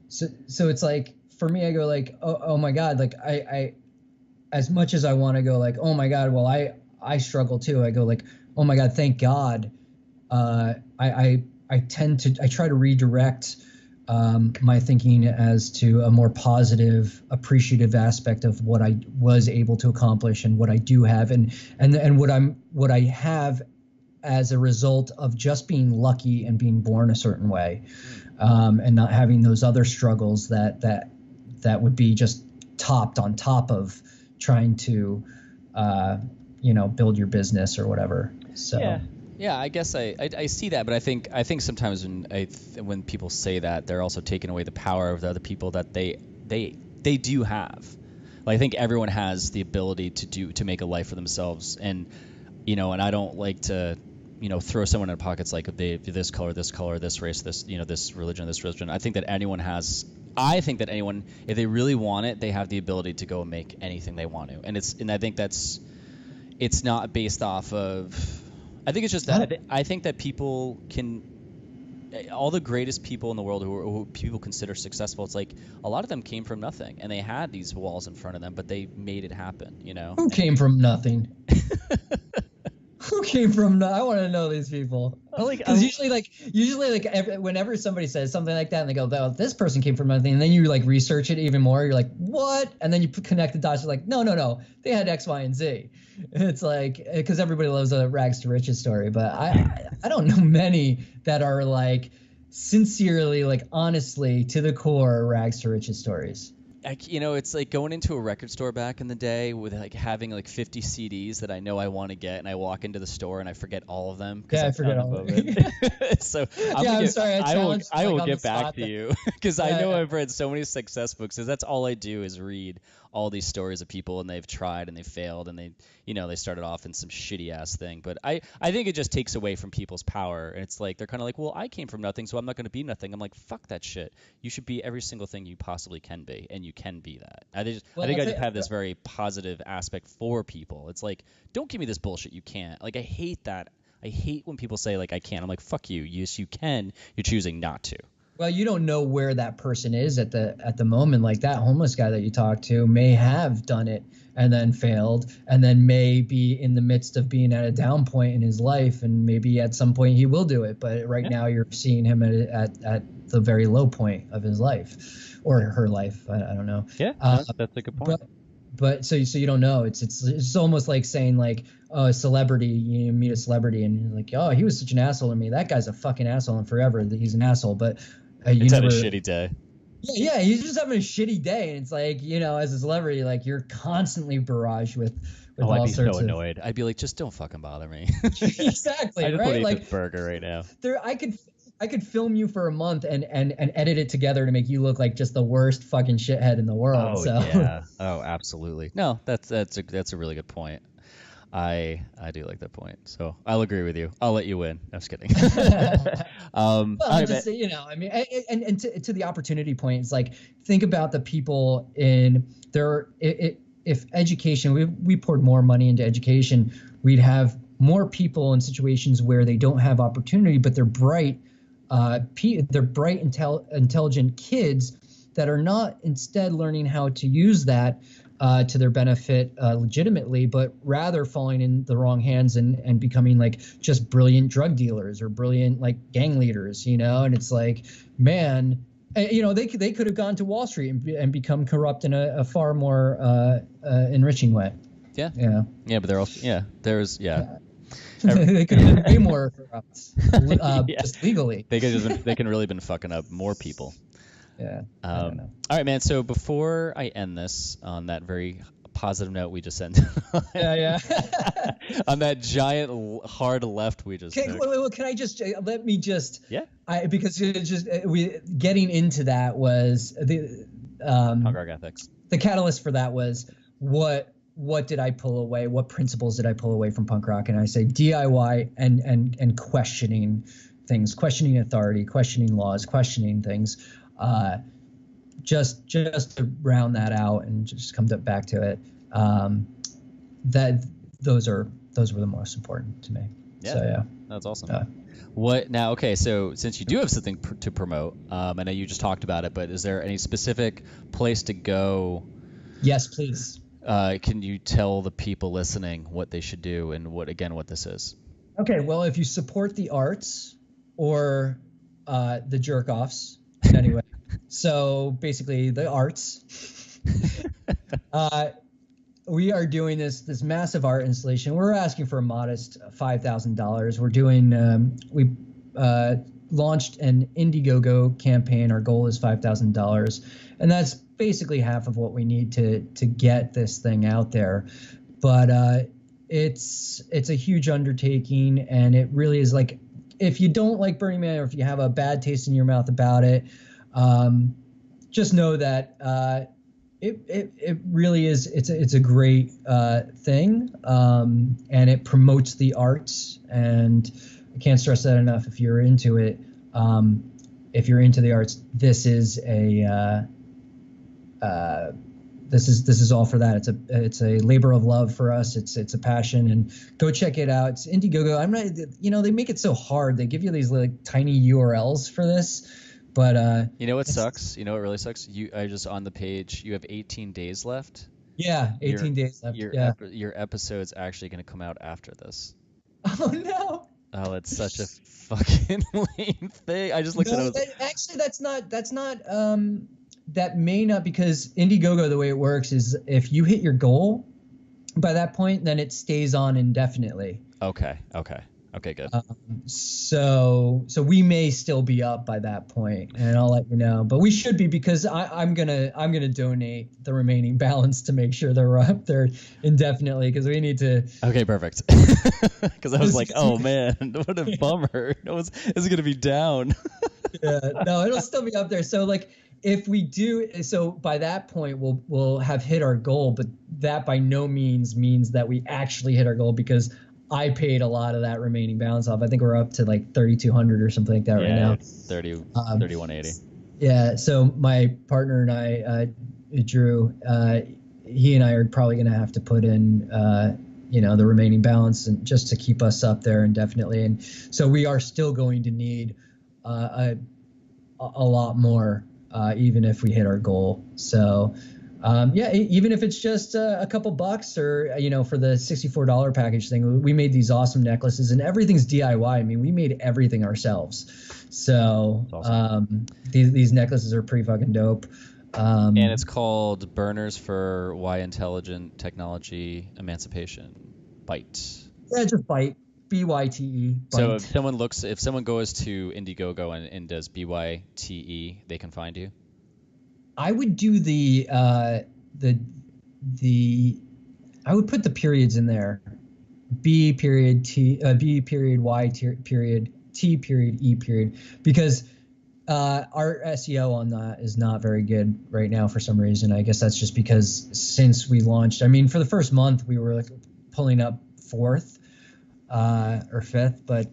it's like, for me, I go like, oh my God, like I as much as I want to go like, oh my God, well I struggle too. I go like, oh my God, thank God. I try to redirect my thinking as to a more positive, appreciative aspect of what I was able to accomplish and what I do have, and what I have as a result of just being lucky and being born a certain way, and not having those other struggles that would be just topped on top of trying to build your business or whatever. So. Yeah, I guess I see that, but I think sometimes when people say that, they're also taking away the power of the other people that they do have. Like, I think everyone has the ability to make a life for themselves, and and I don't like to throw someone in pockets like they this color, this race, this this religion, this religion. I think that anyone has I think that anyone, if they really want it, they have the ability to go and make anything they want to, and I think it's not based off of. I think it's just that I think that people can. All the greatest people in the world who people consider successful, it's like a lot of them came from nothing, and they had these walls in front of them, but they made it happen. Who came from nothing? Who came from? I want to know these people. Because usually, whenever somebody says something like that, and they go, "Oh, this person came from nothing," and then you like research it even more, you're like, "What?" And then you connect the dots. You're like, "No, they had X, Y, and Z." It's like because everybody loves a rags to riches story, but I don't know many that are like sincerely, like honestly, to the core rags to riches stories. It's like going into a record store back in the day with like having like 50 CDs that I know I want to get, and I walk into the store and I forget all of them. Yeah, I forget all of them. So I'm sorry. I will get back to you because I know I've read so many success books. Because that's all I do is read all these stories of people, and they've tried and they failed, and they started off in some shitty ass thing. But I think it just takes away from people's power, and it's like they're kind of like, well, I came from nothing, so I'm not going to be nothing. I'm like, fuck that shit. You should be every single thing you possibly can be, and you can be that. I think I just have this very positive aspect for people. It's like, don't give me this bullshit you can't. Like, I hate that. I hate when people say like I can't. I'm like, fuck you. Yes, you can. You're choosing not to. Well, you don't know where that person is at the moment. Like that homeless guy that you talked to may have done it and then failed, and then may be in the midst of being at a down point in his life, and maybe at some point he will do it. But right now you're seeing him at the very low point of his life or her life. I don't know. Yeah, that's a good point. But so you don't know. It's almost like saying like, oh, a celebrity, you meet a celebrity and you're like, oh, he was such an asshole to me. That guy's a fucking asshole, and forever that he's an asshole. But he's had a shitty day. Yeah, he's just having a shitty day, and it's like, as a celebrity, like you're constantly barraged with all I'd be sorts so annoyed. I'd be like, just don't fucking bother me. Exactly. I just right? want to eat like this burger right now. I could film you for a month and edit it together to make you look like just the worst fucking shithead in the world. Oh, so. Yeah. Oh, absolutely. No, that's a really good point. I do like that point. So I'll agree with you. I'll let you win. No, I'm just kidding. And to the opportunity point, it's like, think about the people in there. If education, we poured more money into education, we'd have more people in situations where they don't have opportunity, but they're bright. They're bright, intelligent kids that are not instead learning how to use that to their benefit legitimately, but rather falling in the wrong hands and becoming like just brilliant drug dealers or brilliant like gang leaders, and it's like, man, they could have gone to Wall Street and become corrupt in a far more enriching way. Yeah. Yeah. Yeah, but they're also they could have been way more corrupt, just legally. They can really been fucking up more people. Yeah. All right, man. So before I end this on that very positive note we just ended on, on that giant hard left we just took. Wait, can I just let me just because it just getting into that was the punk rock ethics. The catalyst for that was what did I pull away? What principles did I pull away from punk rock? And I say DIY and questioning things, questioning authority, questioning laws, questioning things. Just to round that out and just come back to it. That those were the most important to me. Yeah, so, yeah. That's awesome. What now? Okay, so since you do have something to promote, I know you just talked about it, but is there any specific place to go? Yes, please. Can you tell the people listening what they should do and what this is? Okay, well, if you support the arts or the Jerkoffs in any way, so basically the arts, we are doing this massive art installation. We're asking for a modest $5,000. We're doing we launched an Indiegogo campaign. Our goal is $5,000, and that's basically half of what we need to get this thing out there. But it's a huge undertaking, and it really is like, if you don't like Burning Man or if you have a bad taste in your mouth about it, just know that it really is. It's a great thing, and it promotes the arts. And I can't stress that enough. If you're into it, if you're into the arts, this is a this is all for that. It's a labor of love for us. It's a passion, and go check it out. It's Indiegogo. I'm not, they make it so hard. They give you these like tiny URLs for this, but you know what sucks? You know what really sucks? I just on the page. You have 18 days left. Yeah, 18 days left. Your episode's actually going to come out after this. Oh no. Oh, it's such a fucking lame thing. I just looked at it. Actually, that's not. That may not, because Indiegogo, the way it works is if you hit your goal by that point, then it stays on indefinitely. Okay, good. So we may still be up by that point, and I'll let you know. But we should be, because I'm gonna donate the remaining balance to make sure they're up there indefinitely, because we need to. Okay, perfect. Because I was like, oh man, what a bummer. It's gonna be down. Yeah, no, it'll still be up there. So like, if we do, so by that point we'll have hit our goal, but that by no means means that we actually hit our goal, because I paid a lot of that remaining balance off. I think we're up to like 3,200 or something like that right now. 3,180. Yeah. So my partner and I, Drew, he and I are probably going to have to put in, the remaining balance, and just to keep us up there indefinitely. And so we are still going to need a lot more, even if we hit our goal. So. Even if it's just a couple bucks, or, for the $64 package thing, we made these awesome necklaces, and everything's DIY. I mean, we made everything ourselves. So awesome. These necklaces are pretty fucking dope. And it's called Burners for Why Intelligent Technology Emancipation. Byte. Yeah, just Byte. BYTE. Byte. So if someone goes to Indiegogo and does BYTE, they can find you? I would do I would put the periods in there. B period T, B period Y period T period E period, because our SEO on that is not very good right now for some reason. I guess that's just because since we launched, I mean, for the first month we were like pulling up 4th or 5th, but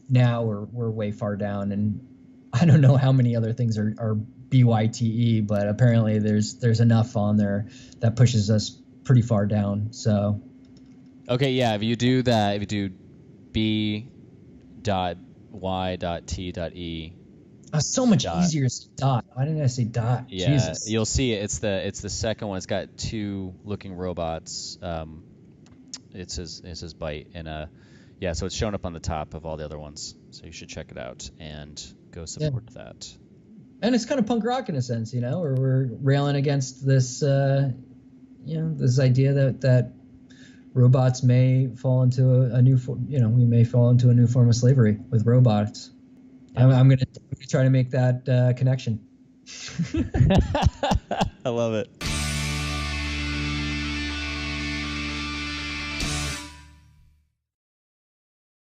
now we're way far down, and I don't know how many other things are BYTE, but apparently there's enough on there that pushes us pretty far down. So okay, yeah, if you do that, if you do B.Y.T.E. So much easier to say dot. Why didn't I say dot? Yeah, Jesus. You'll see it. It's the second one. It's got 2 looking robots. It says Byte, and so it's shown up on the top of all the other ones. So you should check it out and go support that. And it's kind of punk rock in a sense, where we're railing against this, this idea that robots may fall into a new, we may fall into a new form of slavery with robots. I'm going to try to make that connection. I love it.